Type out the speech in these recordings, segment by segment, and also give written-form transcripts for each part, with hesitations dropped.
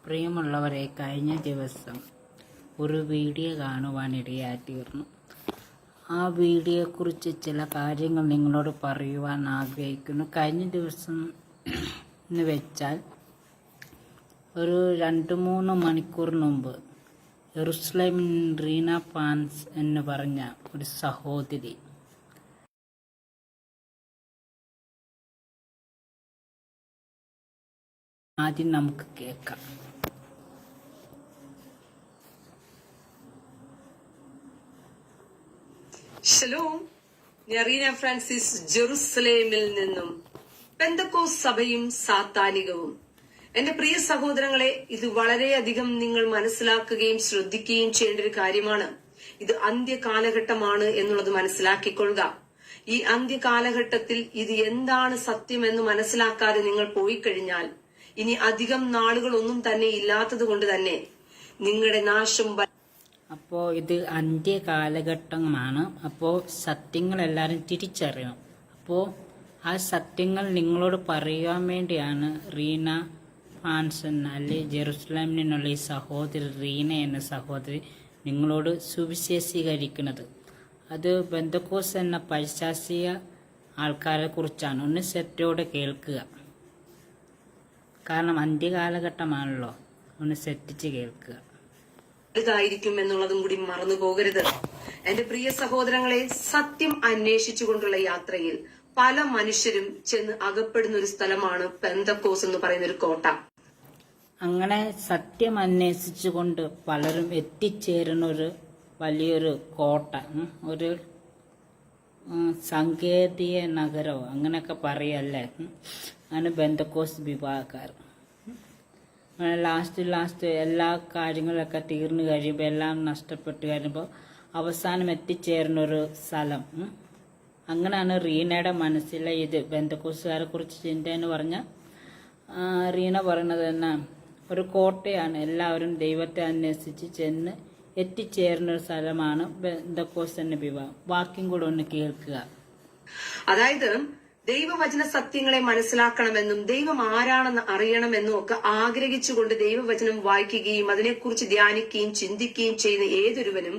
പ്രിയമുള്ളവരെ, കഴിഞ്ഞ ദിവസം ഒരു വീഡിയോ കാണുവാനിടയായിത്തീർന്നു. ആ വീഡിയോയെക്കുറിച്ച് ചില കാര്യങ്ങൾ നിങ്ങളോട് പറയുവാൻ ആഗ്രഹിക്കുന്നു. കഴിഞ്ഞ ദിവസം എന്ന് വെച്ചാൽ ഒരു 2-3 മണിക്കൂർ മുമ്പ് യെറുസലേമിൽ റീന പാൻസ് എന്ന് പറഞ്ഞ ഒരു സഹോദരി ആദ്യം നമുക്ക് കേൾക്കാം. ഷലോം, ഞാൻ റീന ഫ്രാൻസിസ്, ജെറുസലേമിൽ നിന്നും. പെന്തക്കോസ്ത് സഭയും സാത്താനികവും. എന്റെ പ്രിയ സഹോദരങ്ങളെ, ഇത് വളരെയധികം നിങ്ങൾ മനസ്സിലാക്കുകയും ശ്രദ്ധിക്കുകയും ചെയ്യേണ്ട ഒരു കാര്യമാണ്. ഇത് അന്ത്യകാലഘട്ടമാണ് എന്നുള്ളത് മനസ്സിലാക്കിക്കൊള്ളുക. ഈ അന്ത്യകാലഘട്ടത്തിൽ ഇത് എന്താണ് സത്യം എന്ന് മനസ്സിലാക്കാതെ നിങ്ങൾ പോയി കഴിഞ്ഞാൽ ഇനി അധികം നാളുകളൊന്നും തന്നെ ഇല്ലാത്തത് കൊണ്ട് തന്നെ നിങ്ങളുടെ നാശം. അപ്പോൾ ഇത് അന്ത്യകാലഘട്ടമാണ്. അപ്പോൾ സത്യങ്ങൾ എല്ലാവരും തിരിച്ചറിയണം. അപ്പോൾ ആ സത്യങ്ങൾ നിങ്ങളോട് പറയാൻ വേണ്ടിയാണ് റീന പാൻസ് എന്ന അല്ലെ ജെറുസലേമിൽ നിന്നുള്ള ഈ സഹോദരി റീന എന്ന സഹോദരി നിങ്ങളോട് സുവിശേഷീകരിക്കുന്നത്. അത് പെന്തക്കോസ് എന്ന പൈശാചിക ആൾക്കാരെ കുറിച്ചാണ്. ഒന്ന് സെറ്റോടെ കേൾക്കുക. കാരണം അന്ത്യകാലഘട്ടമാണല്ലോ. ഒന്ന് സെറ്റിച്ച് കേൾക്കുക. ഇതായിരിക്കും എന്നുള്ളതും കൂടി മറന്നു പോകരുത്. എന്റെ പ്രിയ സഹോദരങ്ങളെ, സത്യം അന്വേഷിച്ചുകൊണ്ടുള്ള യാത്രയിൽ പല മനുഷ്യരും ചെന്ന് അകപ്പെടുന്ന ഒരു സ്ഥലമാണ് പെന്തക്കോസ് എന്ന് പറയുന്ന ഒരു കോട്ട. അങ്ങനെ സത്യം അന്വേഷിച്ചുകൊണ്ട് പലരും എത്തിച്ചേരുന്ന ഒരു വലിയൊരു കോട്ട, ഒരു സാങ്കേതിക നഗരമോ അങ്ങനെയൊക്കെ പറയല്ലേ. അങ്ങനെ പെന്തക്കോസ് വിഭാഗക്കാർ ലാസ്റ്റ് എല്ലാ കാര്യങ്ങളൊക്കെ തീർന്നു കഴിയുമ്പോൾ, എല്ലാം നഷ്ടപ്പെട്ട് കഴിയുമ്പോൾ അവസാനം എത്തിച്ചേരുന്ന ഒരു സ്ഥലം. അങ്ങനെയാണ് റീനയുടെ മനസ്സിലെ ഇത് പെന്തക്കോസ്തുകാരെ കുറിച്ച് ചിന്ത എന്ന് പറഞ്ഞാൽ റീന പറയുന്നത് തന്നെ ഒരു കോട്ടയാണ്. എല്ലാവരും ദൈവത്തെ അന്വേഷിച്ച് ചെന്ന് എത്തിച്ചേരുന്ന ഒരു സ്ഥലമാണ് പെന്തക്കോസ് എന്ന വിഭാഗം. വാക്യം കൂടെ ഒന്ന് കേൾക്കുക. അതായത് ദൈവവചന സത്യങ്ങളെ മനസ്സിലാക്കണമെന്നും ദൈവം ആരാണെന്ന് അറിയണമെന്നും ഒക്കെ ആഗ്രഹിച്ചുകൊണ്ട് ദൈവവചനം വായിക്കുകയും അതിനെക്കുറിച്ച് ധ്യാനിക്കുകയും ചിന്തിക്കുകയും ചെയ്യുന്ന ഏതൊരുവനും,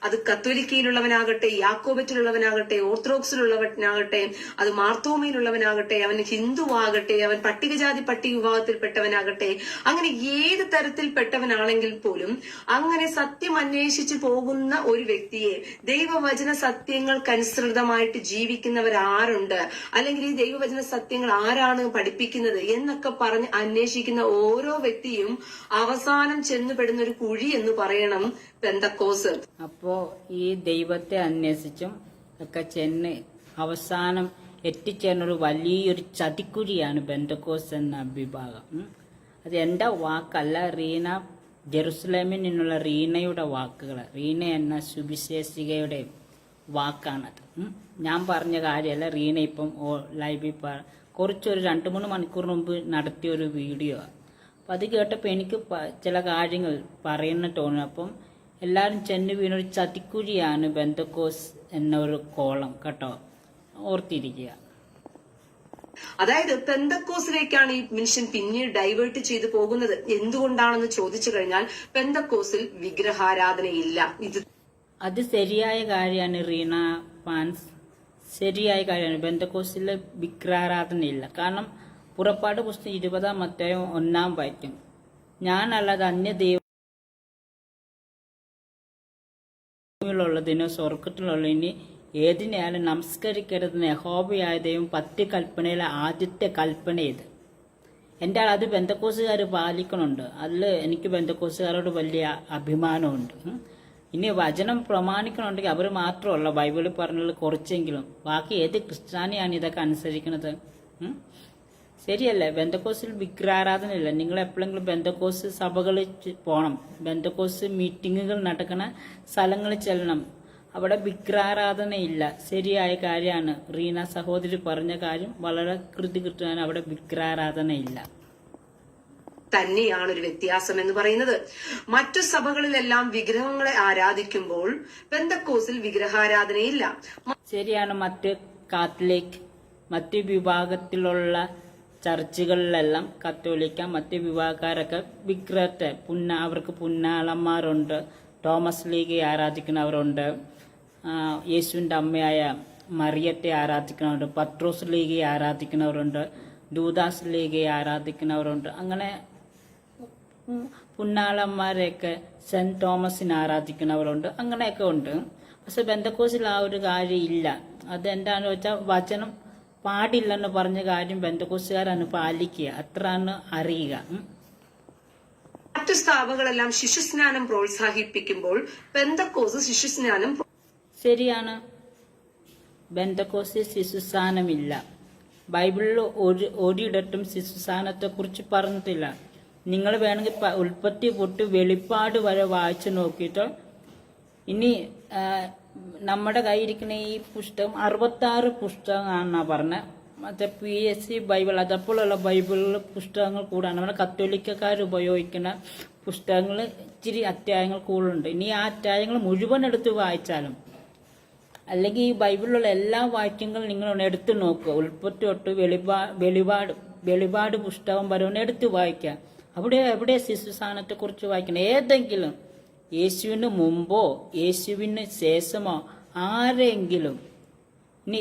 അത് കത്തോലിക്കയിലുള്ളവനാകട്ടെ, യാക്കോബറ്റിലുള്ളവനാകട്ടെ, ഓർത്തഡോക്സിലുള്ളവനാകട്ടെ, അത് മാർത്തോമയിലുള്ളവനാകട്ടെ, അവൻ ഹിന്ദുവാകട്ടെ, അവൻ പട്ടികജാതി പട്ടിക വിഭാഗത്തിൽപ്പെട്ടവനാകട്ടെ, അങ്ങനെ ഏത് തരത്തിൽപ്പെട്ടവനാണെങ്കിൽ പോലും അങ്ങനെ സത്യം അന്വേഷിച്ചു പോകുന്ന ഒരു വ്യക്തിയെ, ദൈവവചന സത്യങ്ങൾക്കനുസൃതമായിട്ട് ജീവിക്കുന്നവരാരുണ്ട്, അല്ലെങ്കിൽ ഈ ദൈവവചന സത്യങ്ങൾ ആരാണ് പഠിപ്പിക്കുന്നത് എന്നൊക്കെ പറഞ്ഞ് അന്വേഷിക്കുന്ന ഓരോ വ്യക്തിയും അവസാനം ചെന്നുപെടുന്ന ഒരു കുഴി എന്ന് പറയണം പെന്തക്കോസ്. അപ്പോ ഈ ദൈവത്തെ അന്വേഷിച്ചും ഒക്കെ ചെന്ന് അവസാനം എത്തിച്ചേർന്നൊരു വലിയൊരു ചതിക്കുഴിയാണ് പെന്തക്കോസ് എന്ന വിഭാഗം. അത് എന്റെ വാക്കല്ല, റീന ജെറുസലേമിൽ നിന്നുള്ള റീനയുടെ വാക്കുകൾ, റീന എന്ന സുവിശേഷികയുടെ വാക്കാണത്. ഞാൻ പറഞ്ഞ കാര്യമല്ല. റീന ഇപ്പം ലൈവിൽ കുറച്ചൊരു 2-3 മണിക്കൂർ മുമ്പ് നടത്തിയ ഒരു വീഡിയോ. അപ്പം അത് കേട്ടപ്പോൾ എനിക്ക് ചില കാര്യങ്ങൾ പറയുന്ന തോന്നി. അപ്പം എല്ലാവരും ചെന്ന് വീണൊരു ചതിക്കുഴിയാണ് പെന്തക്കോസ് എന്ന ഒരു കോളം കേട്ടോ, ഓർത്തിരിക്കുക. അതായത് പെന്തക്കോസിലേക്കാണ് ഈ മനുഷ്യൻ പിന്നീട് ഡൈവേർട്ട് ചെയ്തു പോകുന്നത്. എന്തുകൊണ്ടാണെന്ന് ചോദിച്ചു കഴിഞ്ഞാൽ പെന്തക്കോസിൽ വിഗ്രഹാരാധനയില്ല. അത് ശരിയായ കാര്യമാണ് റീന പാൻസ്, ശരിയായ കാര്യമാണ്. പെന്തക്കോസ്തിലെ വിഗ്രഹാരാധനയില്ല. കാരണം പുറപ്പാട് പുസ്തകം 20-ാം അധ്യായം 1-ാം വാക്യം, ഞാനല്ലാതെ അന്യ ദൈവമുള്ളതിനോ സ്വർഗത്തിലുള്ളതിന് ഏതിനെയാലും നമസ്കരിക്കരുതെന്ന് യഹോവയായ ദൈവം 10 കൽപ്പനയിലെ ആദ്യത്തെ കൽപ്പന ഇത്. എൻ്റെ അത് പെന്തക്കോസുകാർ പാലിക്കണുണ്ട്. അതിൽ എനിക്ക് പെന്തക്കോസുകാരോട് വലിയ അഭിമാനമുണ്ട്. ഇനി വചനം പ്രമാണിക്കണമെങ്കിൽ അവർ മാത്രമല്ല ബൈബിളിൽ പറഞ്ഞത് കുറച്ചെങ്കിലും, ബാക്കി ഏത് ക്രിസ്ത്യാനിയാണ് ഇതൊക്കെ അനുസരിക്കുന്നത്? ശരിയല്ലേ? ബെന്തക്കോസിൽ വിഗ്രഹാരാധന ഇല്ല. നിങ്ങൾ എപ്പോഴെങ്കിലും ബെന്തക്കോസ് സഭകളിൽ പോകണം, ബെന്തക്കോസ് മീറ്റിങ്ങുകൾ നടക്കുന്ന സ്ഥലങ്ങളിൽ ചെല്ലണം. അവിടെ വിഗ്രഹാരാധന ഇല്ല. ശരിയായ കാര്യമാണ്. റീന സഹോദരി പറഞ്ഞ കാര്യം വളരെ കൃത്യമാണ്. അവിടെ വിഗ്രഹാരാധന ഇല്ല. തന്നെയാണ് ഒരു വ്യത്യാസം എന്ന് പറയുന്നത്. മറ്റു സഭകളിലെല്ലാം വിഗ്രഹങ്ങളെ ആരാധിക്കുമ്പോൾ പെന്തക്കോസിൽ വിഗ്രഹാരാധനയില്ല. ശരിയാണ്. മറ്റ് കാത്തലിക്, മറ്റ് വിഭാഗത്തിലുള്ള ചർച്ചുകളിലെല്ലാം കത്തോലിക്ക മറ്റ് വിഭാഗക്കാരൊക്കെ വിഗ്രഹത്തെ അവർക്ക് പുന്നാളന്മാരുണ്ട്, തോമസ് ലീഗയെ ആരാധിക്കുന്നവരുണ്ട്, യേശുവിൻ്റെ അമ്മയായ മറിയത്തെ ആരാധിക്കുന്നവരുണ്ട്, പത്രോസ് ലീഗയെ ആരാധിക്കുന്നവരുണ്ട്, ദൂദാസ് ലീഗയെ ആരാധിക്കുന്നവരുണ്ട്. അങ്ങനെ പുന്നാളന്മാരെയൊക്കെ സെൻറ്റ് തോമസിനെ ആരാധിക്കുന്നവരുണ്ട്. അങ്ങനെയൊക്കെ ഉണ്ട്. പക്ഷെ ബെന്തക്കോസിൽ ആ ഒരു കാര്യം ഇല്ല. അതെന്താണെന്ന് വെച്ചാൽ വചനം പാടില്ലെന്ന് പറഞ്ഞ കാര്യം ബെന്തക്കോസുകാരാണ് പാലിക്കുക, അത്രയാണ് അറിയുക. മറ്റു സ്ഥാപകളെല്ലാം ശിശുസ്നാനം പ്രോത്സാഹിപ്പിക്കുമ്പോൾ പെന്തക്കോസ് ശിശുസ്നാനം ശരിയാണ്. ബെന്തക്കോസിൽ ശിശുസ്നാനമില്ല. ബൈബിളിൽ ഒരിടത്തും ശിശുസ്നാനത്തെ കുറിച്ച് പറഞ്ഞിട്ടില്ല. നിങ്ങൾ വേണമെങ്കിൽ ഉൽപ്പത്തി തൊട്ട് വെളിപ്പാട് വരെ വായിച്ചു നോക്കിയിട്ട്, ഇനി നമ്മുടെ കയ്യിരിക്കുന്ന ഈ പുസ്തകം 66 പുസ്തകമാണെന്നാ പറഞ്ഞത്. മറ്റേ PSC ബൈബിൾ അതപ്പോഴുള്ള ബൈബിൾ പുസ്തകങ്ങൾ കൂടാണ്. നമ്മുടെ കത്തോലിക്കക്കാർ ഉപയോഗിക്കുന്ന പുസ്തകങ്ങൾ ഇച്ചിരി അധ്യായങ്ങൾ കൂടുതലുണ്ട്. ഇനി ആ അധ്യായങ്ങൾ മുഴുവൻ എടുത്ത് വായിച്ചാലും, അല്ലെങ്കിൽ ഈ ബൈബിളിലുള്ള എല്ലാ വാക്യങ്ങളും നിങ്ങൾ എടുത്ത് നോക്കുക. ഉൽപ്പത്തി തൊട്ട് വെളിപാട് പുസ്തകം വരെ ഒന്ന് എടുത്ത് വായിക്കുക. എവിടെ ശിശുസ്ഥാനത്തെക്കുറിച്ച് വായിക്കണം? ഏതെങ്കിലും യേശുവിന് മുമ്പോ യേശുവിന് ശേഷമോ ആരെങ്കിലും, ഇനി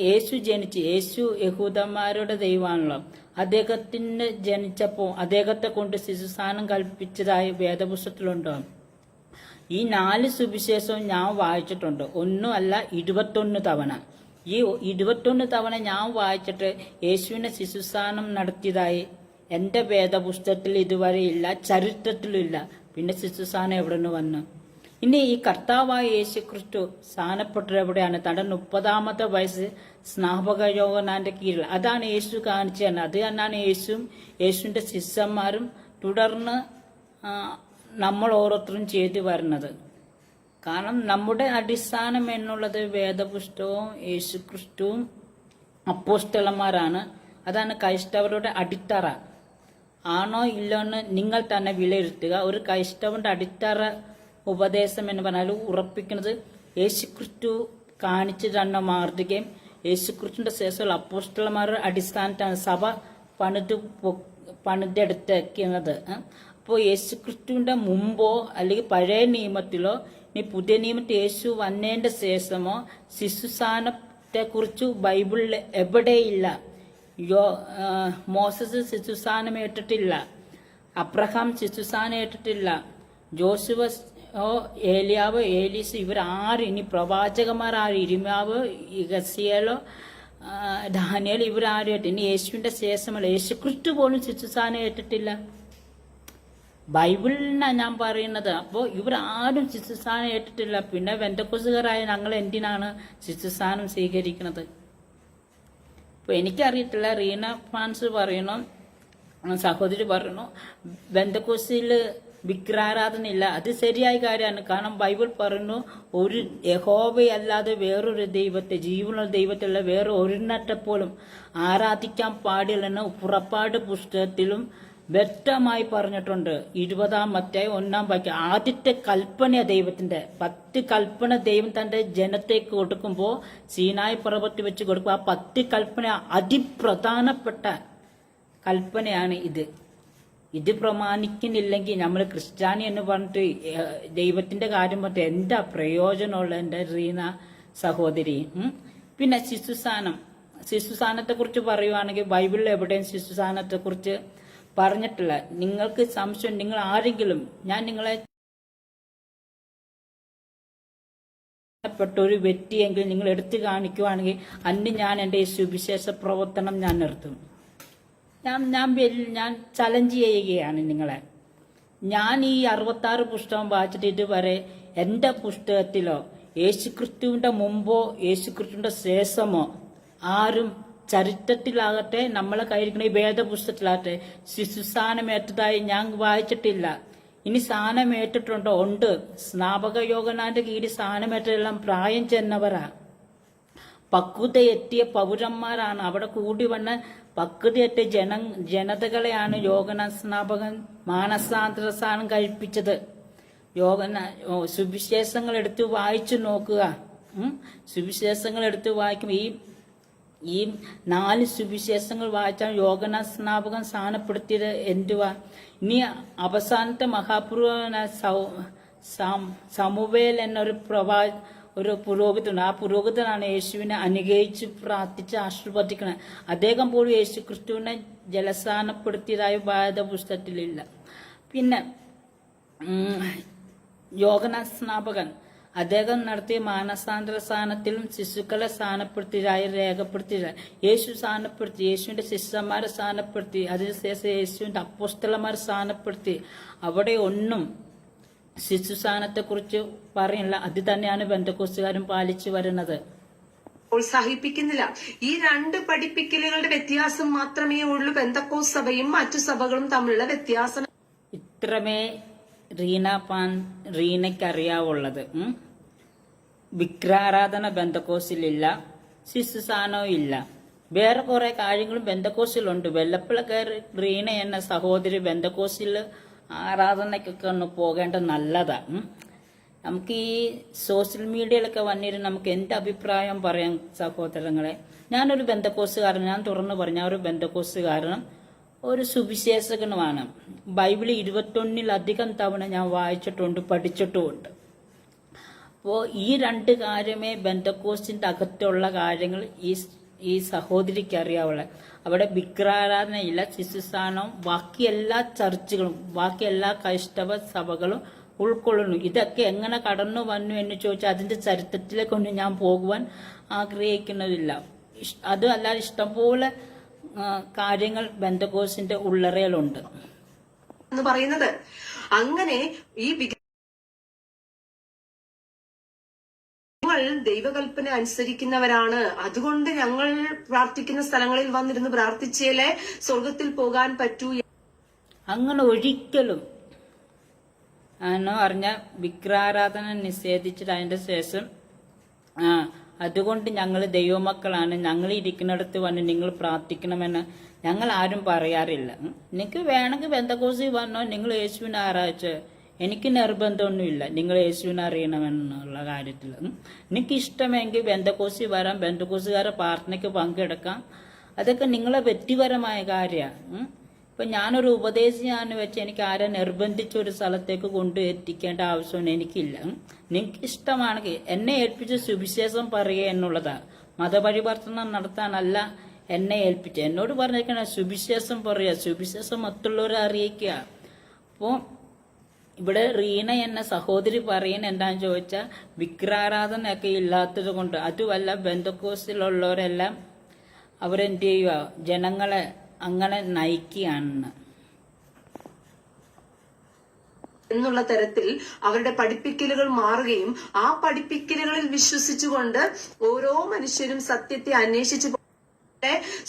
യേശു യഹൂദന്മാരുടെ ദൈവമാണല്ലോ, അദ്ദേഹത്തിന് ജനിച്ചപ്പോൾ അദ്ദേഹത്തെ കൊണ്ട് ശിശുസ്ഥാനം കൽപ്പിച്ചതായി വേദപുസ്തകത്തിലുണ്ടോ? ഈ 4 സുവിശേഷവും ഞാൻ വായിച്ചിട്ടുണ്ട്. ഒന്നുമല്ല, 21 തവണ. ഈ 21 തവണ ഞാൻ വായിച്ചിട്ട് യേശുവിനെ ശിശുസ്ഥാനം നടത്തിയതായി എൻ്റെ വേദപുസ്തകത്തിൽ ഇതുവരെ ഇല്ല, ചരിത്രത്തിലില്ല. പിന്നെ ശിശുസ്ഥാനം എവിടെ നിന്ന് വന്നു? ഇനി ഈ കർത്താവായ യേശു ക്രിസ്തു സ്ഥാനപ്പെട്ടത് എവിടെയാണ്? തന്റെ 30ാമത്തെ വയസ്സ് സ്നാപക യോഹന്നാന്റെ കീഴിൽ. അതാണ് യേശു കാണിച്ചു തന്നെ. അത് തന്നെയാണ് യേശുവിന്റെ ശിഷ്യന്മാരും തുടർന്ന് നമ്മൾ ഓരോരുത്തരും ചെയ്തു വരുന്നത്. കാരണം നമ്മുടെ അടിസ്ഥാനം എന്നുള്ളത് വേദപുസ്തകവും യേശു ക്രിസ്തുവും അപ്പോസ്തലന്മാരാണ്. അതാണ് ക്രൈസ്തവരുടെ അടിത്തറ. ആണോ ഇല്ലോ എന്ന് നിങ്ങൾ തന്നെ വിലയിരുത്തുക. ഒരു ക്രൈസ്തവന്റെ അടിത്തറ ഉപദേശം എന്ന് പറഞ്ഞാൽ ഉറപ്പിക്കുന്നത് യേശുക്രിസ്തു കാണിച്ചു തന്ന മാതൃകയും യേശുക്രിസ്തുവിന്റെ ശേഷമുള്ള അപ്പോസ്തലന്മാരുടെ അടിസ്ഥാനത്താണ് സഭ പണിതെടുക്കുന്നത്. അപ്പോൾ യേശുക്രിസ്തുവിന്റെ മുമ്പോ അല്ലെങ്കിൽ പഴയ നിയമത്തിലോ ഇനി പുതിയ നിയമത്തിൽ യേശു വന്നതിന്റെ ശേഷമോ ശിശുസ്ഥാനത്തെ കുറിച്ച് ബൈബിളിൽ എവിടെയില്ല. മോസസ് ശിശുസ്ഥാനം ഏറ്റിട്ടില്ല, അബ്രഹാം ശിശുസ്ഥാനം ഏറ്റിട്ടില്ല, ജോഷുവ ഏലിയാവ് ഏലീസ് ഇവരാരും, ഇനി പ്രവാചകന്മാരാരും ഇരിമാവ് ഗസിയേലോ ദാനിയേൽ ഇവരാരും ഏറ്റ്, ഇനി യേശുവിന്റെ ശേഷമല്ല, യേശുക്രിസ്തു പോലും ശിശുസ്ഥാനം ഏറ്റിട്ടില്ല. ബൈബിളിനാണ് ഞാൻ പറയുന്നത്. അപ്പോൾ ഇവരാരും ശിശുസ്ഥാനം ഏറ്റിട്ടില്ല. പിന്നെ പെന്തക്കോസ്തുകാരായ ഞങ്ങൾ എന്തിനാണ് ശിശുസ്ഥാനം സ്വീകരിക്കുന്നത്? ഇപ്പൊ എനിക്കറിയത്തില്ല. റീന ഫ്രാൻസ് പറയണു, സഹോദരി പറയണു പെന്തക്കോസ്തിൽ വിഗ്രഹാരാധന ഇല്ല. അത് ശരിയായ കാര്യമാണ്. കാരണം ബൈബിൾ പറയുന്നു, ഒരു യഹോവയല്ലാതെ വേറൊരു ദൈവത്തെ, ജീവനുള്ള ദൈവത്തിലുള്ള വേറെ ഒരെണ്ണത്തെ പോലും ആരാധിക്കാൻ പാടില്ലെന്ന് പുറപ്പാട് പുസ്തകത്തിലും വ്യക്തമായി പറഞ്ഞിട്ടുണ്ട്. 20-ാം അധ്യായം 1-ാം വാക്യം. ആദ്യത്തെ കൽപ്പന ദൈവത്തിന്റെ 10 കൽപ്പന ദൈവം തന്റെ ജനത്തേക്ക് കൊടുക്കുമ്പോൾ സീനായ് പർവ്വതത്തിൽ വെച്ച് കൊടുക്കും. ആ 10 കൽപ്പന അതിപ്രധാനപ്പെട്ട കൽപ്പനയാണ് ഇത്. ഇത് പ്രമാണിക്കുന്നില്ലെങ്കിൽ നമ്മൾ ക്രിസ്ത്യാനി എന്ന് പറഞ്ഞിട്ട് ദൈവത്തിന്റെ കാര്യം പറഞ്ഞിട്ട് എന്താ പ്രയോജനമുള്ള എൻ്റെ റീന സഹോദരി? പിന്നെ ശിശുസ്ഥാനത്തെ കുറിച്ച് പറയുവാണെങ്കിൽ ബൈബിളിൽ എവിടെയും ശിശുസ്ഥാനത്തെ കുറിച്ച് പറഞ്ഞിട്ടില്ല. നിങ്ങൾക്ക് സംശയം, നിങ്ങൾ ആരെങ്കിലും, ഞാൻ നിങ്ങളെ ഒരു വ്യക്തിയെങ്കിൽ നിങ്ങൾ എടുത്തു കാണിക്കുവാണെങ്കിൽ അന്ന് ഞാൻ എൻ്റെ ഈ സുവിശേഷ പ്രവർത്തനം ഞാൻ നിർത്തും. ഞാൻ ചലഞ്ച് ചെയ്യുകയാണ് നിങ്ങളെ. ഞാൻ ഈ 66 പുസ്തകം വായിച്ചിട്ട് ഇതുവരെ എൻ്റെ പുസ്തകത്തിലോ യേശുക്രിസ്തുവിന്റെ മുമ്പോ യേശുക്രിസ്തുവിന്റെ ശേഷമോ ആരും ചരിത്രത്തിലാകട്ടെ നമ്മളെ കയ്യിരിക്കുന്ന ഈ വേദപുസ്തകത്തിലാകട്ടെ ശിശുസ്ഥാനമേറ്റതായി ഞാൻ വായിച്ചിട്ടില്ല. ഇനി സ്ഥാനമേറ്റിട്ടുണ്ടോ? ഉണ്ട്. സ്നാപക യോഹന്നാന്റെ കീഴിൽ സ്ഥാനമേറ്റതെല്ലാം പ്രായം ചെന്നവരാ, പക്വതയെത്തിയ പൗരന്മാരാണ്. അവിടെ കൂടി വന്ന പക്വതയെത്തിയ ജനതകളെയാണ് യോഹന്നാൻ സ്നാപകൻ മാനസാന്തര സ്ഥാനം കഴിപ്പിച്ചത്. സുവിശേഷങ്ങൾ എടുത്ത് വായിച്ചു നോക്കുക. സുവിശേഷങ്ങൾ എടുത്ത് വായിക്കും. ഈ ഈ 4 സുവിശേഷങ്ങൾ വായിച്ചാൽ യോഹന്നാൻ സ്നാപകൻ സ്ഥാനപ്പെടുത്തിയത് എന്തുവാ? ഇനി അവസാനത്തെ മഹാപുരോഹിതനായ സമൂവേൽ എന്നൊരു ഒരു പുരോഹിതൻ, ആ പുരോഹിതനാണ് യേശുവിനെ അനുഗ്രഹിച്ച് പ്രാർത്ഥിച്ച് ആശീർവദിക്കുന്നത്. അദ്ദേഹം പോലും യേശു ക്രിസ്തുവിനെ ജലസ്ഥാനപ്പെടുത്തിയതായി വേദപുസ്തകത്തിലില്ല. പിന്നെ യോഹന്നാൻ സ്നാപകൻ അദ്ദേഹം നടത്തിയ മാനസാന്തര സ്ഥാനത്തിലും ശിശുക്കളെ സ്ഥാനപ്പെടുത്തിയതായി രേഖപ്പെടുത്തിയതായി. യേശു സ്ഥാനപ്പെടുത്തി, യേശുവിന്റെ ശിഷ്യന്മാരെ സ്ഥാനപ്പെടുത്തി, അതിനുശേഷം യേശുവിന്റെ അപ്പോസ്തലന്മാരെ സ്ഥാനപ്പെടുത്തി. അവിടെ ഒന്നും ശിശുസ്ഥാനത്തെ കുറിച്ച് പറയുന്നില്ല. അത് തന്നെയാണ് പെന്തക്കോസ്തുകാരും പാലിച്ചു വരുന്നത്. പ്രോത്സാഹിപ്പിക്കുന്നില്ല. ഈ 2 പഠിപ്പിക്കലുകളുടെ വ്യത്യാസം മാത്രമേ ഉള്ളൂ പെന്തക്കോസ്ത് സഭയും മറ്റു സഭകളും തമ്മിലുള്ള വ്യത്യാസം. ഇത്രമേ റീനയ്ക്ക് അറിയാവുള്ളത്. വിഗ്രഹാരാധന ബന്ധക്കോസിലില്ല, ശിശുസ്ഥാനവും ഇല്ല. വേറെ കുറെ കാര്യങ്ങളും ബന്ധക്കോസിലുണ്ട്. വെല്ലപ്പിളക്കാർ റീന എന്ന സഹോദരി ബന്ധക്കോസിൽ ആരാധനയ്ക്കൊക്കെ ഒന്ന് പോകേണ്ടത് നല്ലതാണ്. നമുക്ക് ഈ സോഷ്യൽ മീഡിയയിലൊക്കെ വന്നിരുന്ന് നമുക്ക് എൻ്റെ അഭിപ്രായം പറയാം സഹോദരങ്ങളെ. ഞാനൊരു ബന്ധക്കോസുകാരൻ, ഞാൻ തുറന്നു പറഞ്ഞ ഒരു ബന്ധക്കോസുകാരനും ഒരു സുവിശേഷകനുമാണ്. ബൈബിൾ 21-ലധികം തവണ ഞാൻ വായിച്ചിട്ടുണ്ട്, പഠിച്ചിട്ടുമുണ്ട്. അപ്പോൾ ഈ 2 കാര്യമേ ബന്ധക്കോസ്റ്റിന്റെ അകത്തുള്ള കാര്യങ്ങൾ ഈ സഹോദരിക്ക് അറിയാവുള്ള. അവിടെ വിഗ്രഹാരാധനയില്ല, ശിശുസ്ഥാനവും ബാക്കി എല്ലാ ചർച്ചുകളും ബാക്കി എല്ലാ ക്രൈസ്തവ സഭകളും ഉൾക്കൊള്ളുന്നു. ഇതൊക്കെ എങ്ങനെ കടന്നു വന്നു എന്ന് ചോദിച്ചാൽ അതിന്റെ ചരിത്രത്തിലേക്കൊന്നും ഞാൻ പോകുവാൻ ആഗ്രഹിക്കുന്നതില്ല. അത് അല്ലാതെ ഇഷ്ടംപോലെ കാര്യങ്ങൾ ബന്ധക്കോസിന്റെ ഉള്ളറയിലുണ്ട് എന്ന് പറയുന്നത്. അങ്ങനെ ഈ ദൈവകൽപ്പന അനുസരിക്കുന്നവരാണ്, അതുകൊണ്ട് ഞങ്ങൾ പ്രാർത്ഥിക്കുന്ന സ്ഥലങ്ങളിൽ വന്നിരുന്ന് പ്രാർത്ഥിച്ചാലേ സ്വർഗത്തിൽ പോകാൻ പറ്റൂ. അങ്ങനെ ഒരിക്കലും എന്ന് പറഞ്ഞ വിഗ്രഹാരാധന നിഷേധിച്ചിട്ട് അതിന്റെ ശേഷം അതുകൊണ്ട് ഞങ്ങൾ ദൈവമക്കളാണ്, ഞങ്ങൾ ഇരിക്കുന്നിടത്ത് വന്ന് നിങ്ങൾ പ്രാർത്ഥിക്കണമെന്ന് ഞങ്ങൾ ആരും പറയാറില്ല. നിങ്ങൾക്ക് വേണമെങ്കിൽ ബന്ധക്കോസിൽ വന്നോ, നിങ്ങൾ യേശുവിനെ ആരാധിച്ചോ, എനിക്ക് നിർബന്ധമൊന്നുമില്ല നിങ്ങൾ യേശുവിനെ അറിയണമെന്നുള്ള കാര്യത്തിൽ. എനിക്ക് ഇഷ്ടമെങ്കിൽ ബന്ധക്കോസിൽ വരാം, ബന്ധക്കോസുകാരെ പ്രാർത്ഥനയ്ക്ക് പങ്കെടുക്കാം. അതൊക്കെ നിങ്ങളെ വ്യക്തിപരമായ കാര്യമാണ്. ഇപ്പൊ ഞാനൊരു ഉപദേശിയാന്ന് വെച്ച് എനിക്ക് ആരെ നിർബന്ധിച്ചൊരു സ്ഥലത്തേക്ക് കൊണ്ടു എത്തിക്കേണ്ട ആവശ്യമൊന്നും എനിക്കില്ല. നിങ്ങൾക്ക് ഇഷ്ടമാണെങ്കിൽ എന്നെ ഏൽപ്പിച്ച് സുവിശേഷം പറയുക എന്നുള്ളതാണ്. മതപരിവർത്തനം നടത്താനല്ല എന്നെ ഏൽപ്പിച്ച്. എന്നോട് പറഞ്ഞിരിക്കണ സുവിശേഷം പറയുക, സുവിശേഷം മറ്റുള്ളവരെ അറിയിക്കുക. അപ്പോൾ ഇവിടെ റീന എന്ന സഹോദരി പറയുന്ന എന്താണെന്ന് ചോദിച്ചാൽ വിഗ്രഹാരാധനയൊക്കെ ഇല്ലാത്തത് കൊണ്ട്, അതുമല്ല ബന്ധക്കോസിലുള്ളവരെല്ലാം അവരെന്ത് ചെയ്യുക, ജനങ്ങളെ അങ്ങനെ നയിക്കുകയാണ് എന്നുള്ള തരത്തിൽ അവരുടെ പഠിപ്പിക്കലുകൾ മാറുകയും ആ പഠിപ്പിക്കലുകളിൽ വിശ്വസിച്ചുകൊണ്ട് ഓരോ മനുഷ്യരും സത്യത്തെ അന്വേഷിച്ചു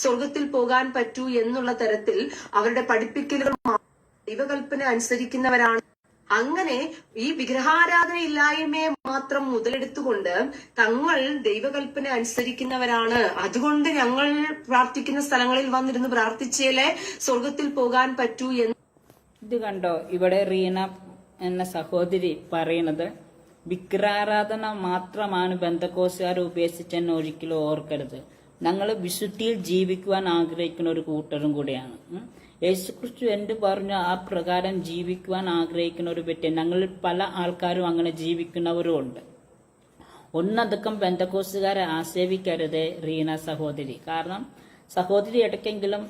സ്വർഗത്തിൽ പോകാൻ പറ്റൂ എന്നുള്ള തരത്തിൽ അവരുടെ പഠിപ്പിക്കലുകൾ ദൈവകൽപ്പന അനുസരിക്കുന്നവരാണ്. അങ്ങനെ ഈ വിഗ്രഹാരാധന ഇല്ലായ്മയെ മാത്രം മുതലെടുത്തുകൊണ്ട് തങ്ങൾ ദൈവകൽപ്പന അനുസരിക്കുന്നവരാണ്, അതുകൊണ്ട് ഞങ്ങൾ പ്രാർത്ഥിക്കുന്ന സ്ഥലങ്ങളിൽ വന്നിരുന്ന് പ്രാർത്ഥിച്ചാലേ സ്വർഗത്തിൽ പോകാൻ പറ്റൂ എന്ന്. ഇത് കണ്ടോ, ഇവിടെ റീന എന്ന സഹോദരി പറയുന്നത് വിഗ്രഹാരാധന മാത്രമാണ് ബന്ധക്കോസുകാരെ ഉപേക്ഷിച്ചെന്ന് ഒരിക്കലും ഓർക്കരുത്. ഞങ്ങൾ വിശുദ്ധിയിൽ ജീവിക്കുവാൻ ആഗ്രഹിക്കുന്ന ഒരു കൂട്ടരും കൂടിയാണ്. യേശുക്രിസ്തു എന്ത് പറഞ്ഞു ആ പ്രകാരം ജീവിക്കുവാൻ ആഗ്രഹിക്കുന്ന ഒരു വ്യക്തി. ഞങ്ങളിൽ പല ആൾക്കാരും അങ്ങനെ ജീവിക്കുന്നവരും ഉണ്ട്. ഒന്നടക്കം ബന്ധക്കോസുകാരെ ആക്ഷേപിക്കരുതേ റീന സഹോദരി. കാരണം സഹോദരി ഇടയ്ക്കെങ്കിലും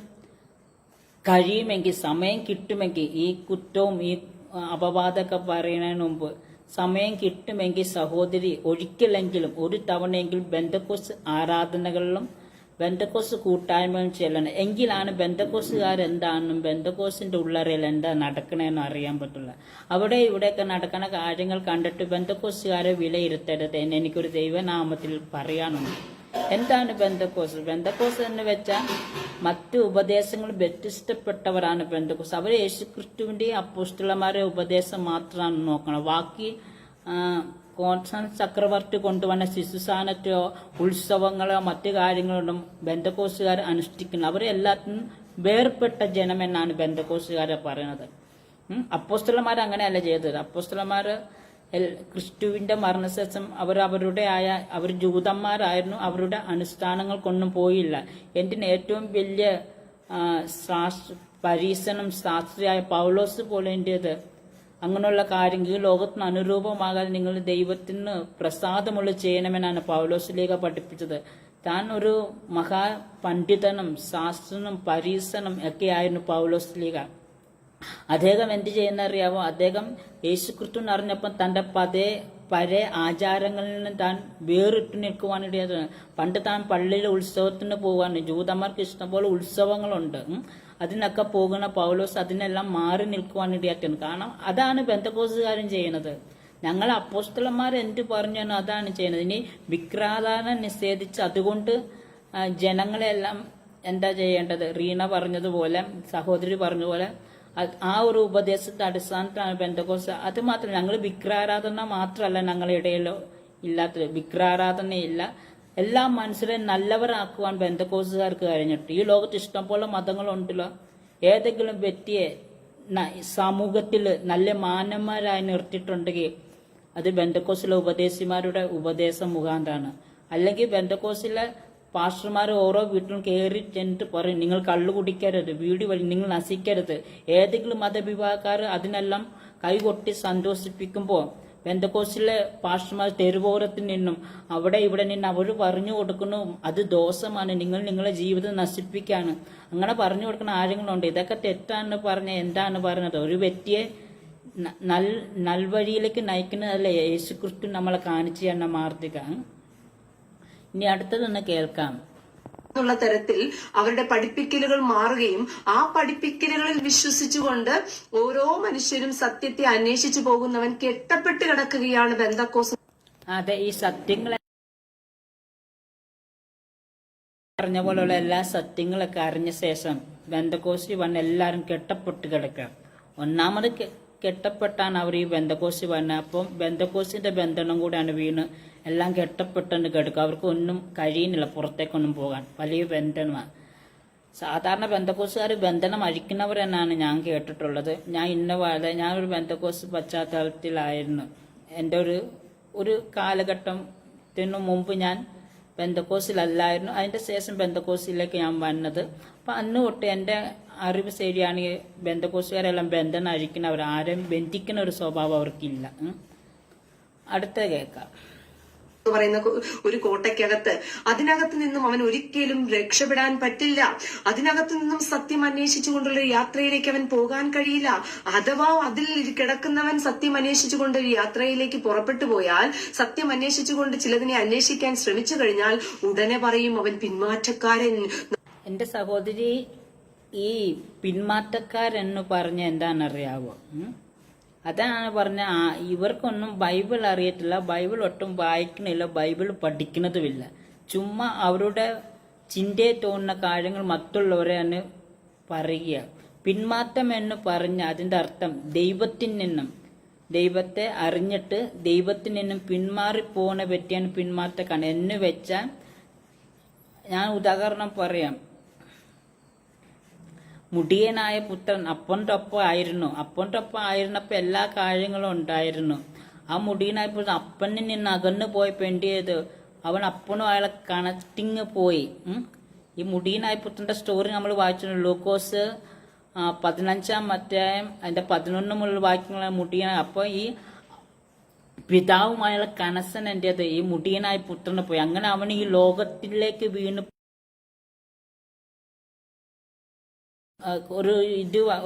കഴിയുമെങ്കിൽ, സമയം കിട്ടുമെങ്കിൽ, ഈ കുറ്റവും ഈ അപവാദമൊക്കെ പറയുന്നതിന് മുമ്പ് സമയം കിട്ടുമെങ്കിൽ സഹോദരി ഒരിക്കലെങ്കിലും ഒരു തവണയെങ്കിലും ബന്ധക്കോസ് ആരാധനകളിലും ബന്ധക്കോസ് കൂട്ടായ്മയും ചെല്ലണം. എങ്കിലാണ് ബന്ധക്കോസുകാരെന്താണെന്നും ബന്ധക്കോസിന്റെ ഉള്ളറയിൽ എന്താ നടക്കണമെന്നും അറിയാൻ പറ്റുള്ളൂ. അവിടെ ഇവിടെയൊക്കെ നടക്കുന്ന കാര്യങ്ങൾ കണ്ടിട്ട് ബന്ധക്കോസുകാരെ വിലയിരുത്തരുത് എന്ന് എനിക്കൊരു ദൈവനാമത്തിൽ പറയാനുണ്ട്. എന്താണ് ബന്ധക്കോസ്? ബന്ധക്കോസ് എന്ന് വെച്ചാൽ മറ്റു ഉപദേശങ്ങൾ വ്യത്യസ്തപ്പെട്ടവരാണ് ബന്ധക്കോസ്. അവർ യേശുക്രിസ്തുവിന്റെയും അപ്പോസ്തലന്മാരുടെ ഉപദേശം മാത്രമാണ് നോക്കണം. ബാക്കി കോൺസ്റ്റൻസ് ചക്രവർത്തി കൊണ്ടുവന്ന ശിശുസ്ഥാനത്തെയോ ഉത്സവങ്ങളോ മറ്റു കാര്യങ്ങളൊന്നും ബന്ധക്കോസുകാർ അനുഷ്ഠിക്കുന്നു. അവരെ എല്ലാത്തിനും വേർപെട്ട ജനമെന്നാണ് ബന്ധക്കോസുകാരെ പറയുന്നത്. അപ്പോസ്തലന്മാർ അങ്ങനെയല്ല ചെയ്തത്. അപ്പോസ്തലന്മാർ ക്രിസ്തുവിന്റെ മരണശേഷം അവർ ജൂതന്മാരായിരുന്നു, അവരുടെ അനുഷ്ഠാനങ്ങൾ കൊണ്ടും പോയില്ല. എന്തിന് ഏറ്റവും വലിയ പരീക്ഷണം ശാസ്ത്രിയായ പൗലോസ് പോലേണ്ടത് അങ്ങനെയുള്ള കാര്യങ്ങൾ ഈ ലോകത്തിന് അനുരൂപമാകാതെ നിങ്ങൾ ദൈവത്തിന് പ്രസാദമുള്ള ചെയ്യണമെന്നാണ് പൗലോസ് ലീഗ പഠിപ്പിച്ചത്. താൻ ഒരു മഹാപണ്ഡിതനും ശാസ്ത്രനും പരീക്ഷനും ഒക്കെ ആയിരുന്നു പൗലോസ് ലീഗ. അദ്ദേഹം എന്ത് ചെയ്യുന്ന അറിയാവോ? അദ്ദേഹം യേശുക്രിസ്തു അറിഞ്ഞപ്പോൾ തന്റെ പഴയ ആചാരങ്ങളിൽ നിന്ന് താൻ വേറിട്ട് നിൽക്കുവാനിടയത്. പണ്ട് താൻ പള്ളിയിലെ ഉത്സവത്തിന് പോകാൻ, ജൂതന്മാർക്ക് ഇഷ്ടംപോലെ ഉത്സവങ്ങളുണ്ട്, അതിനൊക്കെ പോകുന്ന പൗലോസ് അതിനെല്ലാം മാറി നിൽക്കുവാനിടയായിട്ടാണ്. കാരണം അതാണ് പെന്തക്കോസ്തുകാരും ചെയ്യുന്നത്. ഞങ്ങൾ അപ്പോസ്തലന്മാർ എന്ത് പറഞ്ഞു അതാണ് ചെയ്യുന്നത്. ഇനി വിഗ്രഹാരാധന നിഷേധിച്ച് അതുകൊണ്ട് ജനങ്ങളെല്ലാം എന്താ ചെയ്യേണ്ടത്? റീന പറഞ്ഞതുപോലെ, സഹോദരി പറഞ്ഞതുപോലെ ആ ഒരു ഉപദേശത്തിന്റെ അടിസ്ഥാനത്തിലാണ് പെന്തക്കോസ്ത്. അത് മാത്രം ഞങ്ങൾ വിഗ്രഹാരാധന മാത്രമല്ല ഞങ്ങളുടെ ഇടയിലോ ഇല്ലാത്തത്, വിഗ്രഹാരാധനയില്ല. എല്ലാ മനുഷ്യരെയും നല്ലവരാക്കുവാൻ പെന്തക്കോസ്തുകാർക്ക് കഴിഞ്ഞിട്ട്. ഈ ലോകത്ത് ഇഷ്ടംപോലെ മതങ്ങളുണ്ടല്ലോ. ഏതെങ്കിലും വ്യക്തിയെ സമൂഹത്തിൽ നല്ല മാന്യന്മാരായി നിർത്തിയിട്ടുണ്ടെങ്കിൽ അത് പെന്തക്കോസ്തിലെ ഉപദേശിമാരുടെ ഉപദേശം മുഖാന്തരമാണ്. അല്ലെങ്കിൽ പെന്തക്കോസ്തിലെ പാസ്റ്റർമാർ ഓരോ വീട്ടിലും കയറി ചെന്നിട്ട് പറയും, നിങ്ങൾ കള്ളു കുടിക്കരുത്, വീടി വലി, നിങ്ങൾ നശിക്കരുത്. ഏതെങ്കിലും മതവിഭാഗക്കാർ അതിനെല്ലാം കൈകൊട്ടി സന്തോഷിപ്പിക്കുമ്പോൾ പെന്തക്കോസ്തിലെ പാസ്റ്റർമാർ തെരുവോരത്തിൽ നിന്നും അവിടെ ഇവിടെ നിന്ന് അവർ പറഞ്ഞു കൊടുക്കുന്നു, അത് ദോഷമാണ്, നിങ്ങൾ നിങ്ങളെ ജീവിതം നശിപ്പിക്കാണ്, അങ്ങനെ പറഞ്ഞു കൊടുക്കുന്ന ആരെങ്കിലും. ഇതൊക്കെ തെറ്റാണെന്ന് പറഞ്ഞ എന്താണ് പറയുന്നത്? ഒരു വ്യക്തിയെ നൽവഴിയിലേക്ക് നയിക്കുന്നതല്ലേ യേശുക്രിസ്തു നമ്മളെ കാണിച്ചു തന്ന മാർദ്ദിക. ഇനി അടുത്തതൊന്ന് കേൾക്കാം. എന്നുള്ള തരത്തിൽ അവരുടെ പഠിപ്പിക്കലുകൾ മാറുകയും ആ പഠിപ്പിക്കലുകളിൽ വിശ്വസിച്ചുകൊണ്ട് ഓരോ മനുഷ്യരും സത്യത്തെ അന്വേഷിച്ചു പോകുന്നവൻ കെട്ടപ്പെട്ട് കിടക്കുകയാണ് പെന്തക്കോസ്ത്. അതെ, ഈ സത്യങ്ങളെ അറിഞ്ഞ പോലുള്ള എല്ലാ സത്യങ്ങളൊക്കെ അറിഞ്ഞ ശേഷം പെന്തക്കോസ്തി വന്ന് എല്ലാവരും കെട്ടപ്പെട്ട് കിടക്കുക. ഒന്നാമത് കെട്ടപ്പെട്ടാണ് അവർ ഈ പെന്തക്കോസ്തി വന്നത്. അപ്പം പെന്തക്കോസ്തിന്റെ ബന്ധനം കൂടെയാണ് വീണ് എല്ലാം കെട്ടപ്പെട്ടെന്ന് കിടക്കുക. അവർക്ക് ഒന്നും കഴിയുന്നില്ല, പുറത്തേക്കൊന്നും പോകാൻ. വലിയ ബന്ധനമാണ്. സാധാരണ പെന്തക്കോസ്തുകാർ ബന്ധനം അഴിക്കുന്നവരെന്നാണ് ഞാൻ കേട്ടിട്ടുള്ളത്. ഞാനൊരു പെന്തക്കോസ്ത് പശ്ചാത്തലത്തിലായിരുന്നു. എൻ്റെ ഒരു കാലഘട്ടത്തിന് മുമ്പ് ഞാൻ പെന്തക്കോസ്തിലല്ലായിരുന്നു. അതിൻ്റെ ശേഷം പെന്തക്കോസ്തിലേക്ക് ഞാൻ വന്നത്. അപ്പം അന്ന് തൊട്ട് എൻ്റെ അറിവ് ശരിയാണെങ്കിൽ പെന്തക്കോസ്തുകാരെല്ലാം ബന്ധനം അഴിക്കുന്നവർ, ആരെയും ബന്ധിക്കുന്ന ഒരു സ്വഭാവം അവർക്കില്ല. അടുത്ത കേൾക്കാം. പറയുന്ന ഒരു കോട്ടയ്ക്കകത്ത്, അതിനകത്ത് നിന്നും അവൻ ഒരിക്കലും രക്ഷപ്പെടാൻ പറ്റില്ല. അതിനകത്ത് നിന്നും സത്യം അന്വേഷിച്ചുകൊണ്ടുള്ള യാത്രയിലേക്ക് അവൻ പോകാൻ കഴിയില്ല. അഥവാ അതിൽ കിടക്കുന്നവൻ സത്യം അന്വേഷിച്ചുകൊണ്ട് ഒരു യാത്രയിലേക്ക് പുറപ്പെട്ടു പോയാൽ, സത്യം അന്വേഷിച്ചുകൊണ്ട് ചിലതിനെ അന്വേഷിക്കാൻ ശ്രമിച്ചു കഴിഞ്ഞാൽ ഉടനെ പറയും അവൻ പിന്മാറ്റക്കാരൻ. എന്റെ സഹോദരി, ഈ പിന്മാറ്റക്കാരെന്ന് പറഞ്ഞ എന്താണെന്നറിയാവോ? അതാണ് പറഞ്ഞ, ഇവർക്കൊന്നും ബൈബിൾ അറിയത്തില്ല, ബൈബിൾ ഒട്ടും വായിക്കണില്ല, ബൈബിൾ പഠിക്കുന്നതുമില്ല. ചുമ്മാ അവരുടെ ചിന്തയെ തോന്നുന്ന കാര്യങ്ങൾ മറ്റുള്ളവരെയാണ് പറയുക. പിന്മാറ്റം എന്ന് പറഞ്ഞ അതിൻ്റെ അർത്ഥം ദൈവത്തെ അറിഞ്ഞിട്ട് ദൈവത്തിൽ നിന്നും പിന്മാറിപ്പോകുന്ന വ്യക്തിയാണ് പിന്മാറ്റക്കാരൻ എന്ന് വെച്ചാൽ, ഞാൻ ഉദാഹരണം പറയാം. മുടിയനായ പുത്രൻ അപ്പൻ്റെ ഒപ്പം ആയിരുന്നപ്പോൾ എല്ലാ കാര്യങ്ങളും ഉണ്ടായിരുന്നു. ആ മുടിയനായ പുത്രൻ അപ്പനിൽ നിന്ന് അകന്നു പോയപ്പോൾ എന്ത് ചെയ്ത്? അവൻ അപ്പനും അയാളെ കണക്റ്റിങ് പോയി. ഈ മുടിയനായ പുത്രന്റെ സ്റ്റോറി നമ്മൾ വായിച്ചിട്ടുണ്ട്. ലൂക്കോസ് 15-ാം അധ്യായം അതിന്റെ 11 മുതൽ വാക്യങ്ങളാണ് മുടിയനായ. അപ്പൊ ഈ പിതാവുമായുള്ള കണക്ഷൻ എന്റേത് ഈ മുടിയനായ പുത്രന് പോയി. അങ്ങനെ അവൻ ഈ ലോകത്തിലേക്ക് വീണ്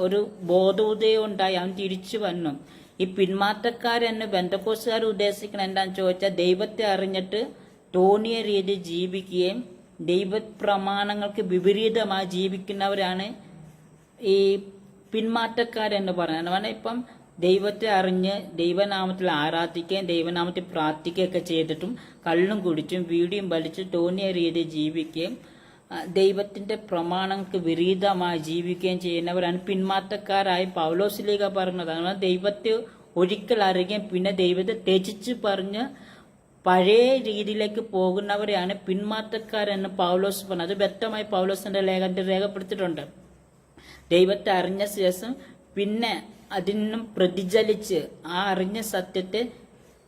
ഒരു ബോധോദയം ഉണ്ടായി. അവൻ തിരിച്ചു വന്നു. ഈ പിന്മാറ്റക്കാരെന്ന് ബന്ധക്കോസ്തുകാർ ഉദ്ദേശിക്കണം എന്താണെന്ന് ചോദിച്ചാൽ, ദൈവത്തെ അറിഞ്ഞിട്ട് തോന്നിയ രീതി ജീവിക്കുകയും ദൈവപ്രമാണങ്ങൾക്ക് വിപരീതമായി ജീവിക്കുന്നവരാണ് ഈ പിന്മാറ്റക്കാരെന്ന് പറയുന്നത്. കാരണം ഇപ്പം ദൈവത്തെ അറിഞ്ഞ് ദൈവനാമത്തിൽ ആരാധിക്കുകയും ദൈവനാമത്തിൽ പ്രാർത്ഥിക്കുകയൊക്കെ ചെയ്തിട്ടും കള്ളും കുടിച്ചും വീടിയും വലിച്ച് തോന്നിയ രീതി ജീവിക്കുകയും ദൈവത്തിന്റെ പ്രമാണങ്ങൾക്ക് വിപരീതമായി ജീവിക്കുകയും ചെയ്യുന്നവരാണ് പിന്മാറ്റക്കാരായി പൗലോസ് ലീഗ പറഞ്ഞത്. അതാണ് ദൈവത്തെ ഒരിക്കൽ അറിയുകയും പിന്നെ ദൈവത്തെ ത്യജിച്ച് പറഞ്ഞ് പഴയ രീതിയിലേക്ക് പോകുന്നവരെയാണ് പിന്മാറ്റക്കാരെന്ന് പൗലോസ് പറഞ്ഞത്. അത് വ്യക്തമായി പൗലോസിന്റെ ലേഖനത്തിൽ രേഖപ്പെടുത്തിയിട്ടുണ്ട്. ദൈവത്തെ അറിഞ്ഞ ശേഷം പിന്നെ അതിനും പ്രതിചലിച്ച് ആ അറിഞ്ഞ സത്യത്തെ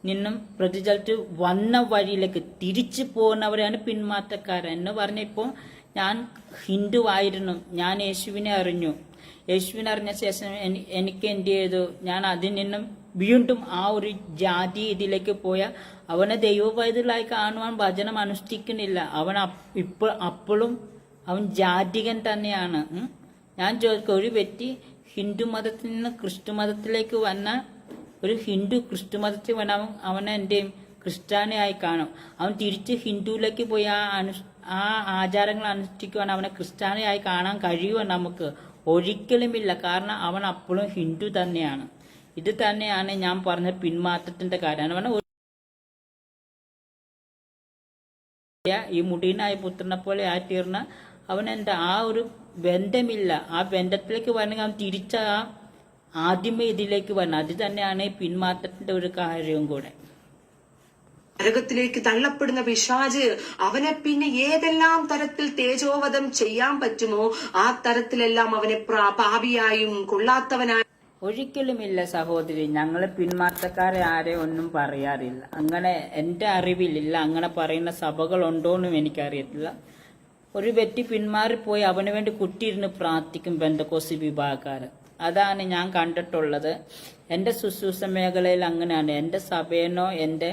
നിന്നും പ്രതിചലിച്ച് വന്ന വഴിയിലേക്ക് തിരിച്ചു പോകുന്നവരാണ് പിന്മാറ്റക്കാരൻ എന്ന് പറഞ്ഞപ്പോൾ ഞാൻ ഹിന്ദു ആയിരുന്നു, ഞാൻ യേശുവിനെ അറിഞ്ഞു. യേശുവിനെ അറിഞ്ഞ ശേഷം എനിക്ക് എന്ത് ചെയ്തു, ഞാൻ അതിൽ നിന്നും വീണ്ടും ആ ഒരു ജാതി ഇതിലേക്ക് പോയ അവനെ ദൈവപൈതലായി കാണുവാൻ വചനം അനുഷ്ഠിക്കുന്നില്ല. അവൻ അപ്പോഴും അവൻ ജാതികൻ തന്നെയാണ്. ഞാൻ ചോദിക്കും, ഒരു വ്യക്തി ഹിന്ദു മതത്തിൽ നിന്ന് ക്രിസ്തു മതത്തിലേക്ക് വന്ന ഒരു ഹിന്ദു ക്രിസ്തു മതത്തിൽ വന്ന അവനെ എന്റെയും ക്രിസ്ത്യാനിയായി കാണും. അവൻ തിരിച്ച് ഹിന്ദുവിലേക്ക് പോയി ആ ആചാരങ്ങൾ അനുഷ്ഠിക്കുവാൻ അവനെ ക്രിസ്ത്യാനിയായി കാണാൻ കഴിയുമോ? നമുക്ക് ഒരിക്കലുമില്ല. കാരണം അവൻ അപ്പോഴും ഹിന്ദു തന്നെയാണ്. ഇത് തന്നെയാണ് ഞാൻ പറഞ്ഞ പിന്മാറ്റത്തിന്റെ കാര്യം. അവൻ ഈ മുടീനായ പുത്രനെ പോലെ ആയിത്തീർന്ന അവൻ എന്താ ആ ഒരു ബന്ധമില്ല. ആ ബന്ധത്തിലേക്ക് വരണമെങ്കിൽ അവൻ തിരിച്ച ആദ്യമേ ഇതിലേക്ക് വരണം. അത് തന്നെയാണ് പിന്മാറ്റത്തിന്റെ ഒരു കാര്യവും കൂടെ. നരകത്തിലേക്ക് തള്ളപ്പെടുന്ന പിശാച് അവനെ പിന്നെ ഏതെല്ലാം തരത്തിൽ തേജോവധം ചെയ്യാൻ പറ്റുമോ ആ തരത്തിലെല്ലാം അവനെ പാപിയായും കൊള്ളാത്തവനായും. ഒരിക്കലുമില്ല സഹോദരി, ഞങ്ങൾ പിന്മാറ്റക്കാരെ ആരെ ഒന്നും പറയാറില്ല. അങ്ങനെ എന്റെ അറിവിലില്ല. അങ്ങനെ പറയുന്ന സഭകളുണ്ടോന്നും എനിക്കറിയത്തില്ല. ഒരു വ്യക്തി പിന്മാറിപ്പോയി അവന് വേണ്ടി കുട്ടിയിരുന്ന് പ്രാർത്ഥിക്കും പെന്തക്കോസ്ത് വിഭാഗക്കാരൻ. അതാണ് ഞാൻ കണ്ടിട്ടുള്ളത്. എന്റെ ശുശ്രൂഷ മേഖലയിൽ അങ്ങനെയാണ്. എന്റെ സഭയെന്നോ എന്റെ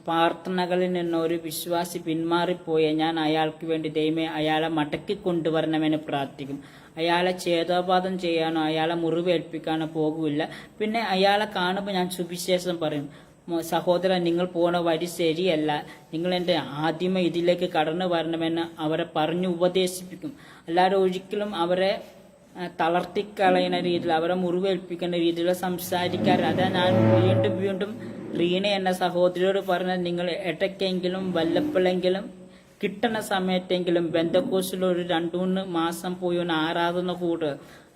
പ്രാർത്ഥനകളിൽ നിന്നോ ഒരു വിശ്വാസി പിന്മാറിപ്പോയി ഞാൻ അയാൾക്ക് വേണ്ടി ദൈവമേ അയാളെ മടക്കി കൊണ്ടുവരണമെന്ന് പ്രാർത്ഥിക്കും. അയാളെ ഛേദോപാതം ചെയ്യാനോ അയാളെ മുറിവേൽപ്പിക്കാനോ പോകില്ല. പിന്നെ അയാളെ കാണുമ്പോൾ ഞാൻ സുവിശേഷം പറയും, സഹോദരൻ നിങ്ങൾ പോണ വഴി ശരിയല്ല, നിങ്ങൾ എൻ്റെ ആദ്യമേ ഇതിലേക്ക് കടന്നു വരണമെന്ന് അവരെ പറഞ്ഞു ഉപദേശിപ്പിക്കും. അല്ലാതെ ഒരിക്കലും അവരെ തളർത്തിക്കളയുന്ന രീതിയിൽ അവരെ മുറിവേൽപ്പിക്കുന്ന രീതിയിൽ സംസാരിക്കാറ്. അതാ ഞാൻ വീണ്ടും വീണ്ടും റീന എന്ന സഹോദരിയോട് പറഞ്ഞത്, നിങ്ങൾ ഇടയ്ക്കെങ്കിലും വല്ലപ്പോഴെങ്കിലും കിട്ടുന്ന സമയത്തെങ്കിലും ബന്ധക്കോസിൽ ഒരു 2-3 മാസം പോയി ഒന്ന് ആരാധന കൂടുക,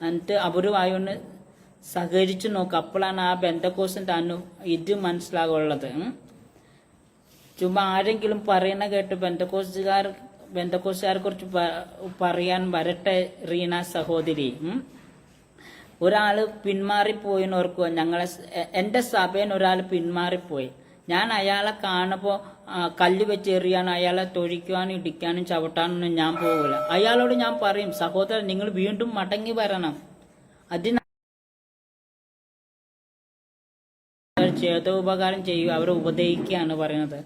എന്നിട്ട് അവരുമായി ഒന്ന് സഹകരിച്ചു നോക്കുക. അപ്പോഴാണ് ആ ബന്ധക്കോസിന്റെ ഇത് മനസ്സിലാകുള്ളത്. ചുമ്മാ ആരെങ്കിലും പറയുന്ന കേട്ട് ബന്ധക്കോസുകാരെ കുറിച്ച് പറയാൻ വരട്ടെ റീന സഹോദരി. ഒരാള് പിന്മാറിപ്പോയിന്ന് ഓർക്കുക. എന്റെ സഭയിൽ ഒരാൾ പിന്മാറിപ്പോയി, ഞാൻ അയാളെ കാണുമ്പോൾ കല്ല് വെച്ച് എറിയാനും അയാളെ തൊഴിക്കാനും ഇടിക്കാനും ചവിട്ടാനൊന്നും ഞാൻ പോകില്ല. അയാളോട് ഞാൻ പറയും, സഹോദരൻ നിങ്ങൾ വീണ്ടും മടങ്ങി വരണം. അതിന് ചേതോപകാരം ചെയ്യുക, അവരെ ഉപദേശിക്കുകയാണ് പറയുന്നത്.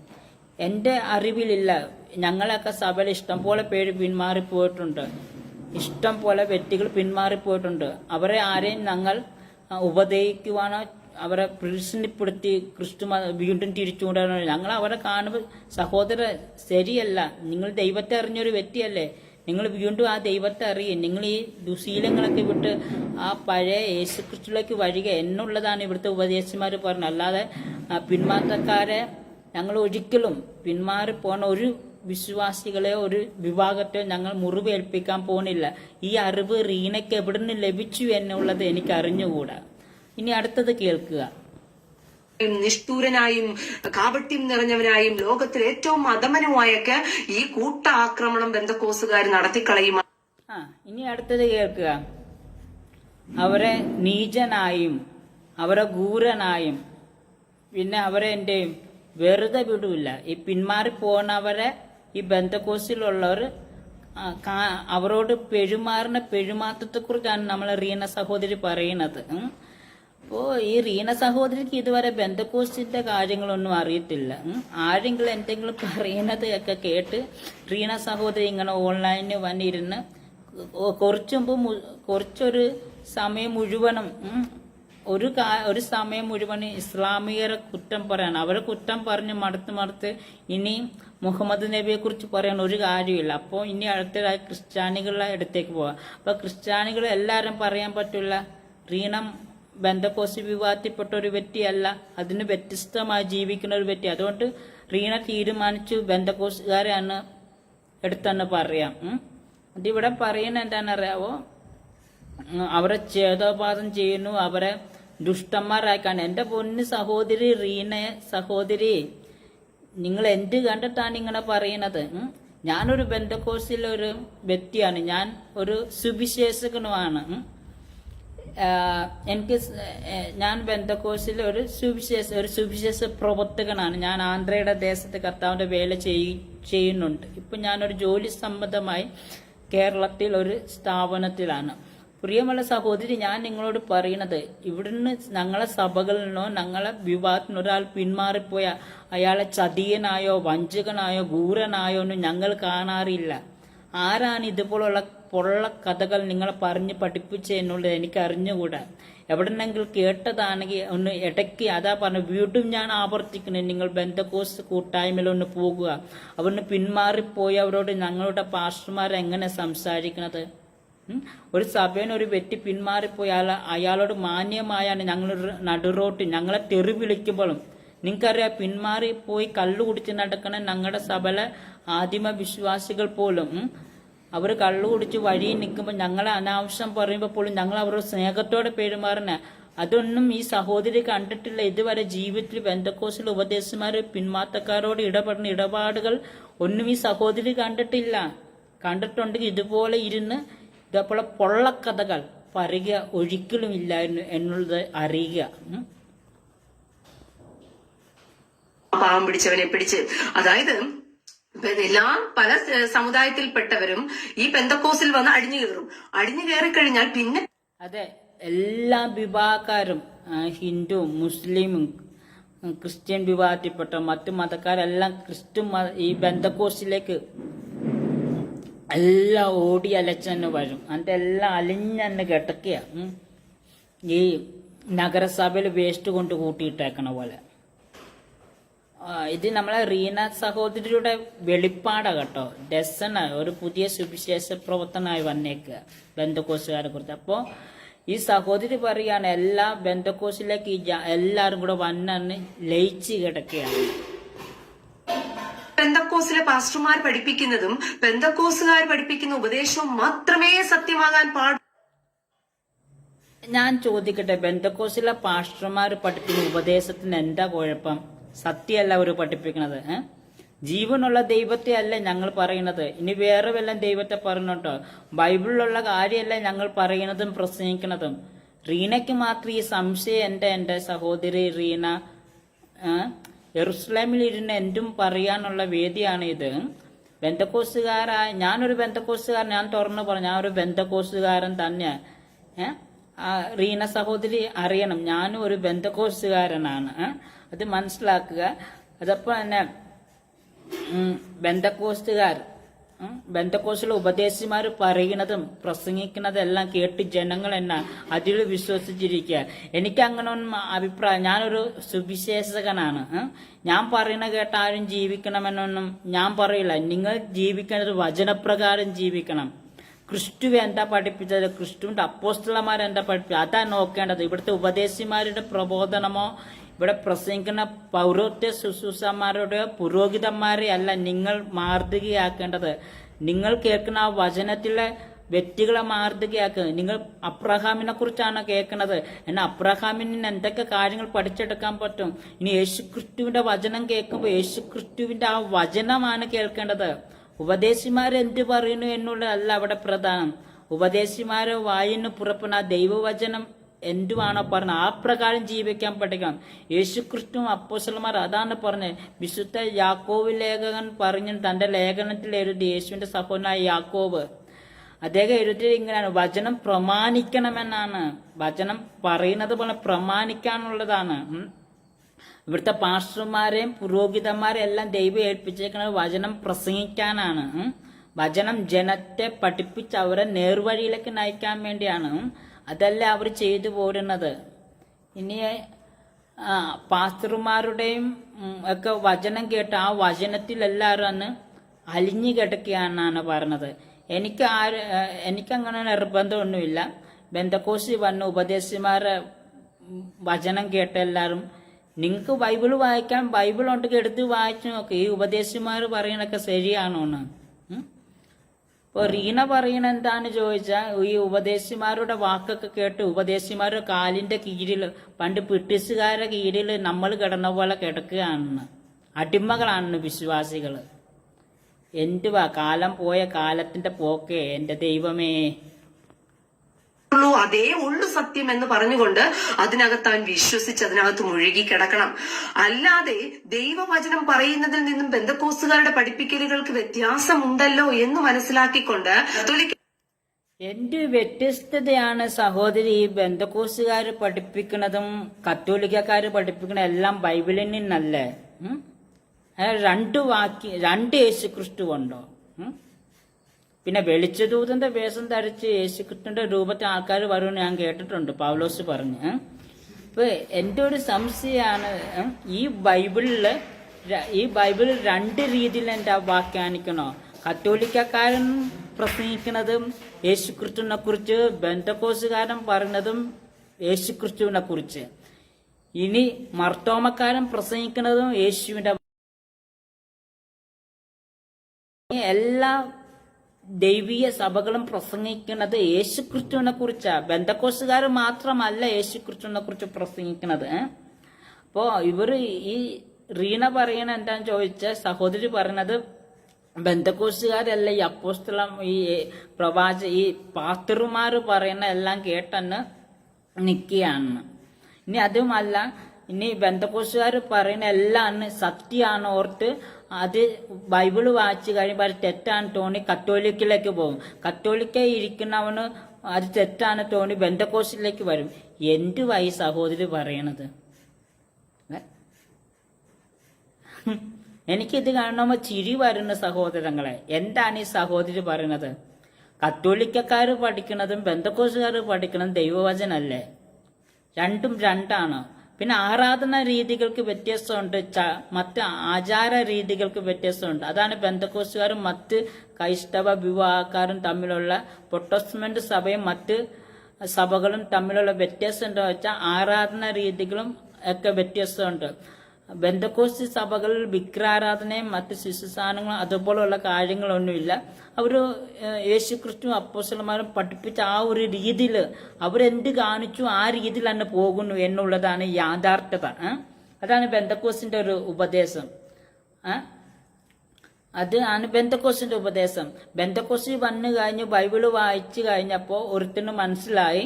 എന്റെ അറിവിലില്ല. ഞങ്ങളൊക്കെ സഭയിൽ ഇഷ്ടം പോലെ പേര് പിന്മാറിപ്പോയിട്ടുണ്ട്, ഇഷ്ടം പോലെ വ്യക്തികൾ പിന്മാറിപ്പോയിട്ടുണ്ട്. അവരെ ആരെയും ഞങ്ങൾ ഉപദേശിക്കുവാനോ അവരെ ഭീഷണിപ്പെടുത്തി ക്രിസ്തു വീണ്ടും തിരിച്ചുകൊണ്ടാണ്. ഞങ്ങൾ അവരെ കാണുമ്പോൾ സഹോദര ശരിയല്ല, നിങ്ങൾ ദൈവത്തെ അറിഞ്ഞൊരു വ്യക്തിയല്ലേ, നിങ്ങൾ വീണ്ടും ആ ദൈവത്തെ അറിയും. നിങ്ങൾ ഈ ദുശീലങ്ങളൊക്കെ വിട്ട് ആ പഴയ യേശുക്രിസ്തുവിലേക്ക് വരിക എന്നുള്ളതാണ് ഇവിടുത്തെ ഉപദേശിമാർ പറഞ്ഞത്. അല്ലാതെ പിന്മാറ്റക്കാരെ ഞങ്ങൾ ഒരിക്കലും പിന്മാറിപ്പോണ ഒരു വിശ്വാസികളെയോ ഒരു വിഭാഗത്തെയോ ഞങ്ങൾ മുറിവേൽപ്പിക്കാൻ പോകുന്നില്ല. ഈ അറിവ് റീനയ്ക്ക് എവിടെ നിന്ന് ലഭിച്ചു എന്നുള്ളത് എനിക്ക് അറിഞ്ഞുകൂടാ. ഇനി അടുത്തത് കേൾക്കുക. നിഷ്ഠൂരനായും കാപട്യം നിറഞ്ഞവനായും ലോകത്തിൽ ഏറ്റവും അധമനുമായൊക്കെ ഈ കൂട്ട ആക്രമണം ബന്ധക്കോസുകാർ നടത്തിക്കളയും. ഇനി അടുത്തത് കേൾക്കുക. അവരെ നീചനായും അവരെ ഗൂരനായും പിന്നെ അവരെ എന്റെയും വെറുതെ വിടൂല്ല. ഈ പിന്മാറിപ്പോണവരെ ഈ ബന്ധക്കോസിലുള്ളവർ അവരോട് പെരുമാറുന്ന പെരുമാറ്റത്തെക്കുറിച്ചാണ് നമ്മളെ റീന സഹോദരി പറയുന്നത്. അപ്പോൾ ഈ റീന സഹോദരിക്ക് ഇതുവരെ ബന്ധക്കോസ്റ്റിന്റെ കാര്യങ്ങളൊന്നും അറിയത്തില്ല. ആരെങ്കിലും എന്തെങ്കിലും പറയുന്നത് ഒക്കെ കേട്ട് റീന സഹോദരി ഇങ്ങനെ ഓൺലൈനിൽ വന്നിരുന്ന് കുറച്ചൊരു സമയം മുഴുവനും ഒരു സമയം മുഴുവൻ ഇസ്ലാമിയരെ കുറ്റം പറയണം. അവരെ കുറ്റം പറഞ്ഞ് മടുത്ത് ഇനി മുഹമ്മദ് നബിയെ കുറിച്ച് പറയാൻ ഒരു കാര്യമില്ല. അപ്പോൾ ഇനി അടുത്തതായി ക്രിസ്ത്യാനികളുടെ അടുത്തേക്ക് പോവാം. അപ്പൊ ക്രിസ്ത്യാനികൾ എല്ലാവരും പറയാൻ പറ്റില്ല. റീന ബന്ധക്കോസ് വിവാദത്തിൽപ്പെട്ട ഒരു വ്യക്തിയല്ല, അതിന് വ്യത്യസ്തമായി ജീവിക്കുന്ന ഒരു വ്യക്തി. അതുകൊണ്ട് റീന തീരുമാനിച്ചു ബന്ധക്കോസുകാരെ എടുത്തെന്ന് പറയാം. അതിവിടെ പറയുന്നത് എന്താണെന്നറിയാവോ, അവരെ ഛേദോപാതം ചെയ്യുന്നു, അവരെ ദുഷ്ടന്മാരാക്കാൻ. എന്റെ പൊന്ന് സഹോദരി റീന സഹോദരി, നിങ്ങൾ എന്ത് കണ്ടിട്ടാണ് ഇങ്ങനെ പറയുന്നത്? ഞാനൊരു ബന്ധക്കോസിലെ ഒരു വ്യക്തിയാണ്, ഞാൻ ഒരു സുവിശേഷകനുമാണ്. എനിക്ക് ഞാൻ ബെന്തക്കോസിൽ ഒരു സുവിശേഷ പ്രവർത്തകനാണ്. ഞാൻ ആന്ധ്രയുടെ ദേശത്ത് കർത്താവിന്റെ വേല ചെയ്യുന്നുണ്ട്. ഇപ്പൊ ഞാനൊരു ജോലി സംബന്ധമായി കേരളത്തിൽ ഒരു സ്ഥാപനത്തിലാണ്. പ്രിയമുള്ള സഹോദരി, ഞാൻ നിങ്ങളോട് പറയുന്നത്, ഇവിടുന്ന് ഞങ്ങളെ സഭകളിൽ നിന്നോ ഞങ്ങളെ വിവാഹത്തിന് ഒരാൾ പിന്മാറിപ്പോയ അയാളെ ചതിയനായോ വഞ്ചകനായോ ഗൂഢനായോ ഒന്നും ഞങ്ങൾ കാണാറില്ല. ആരാണ് ഇതുപോലുള്ള പൊള്ള കഥകൾ നിങ്ങളെ പറഞ്ഞ് പഠിപ്പിച്ചെന്നുള്ളത് എനിക്ക് അറിഞ്ഞുകൂടാ. എവിടെന്നെങ്കിലും കേട്ടതാണെങ്കിൽ ഒന്ന് ഇടയ്ക്ക് അതാ പറഞ്ഞു, വീണ്ടും ഞാൻ ആവർത്തിക്കുന്നത്, നിങ്ങൾ ബെന്തക്കോസ് കൂട്ടായ്മയിൽ ഒന്ന് പോകുക. അവിടുന്ന് പിന്മാറിപ്പോയവരോട് ഞങ്ങളുടെ പാസ്റ്റർമാർ എങ്ങനെ സംസാരിക്കുന്നത്? ഒരു സഭയിൽ ഒരു വ്യക്തി പിന്മാറിപ്പോയാൽ അയാളോട് മാന്യമായാണ് ഞങ്ങൾ നടുറോട്ട് ഞങ്ങളെ തെറി വിളിക്കുമ്പോഴും. നിങ്ങൾക്കറിയാം, പിന്മാറിപ്പോയി കള്ളു കുടിച്ച് നടക്കണ ഞങ്ങളുടെ സഭയിലെ ആദിമ വിശ്വാസികൾ പോലും അവർ കള്ളു കുടിച്ച് വഴിയിൽ നിൽക്കുമ്പോൾ ഞങ്ങളെ അനാവശ്യം പറയുമ്പോൾ പോലും ഞങ്ങൾ അവരുടെ സ്നേഹത്തോടെ പെരുമാറുന്ന അതൊന്നും ഈ സഹോദരി കണ്ടിട്ടില്ല. ഇതുവരെ ജീവിതത്തിൽ ബെന്തക്കോസിലെ ഉപദേശന്മാർ പിന്മാറ്റക്കാരോട് ഇടപെടുന്ന ഇടപാടുകൾ ഒന്നും ഈ സഹോദരി കണ്ടിട്ടില്ല. കണ്ടിട്ടുണ്ടെങ്കിൽ ഇതുപോലെ ഇരുന്ന് ഇതേപോലെ പൊള്ളക്കഥകൾ പറയുക ഒരിക്കലും ഇല്ലായിരുന്നു എന്നുള്ളത് അറിയുക. പാവം പിടിച്ചവനെ പിടിച്ച്, അതായത് എല്ലാ പല സമുദായത്തിൽപ്പെട്ടവരും ഈ പെന്തക്കോസിൽ വന്ന് അടിഞ്ഞു കയറിക്കഴിഞ്ഞാൽ പിന്നെ അതെ, എല്ലാ വിഭാഗക്കാരും ഹിന്ദു മുസ്ലിമും ക്രിസ്ത്യൻ വിഭാഗത്തിൽപ്പെട്ട മറ്റു മതക്കാരെല്ലാം ഈ ബെന്തക്കോസിലേക്ക് എല്ലാം ഓടി അലച്ചെന്ന് വരും. എന്നിട്ട് എല്ലാം അലിഞ്ഞെന്ന് കിടക്കുക. ഈ നഗരസഭയിൽ വേസ്റ്റ് കൊണ്ട് കൂട്ടിയിട്ടേക്കണ പോലെ. ഇത് നമ്മളെ റീന സഹോദരിയുടെ വെളിപ്പാടാ കേട്ടോ. ഡെസന ഒരു പുതിയ സുവിശേഷ പ്രവർത്തനമായി വന്നേക്കുക ബെന്തക്കോസുകാരെ കുറിച്ച്. അപ്പോൾ ഈ സഹോദരി പറയാണ്, എല്ലാ ബെന്തക്കോസിലേക്ക് എല്ലാവരും കൂടെ വന്നെന്ന് ലയിച്ച് കിടക്കുകയാണ്. പെന്തക്കോസിലെ പാസ്റ്റർമാർ പഠിപ്പിക്കുന്നതും പെന്തക്കോസുകാർ പഠിപ്പിക്കുന്ന ഉപദേശവും മാത്രമേ സത്യമാകാൻ പാടുള്ളൂ. ഞാൻ ചോദിക്കട്ടെ, ബെന്തക്കോസിലെ പാസ്റ്റർമാർ പഠിപ്പിക്കുന്ന ഉപദേശത്തിന് എന്താ കുഴപ്പം? സത്യമല്ല അവർ പഠിപ്പിക്കണത്. ജീവനുള്ള ദൈവത്തെ അല്ല ഞങ്ങൾ പറയുന്നത്. ഇനി വേറെ വല്ലതും ദൈവത്തെ പറയുന്നുണ്ടോ? ബൈബിളിലുള്ള കാര്യമല്ല ഞങ്ങൾ പറയുന്നതും പ്രസംഗിക്കുന്നതും. റീനയ്ക്ക് മാത്രം ഈ സംശയം. എന്റെ സഹോദരി റീന യെറുസലേമിൽ ഇരുന്ന് എന്തും പറയാനുള്ള വേദിയാണ് ഇത്. ബെന്തക്കോസുകാരായ ഞാനൊരു ബെന്തക്കോസുകാരൻ, ഞാൻ തുറന്നു പറഞ്ഞു, ഞാൻ ഒരു ബെന്തക്കോസുകാരൻ തന്നെയാണ്. റീന സഹോദരി അറിയണം, ഞാനും ഒരു ബെന്തക്കോസുകാരനാണ്. അത് മനസ്സിലാക്കുക. അതപ്പോൾ തന്നെ ബെന്തക്കോസിലെ ഉപദേശിമാർ പറയുന്നതും പ്രസംഗിക്കുന്നതും എല്ലാം കേട്ട് ജനങ്ങൾ എന്നാ അതിൽ വിശ്വസിച്ചിരിക്കുക. എനിക്ക് അങ്ങനെ ഒന്നും അഭിപ്രായം, ഞാനൊരു സുവിശേഷകനാണ്. ഞാൻ പറയുന്ന കേട്ട ആരും ജീവിക്കണമെന്നൊന്നും ഞാൻ പറയില്ല. നിങ്ങൾ ജീവിക്കേണ്ടത് വചനപ്രകാരം ജീവിക്കണം. ക്രിസ്തു എന്താ പഠിപ്പിച്ചത്, ക്രിസ്തുവിന്റെ അപ്പോസ്തലന്മാരെന്താ പഠിപ്പിച്ചത്, അതാ നോക്കേണ്ടത്. ഇവിടുത്തെ ഉപദേശിമാരുടെ പ്രബോധനമോ ഇവിടെ പ്രസംഗിക്കുന്ന പൗരോത്യ ശുശ്രൂഷന്മാരുടെ പുരോഹിതന്മാരെ അല്ല നിങ്ങൾ മാതൃകയാക്കേണ്ടത്. നിങ്ങൾ കേൾക്കുന്ന ആ വചനത്തിലെ വ്യക്തികളെ മാതൃകയാക്കുക. നിങ്ങൾ അബ്രഹാമിനെ കുറിച്ചാണ് കേൾക്കുന്നത്. എന്നാൽ അബ്രഹാമിന് എന്തൊക്കെ കാര്യങ്ങൾ പഠിച്ചെടുക്കാൻ പറ്റും? ഇനി യേശുക്രിസ്തുവിന്റെ വചനം കേൾക്കുമ്പോൾ യേശുക്രിസ്തുവിന്റെ ആ വചനമാണ് കേൾക്കേണ്ടത്. ഉപദേശിമാരെന്ത് പറയുന്നു എന്നുള്ളതല്ല അവിടെ പ്രധാനം. ഉപദേശിമാരെ വായിന്ന് പുറപ്പെടുന്ന ദൈവവചനം എന്തുവാണോ പറഞ്ഞത് ആ പ്രകാരം ജീവിക്കാൻ പഠിക്കണം. യേശുക്രിസ്തു അപ്പോസ്തലന്മാർ അതാണ് പറഞ്ഞത്. വിശുദ്ധ യാക്കോബ് ലേഖകൻ പറഞ്ഞു തന്റെ ലേഖനത്തിൽ എഴുതി, യേശുവിന്റെ സഹോദരനായ യാക്കോബ് അദ്ദേഹം എഴുതിയത് ഇങ്ങനെയാണ്, വചനം പ്രമാണിക്കണമെന്നാണ്. വചനം പറയുന്നത് പോലെ പ്രമാണിക്കാനുള്ളതാണ്. ഇവിടുത്തെ പാസ്റ്റർമാരെയും പുരോഹിതന്മാരെയും എല്ലാം ദൈവം ഏൽപ്പിച്ചേക്കുന്നത് വചനം പ്രസംഗിക്കാനാണ്. വചനം ജനത്തെ പഠിപ്പിച്ച് അവരെ നേർവഴിയിലേക്ക് നയിക്കാൻ വേണ്ടിയാണ്. അതല്ല അവർ ചെയ്തു പോരുന്നത്. ഇനി പാസ്റ്റർമാരുടെയും ഒക്കെ വചനം കേട്ട് ആ വചനത്തിൽ എല്ലാവരും അന്ന് അലിഞ്ഞു കിടക്കുകയാണെന്നാണ് പറഞ്ഞത്. എനിക്കങ്ങനെ നിർബന്ധമൊന്നുമില്ല. ബെന്തക്കോസി വന്ന് ഉപദേശിമാരെ വചനം കേട്ട എല്ലാവരും, നിങ്ങൾക്ക് ബൈബിൾ വായിക്കാൻ ബൈബിൾ ഉണ്ടെങ്കിൽ എടുത്ത് വായിച്ചു നോക്ക്. ഈ ഉപദേശിമാർ പറയണൊക്കെ ശരിയാണോന്ന്. ഇപ്പോൾ റീന പറയണ എന്താന്ന് ചോദിച്ചാൽ, ഈ ഉപദേശിമാരുടെ വാക്കൊക്കെ കേട്ട് ഉപദേശിമാരുടെ കാലിന്റെ കീഴിൽ പണ്ട് ബ്രിട്ടീഷുകാരുടെ കീഴിൽ നമ്മൾ കിടന്ന പോലെ കിടക്കുകയാണെന്ന്. അടിമകളാണെന്ന് വിശ്വാസികൾ. എന്തുവാ കാലം പോയ കാലത്തിന്റെ പോക്കേ എൻ്റെ ദൈവമേ. അതേ ഉള്ളു സത്യം എന്ന് പറഞ്ഞുകൊണ്ട് അതിനകത്ത് അവൻ വിശ്വസിച്ച് അതിനകത്ത് മുഴുകി കിടക്കണം. അല്ലാതെ ദൈവവചനം പറയുന്നതിൽ നിന്നും പെന്തക്കോസ്തുകാരുടെ പഠിപ്പിക്കലുകൾക്ക് വ്യത്യാസമുണ്ടല്ലോ എന്ന് മനസ്സിലാക്കിക്കൊണ്ട് എന്ത് വ്യത്യസ്തതയാണ് സഹോദരി ഈ ബന്ധക്കോസുകാർ പഠിപ്പിക്കുന്നതും കത്തോലിക്കക്കാര് പഠിപ്പിക്കുന്ന എല്ലാം ബൈബിളിൽ നിന്നല്ലേ? രണ്ട് യേശുക്രിസ്തു ഉണ്ടോ? പിന്നെ വെളിച്ചദൂതന്റെ വേഷം ധരിച്ച് യേശുക്രിസ്തുവിന്റെ രൂപത്തിൽ ആൾക്കാർ വരുമെന്ന് ഞാൻ കേട്ടിട്ടുണ്ട്, പൗലോസ് പറഞ്ഞ്. ഇപ്പൊ എന്റെ ഒരു സംശയമാണ്, ഈ ബൈബിളിൽ രണ്ട് രീതിയിൽ എന്റെ വ്യാഖ്യാനിക്കണോ? കത്തോലിക്കക്കാരൻ പ്രസംഗിക്കുന്നതും യേശുക്രിസ്തുവിനെ കുറിച്ച്, ബന്ധക്കോസുകാരൻ പറയുന്നതും യേശുക്രിസ്തുവിനെ കുറിച്ച്, ഇനി മർത്തോമക്കാരൻ പ്രസംഗിക്കുന്നതും യേശുവിന്റെ, എല്ലാ ദൈവീയ സഭകളും പ്രസംഗിക്കുന്നത് യേശുക്രിസ്തുവിനെ കുറിച്ചാ. ബന്ധക്കോസുകാർ മാത്രമല്ല യേശുക്രിസ്തുവിനെ കുറിച്ച് പ്രസംഗിക്കുന്നത്. അപ്പോ ഇവര് ഈ റീന പറയണ എന്താന്ന് ചോദിച്ച സഹോദരി പറയുന്നത് ബന്ധക്കോസുകാരല്ല ഈ അപ്പോസ്തലം, ഈ ഈ പാസ്റ്റർമാര് പറയുന്ന എല്ലാം കേട്ടെന്ന് നിൽക്കുകയാണ്. ഇനി അതുമല്ല, ഇനി ബന്ധക്കോസുകാർ പറയുന്ന എല്ലാം സത്യമാണ് ഓർത്ത് അത് ബൈബിള് വായിച്ചു കഴിയുമ്പോൾ അത് തെറ്റാണ് തോന്നി കത്തോലിക്കിലേക്ക് പോകും. കത്തോലിക്ക ഇരിക്കുന്നവന് അത് തെറ്റാണ് തോന്നി ബന്ധക്കോസിലേക്ക് വരും. എന്തുവായി സഹോദരി പറയണത്? എനിക്കിത് കാണുമ്പോൾ ചിരി വരുന്ന സഹോദരങ്ങളെ. എന്താണ് ഈ സഹോദരി പറയുന്നത്? കത്തോലിക്കക്കാർ പഠിക്കുന്നതും ബന്ധക്കോസുകാർ പഠിക്കുന്നതും ദൈവവചനല്ലേ? രണ്ടും രണ്ടാണ്. പിന്നെ ആരാധന രീതികൾക്ക് വ്യത്യാസമുണ്ട്, മറ്റ് ആചാര രീതികൾക്ക് വ്യത്യാസമുണ്ട്. അതാണ് ബന്ധക്കോസുകാരും മറ്റ് ക്രൈസ്തവ വിവാഹക്കാരും തമ്മിലുള്ള, പ്രൊട്ടസ്റ്റന്റ് സഭയും മറ്റ് സഭകളും തമ്മിലുള്ള വ്യത്യാസം എന്താ വെച്ചാൽ ആരാധന രീതികളും ഒക്കെ വ്യത്യാസമുണ്ട്. ബന്ധക്കോസ് സഭകളിൽ വിഗ്രഹാരാധനയും മറ്റ് ശിശുസാധനങ്ങളും അതുപോലുള്ള കാര്യങ്ങളൊന്നുമില്ല. അവർ യേശുക്രിസ്തു അപ്പോസ്തലന്മാരും പഠിപ്പിച്ച ആ ഒരു രീതിയിൽ അവരെന്ത് കാണിച്ചു ആ രീതിയിൽ തന്നെ പോകുന്നു എന്നുള്ളതാണ് യാഥാർത്ഥ്യത. അതാണ് ബന്ധക്കോസിന്റെ ഒരു ഉപദേശം. അതാണ് ബന്ധക്കോസിന്റെ ഉപദേശം. ബന്ധക്കോസ് വന്നു കഴിഞ്ഞ് ബൈബിള് വായിച്ചു കഴിഞ്ഞപ്പോൾ ഒരുത്തിന് മനസ്സിലായി,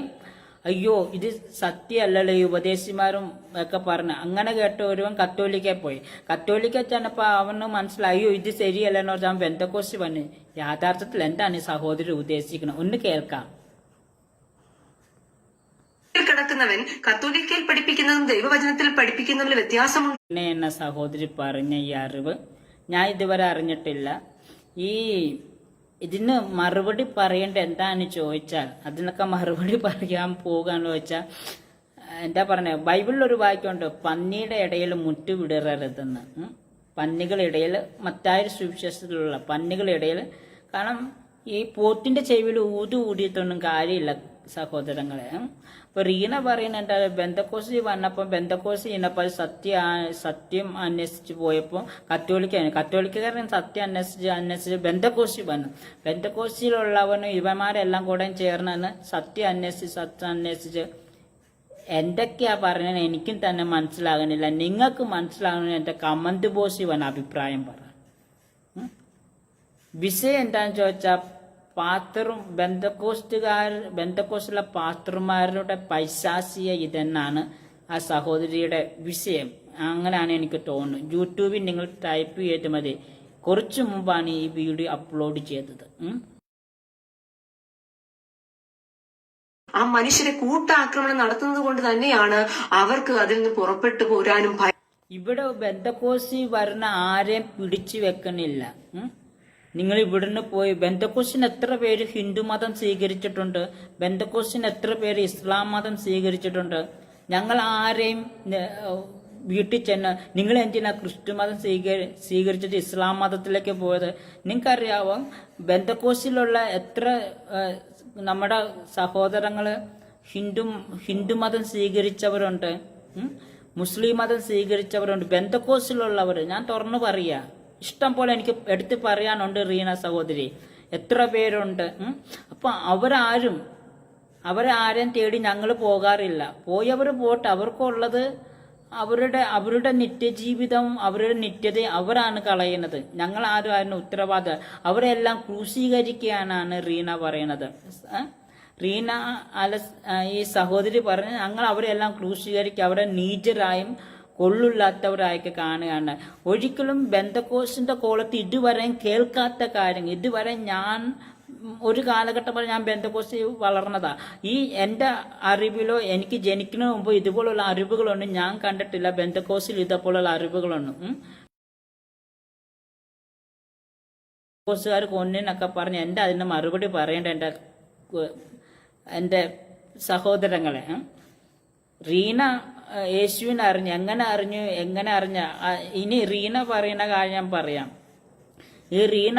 അയ്യോ ഇത് സത്യമല്ലല്ലോ ഈ ഉപദേശിമാരും ഒക്കെ പറഞ്ഞ. അങ്ങനെ കേട്ട ഒരുവൻ കത്തോലിക്ക പോയി. കത്തോലിക്ക ചെന്നപ്പോ അവന് മനസ്സിലായി, അയ്യോ ഇത് ശരിയല്ലെന്ന് പറഞ്ഞാൽ ബന്ധക്കോസ് വന്ന്. യാഥാർത്ഥ്യത്തിൽ എന്താണ് ഈ സഹോദരി ഉദ്ദേശിക്കുന്നത്? ഒന്ന് കേൾക്കാം. കിടക്കുന്നവൻ കത്തോലിക്കയിൽ പഠിപ്പിക്കുന്നതും ദൈവവചനത്തിൽ പഠിപ്പിക്കുന്നതിൽ വ്യത്യാസമുണ്ട് എന്ന സഹോദരി പറഞ്ഞ ഈ അറിവ് ഞാൻ ഇതുവരെ അറിഞ്ഞിട്ടില്ല. ഇതിന് മറുപടി പറയേണ്ട എന്താന്ന് ചോദിച്ചാൽ, അതിനൊക്കെ മറുപടി പറയാൻ പോകാന്ന് വെച്ചാൽ എന്താ പറഞ്ഞ, ബൈബിളിലൊരു വാക്യമുണ്ട്, പന്നിയുടെ ഇടയിൽ മുറ്റുവിടരുതെന്ന്. പന്നികളിടയിൽ, മത്തായി സുവിശേഷത്തിലുള്ള പന്നികളിടയിൽ. കാരണം ഈ പോത്തിന്റെ ചെവിയിൽ ഊതിയിട്ടൊന്നും കാര്യമില്ല സഹോദരങ്ങളെ. അപ്പൊ റീന പറയുന്നുണ്ട്, ബന്ധക്കോസി വന്നപ്പോൾ ബന്ധക്കോസി ഇന്നപ്പോൾ സത്യം അന്വേഷിച്ച് പോയപ്പോൾ കത്തോലിക്കക്കാരൻ സത്യം അന്വേഷിച്ച് ബന്ധക്കോസി വന്നു. ബന്ധക്കോസിയിലുള്ളവനും ഇവന്മാരെല്ലാം കൂടെ ചേർന്ന് സത്യം അന്വേഷിച്ച് എന്തൊക്കെയാ പറയുന്നത് എനിക്കും തന്നെ മനസ്സിലാകുന്നില്ല. നിങ്ങൾക്ക് മനസ്സിലാകുന്ന എന്റെ കമന്റ് ബോക്സിൽ വന്ന അഭിപ്രായം പറ. വിഷയം എന്താണെന്ന് ചോദിച്ചാൽ, ബന്ധക്കോസ്റ്റിലെ പാസ്റ്റർമാരുടെ പൈശാചിക ഇതെന്നാണ് ആ സഹോദരിയുടെ വിഷയം. അങ്ങനെയാണ് എനിക്ക് തോന്നുന്നത്. യൂട്യൂബിൽ നിങ്ങൾ ടൈപ്പ് ചെയ്ത് മതി. കുറച്ചു മുമ്പാണ് ഈ വീഡിയോ അപ്ലോഡ് ചെയ്തത്. ആ മനുഷ്യരെ കൂട്ടാക്രമണം നടത്തുന്നത് കൊണ്ട് തന്നെയാണ് അവർക്ക് അതിൽ നിന്ന് പുറപ്പെട്ടു പോരാനും ഇവിടെ ബന്ധക്കോസി വരുന്ന ആരെയും പിടിച്ചു വെക്കണില്ല. നിങ്ങൾ ഇവിടുന്ന് പോയി, ബന്ധക്കോസിന് എത്ര പേര് ഹിന്ദു മതം സ്വീകരിച്ചിട്ടുണ്ട്, ബന്ധക്കോസിന് എത്ര പേര് ഇസ്ലാം മതം സ്വീകരിച്ചിട്ടുണ്ട്. ഞങ്ങൾ ആരെയും വീട്ടിൽ ചെന്ന് നിങ്ങൾ എന്തിനാ ക്രിസ്തു മതം സ്വീകരിച്ചിട്ട് ഇസ്ലാം മതത്തിലേക്ക് പോയത്? നിങ്ങൾക്കറിയാവോ ബന്ധക്കോസിലുള്ള എത്ര നമ്മുടെ സഹോദരങ്ങള് ഹിന്ദു മതം സ്വീകരിച്ചവരുണ്ട്, മുസ്ലിം മതം സ്വീകരിച്ചവരുണ്ട്. ബന്ധക്കോസിലുള്ളവർ ഞാൻ തുറന്നു പറയാ, ഇഷ്ടം പോലെ എനിക്ക് എടുത്ത് പറയാനുണ്ട് റീന സഹോദരി, എത്ര പേരുണ്ട്. അപ്പൊ അവരാരെയും തേടി ഞങ്ങൾ പോകാറില്ല. പോയവർ പോട്ടെ, അവർക്കുള്ളത് അവരുടെ നിത്യജീവിതം, അവരുടെ നിത്യത അവരാണ് കളയുന്നത്. ഞങ്ങൾ ആരും ഉത്തരവാദിത്തം. അവരെല്ലാം ക്രൂശീകരിക്കാനാണ് റീന പറയണത്. റീന ഈ സഹോദരി പറഞ്ഞ് ഞങ്ങൾ അവരെല്ലാം ക്രൂശീകരിക്കുക, അവരെ നീചരായും കൊള്ളില്ലാത്തവരായൊക്കെ കാണുകയാണ്. ഒരിക്കലും ബെന്തക്കോസിന്റെ കോളത്തിൽ ഇതുവരെയും കേൾക്കാത്ത കാര്യങ്ങൾ, ഇതുവരെ ഞാൻ ഒരു കാലഘട്ടം വരെ ഞാൻ ബെന്തക്കോസ് വളർന്നതാ. ഈ എൻ്റെ അറിവിലോ എനിക്ക് ജനിക്കുന്നതിന് മുമ്പ് ഇതുപോലുള്ള അറിവുകളൊന്നും ഞാൻ കണ്ടിട്ടില്ല. ബെന്തക്കോസിൽ ഇതുപോലുള്ള അറിവുകളൊന്നും ബെന്തക്കോസുകാർ കൊന്നിനൊക്കെ പറഞ്ഞ് എൻ്റെ അതിന് മറുപടി പറയേണ്ട എൻ്റെ സഹോദരങ്ങളെ. റീന യേശുവിനെ അറിഞ്ഞു, എങ്ങനെ അറിഞ്ഞ ഇനി റീന പറയുന്ന കാര്യം ഞാൻ പറയാം. ഈ റീന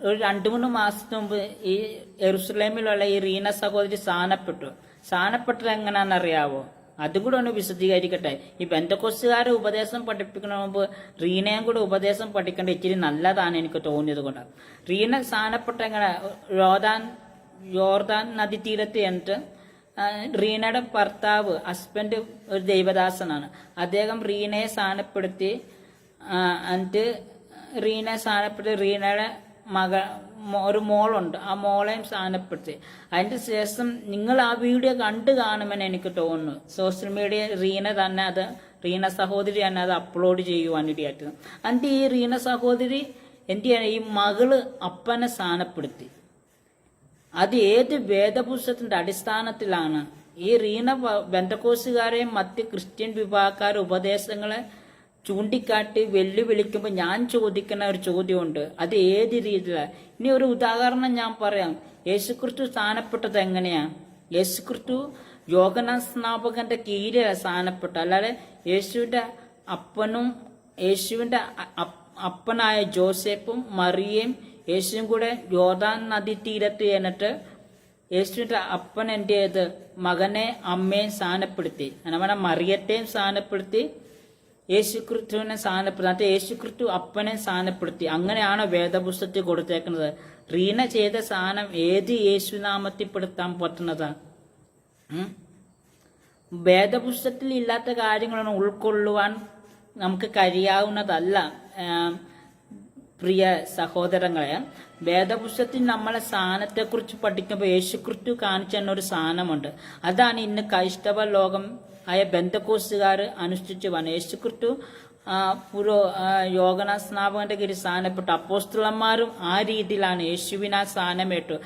ഒരു 2-3 മാസത്തിന് മുമ്പ് ഈ യെരുസലേമിലുള്ള ഈ റീന സഹോദരി സ്ഥാനപ്പെട്ടത് എങ്ങനെയാണെന്നറിയാവോ? അതും കൂടെ ഒന്ന് വിശദീകരിക്കട്ടെ. ഈ ബെന്തക്കോസ്തുകാരെ ഉപദേശം പഠിപ്പിക്കുന്ന മുമ്പ് റീനയും കൂടെ ഉപദേശം പഠിക്കേണ്ട ഇച്ചിരി നല്ലതാണ് എനിക്ക് തോന്നിയത് കൊണ്ട്. റീന സ്ഥാനപ്പെട്ട എങ്ങനെ, യോർദാൻ നദീതീരത്ത് എന്നിട്ട് റീനയുടെ ഭർത്താവ് ഹസ്ബൻഡ് ഒരു ദൈവദാസനാണ്. അദ്ദേഹം റീനയെ സ്ഥാനപ്പെടുത്തി, എന്നിട്ട് റീനയുടെ ഒരു മോളുണ്ട്, ആ മോളെയും സ്ഥാനപ്പെടുത്തി. അതിന്റെ ശേഷം നിങ്ങൾ ആ വീഡിയോ കണ്ടു കാണുമെന്ന് എനിക്ക് തോന്നുന്നു. സോഷ്യൽ മീഡിയ റീന സഹോദരി തന്നെ അത് അപ്ലോഡ് ചെയ്യുവാനിടയായിട്ട്. എന്നിട്ട് ഈ റീന സഹോദരി എന്ത് ചെയ്യണം, ഈ മകള് അപ്പനെ സ്ഥാനപ്പെടുത്തി. അത് ഏത് വേദപുസ്തകത്തിന്റെ അടിസ്ഥാനത്തിലാണ്? ഈ റീന ബെന്തക്കോസുകാരെയും മറ്റ് ക്രിസ്ത്യൻ വിഭാഗക്കാരുടെ ഉപദേശങ്ങളെ ചൂണ്ടിക്കാട്ടി വെല്ലുവിളിക്കുമ്പോൾ ഞാൻ ചോദിക്കുന്ന ഒരു ചോദ്യമുണ്ട്, അത് ഏത് രീതിയിലാണ്? ഇനി ഒരു ഉദാഹരണം ഞാൻ പറയാം. യേശുക്രിസ്തു സ്ഥാനപ്പെട്ടത് എങ്ങനെയാ? യേശുക്രിസ്തു യോഹന്നാൻ സ്നാപകന്റെ കീഴിലാണ് സ്ഥാനപ്പെട്ടത്. അല്ലാതെ യേശുവിന്റെ അപ്പനായ ജോസഫും മറിയയും യേശുവും കൂടെ യോർദാൻ നദി തീരത്ത് എന്നിട്ട് യേശുവിന്റെ അപ്പൻ എന്ത് ചെയ്ത് മകനെ അമ്മയും സ്ഥാനപ്പെടുത്തി, നമ്മുടെ മറിയത്തെയും സ്ഥാനപ്പെടുത്തി, യേശുക്രിസ്തുവിനെ സ്ഥാനപ്പെടുത്തി, യേശുക്രിസ്തു അപ്പനെ സ്ഥാനപ്പെടുത്തി. അങ്ങനെയാണോ വേദപുസ്തകത്തിൽ കൊടുത്തേക്കുന്നത്? റീന ചെയ്ത സ്ഥാനം ഏത് യേശുനാമത്തിൽ പെടുത്താൻ പറ്റുന്നതാ? വേദപുസ്തകത്തിൽ ഇല്ലാത്ത കാര്യങ്ങളൊന്നും ഉൾക്കൊള്ളുവാൻ നമുക്ക് കഴിയാവുന്നതല്ല. പ്രിയ സഹോദരങ്ങളെ, വേദപുസ്തകത്തിൽ നമ്മളെ സ്ഥാനത്തെക്കുറിച്ച് പഠിക്കുമ്പോൾ യേശുക്രിസ്തു കാണിച്ചു തന്നെ ഒരു സ്ഥാനമുണ്ട്. അതാണ് ഇന്ന് ക്രൈസ്തവ ലോകം ആയ ബെന്തക്കോസ്തുകാർ അനുഷ്ഠിച്ചു വന്നത്. യേശുക്രിസ്തു യോഹന്നാൻ സ്നാപകന്റെ കീഴിൽ സ്ഥാനപ്പെട്ടു. അപ്പോസ്തലന്മാരും ആ രീതിയിലാണ് യേശുവിനെ സ്ഥാനമേറ്റു.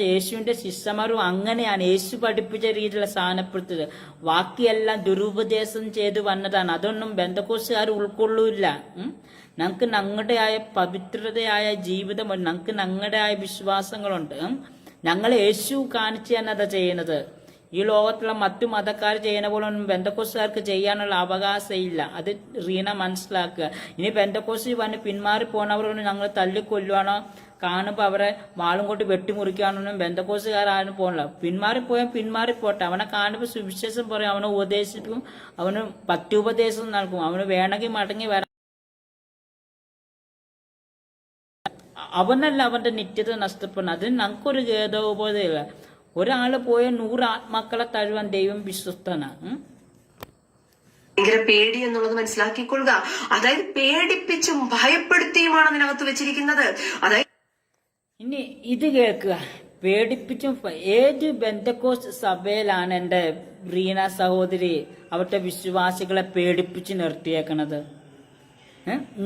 യേശുവിന്റെ ശിഷ്യന്മാരും അങ്ങനെയാണ് യേശു പഠിപ്പിച്ച രീതിയിൽ സ്ഥാനപ്പെടുത്തത്. ബാക്കിയെല്ലാം ദുരുപദേശം ചെയ്ത് വന്നതാണ്. അതൊന്നും ബെന്തക്കോസ്തുകാർ ഉൾക്കൊള്ളൂല്ല. നമുക്ക് ഞങ്ങളുടെയായ പവിത്രതയായ ജീവിതമുണ്ട്, നമുക്ക് ഞങ്ങളുടെയായ വിശ്വാസങ്ങളുണ്ട്. ഞങ്ങൾ യേശു കാണിച്ചു തന്നതാ ചെയ്യുന്നത്. ഈ ലോകത്തുള്ള മറ്റു മതക്കാർ ചെയ്യുന്ന പോലെ ഒന്നും ബെന്തക്കോസ്തുകാർക്ക് ചെയ്യാനുള്ള അവകാശമില്ല. അത് റീന മനസ്സിലാക്കുക. ഇനി ബെന്തക്കോസ്തി വന്ന് പിന്മാറി പോണവരൊന്നും ഞങ്ങൾ തല്ലിക്കൊല്ലുവാണോ, കാണുമ്പോൾ അവരെ വാളും കൊണ്ട് വെട്ടിമുറിക്കാനൊന്നും ബെന്തക്കോസ്തുകാരും പോകണില്ല. പിന്മാറിപ്പോട്ടെ. അവനെ കാണുമ്പോൾ സുവിശേഷം പറയും, അവനെ ഉപദേശിക്കും, അവന് പത്യുപദേശം നൽകും, അവന് വേണമെങ്കിൽ മടങ്ങി വരാൻ. അവനല്ല അവന്റെ നിത്യത നഷ്ടപ്പെടുന്നത്. അതിന് ഞങ്ങൾക്കൊരു ഖേദോബോധമില്ല. ഒരാള് പോയ 100 ആത്മാക്കളെ തഴുവാൻ ദൈവം വിശ്വസ്തനാണ്. ഭയങ്കര പേടി എന്നുള്ളത് മനസ്സിലാക്കിക്കൊള്ളുക. അതായത് പേടിപ്പിച്ചും ഭയപ്പെടുത്തിയുമാണ് അതിനകത്ത് വെച്ചിരിക്കുന്നത്. അതായത് ഇനി ഇത് കേൾക്കുക, പേടിപ്പിച്ചും. ഏത് ബെന്തക്കോസ് സഭയിലാണ് എൻ്റെ റീന സഹോദരി അവിടുത്തെ വിശ്വാസികളെ പേടിപ്പിച്ച് നിർത്തിയേക്കണത്?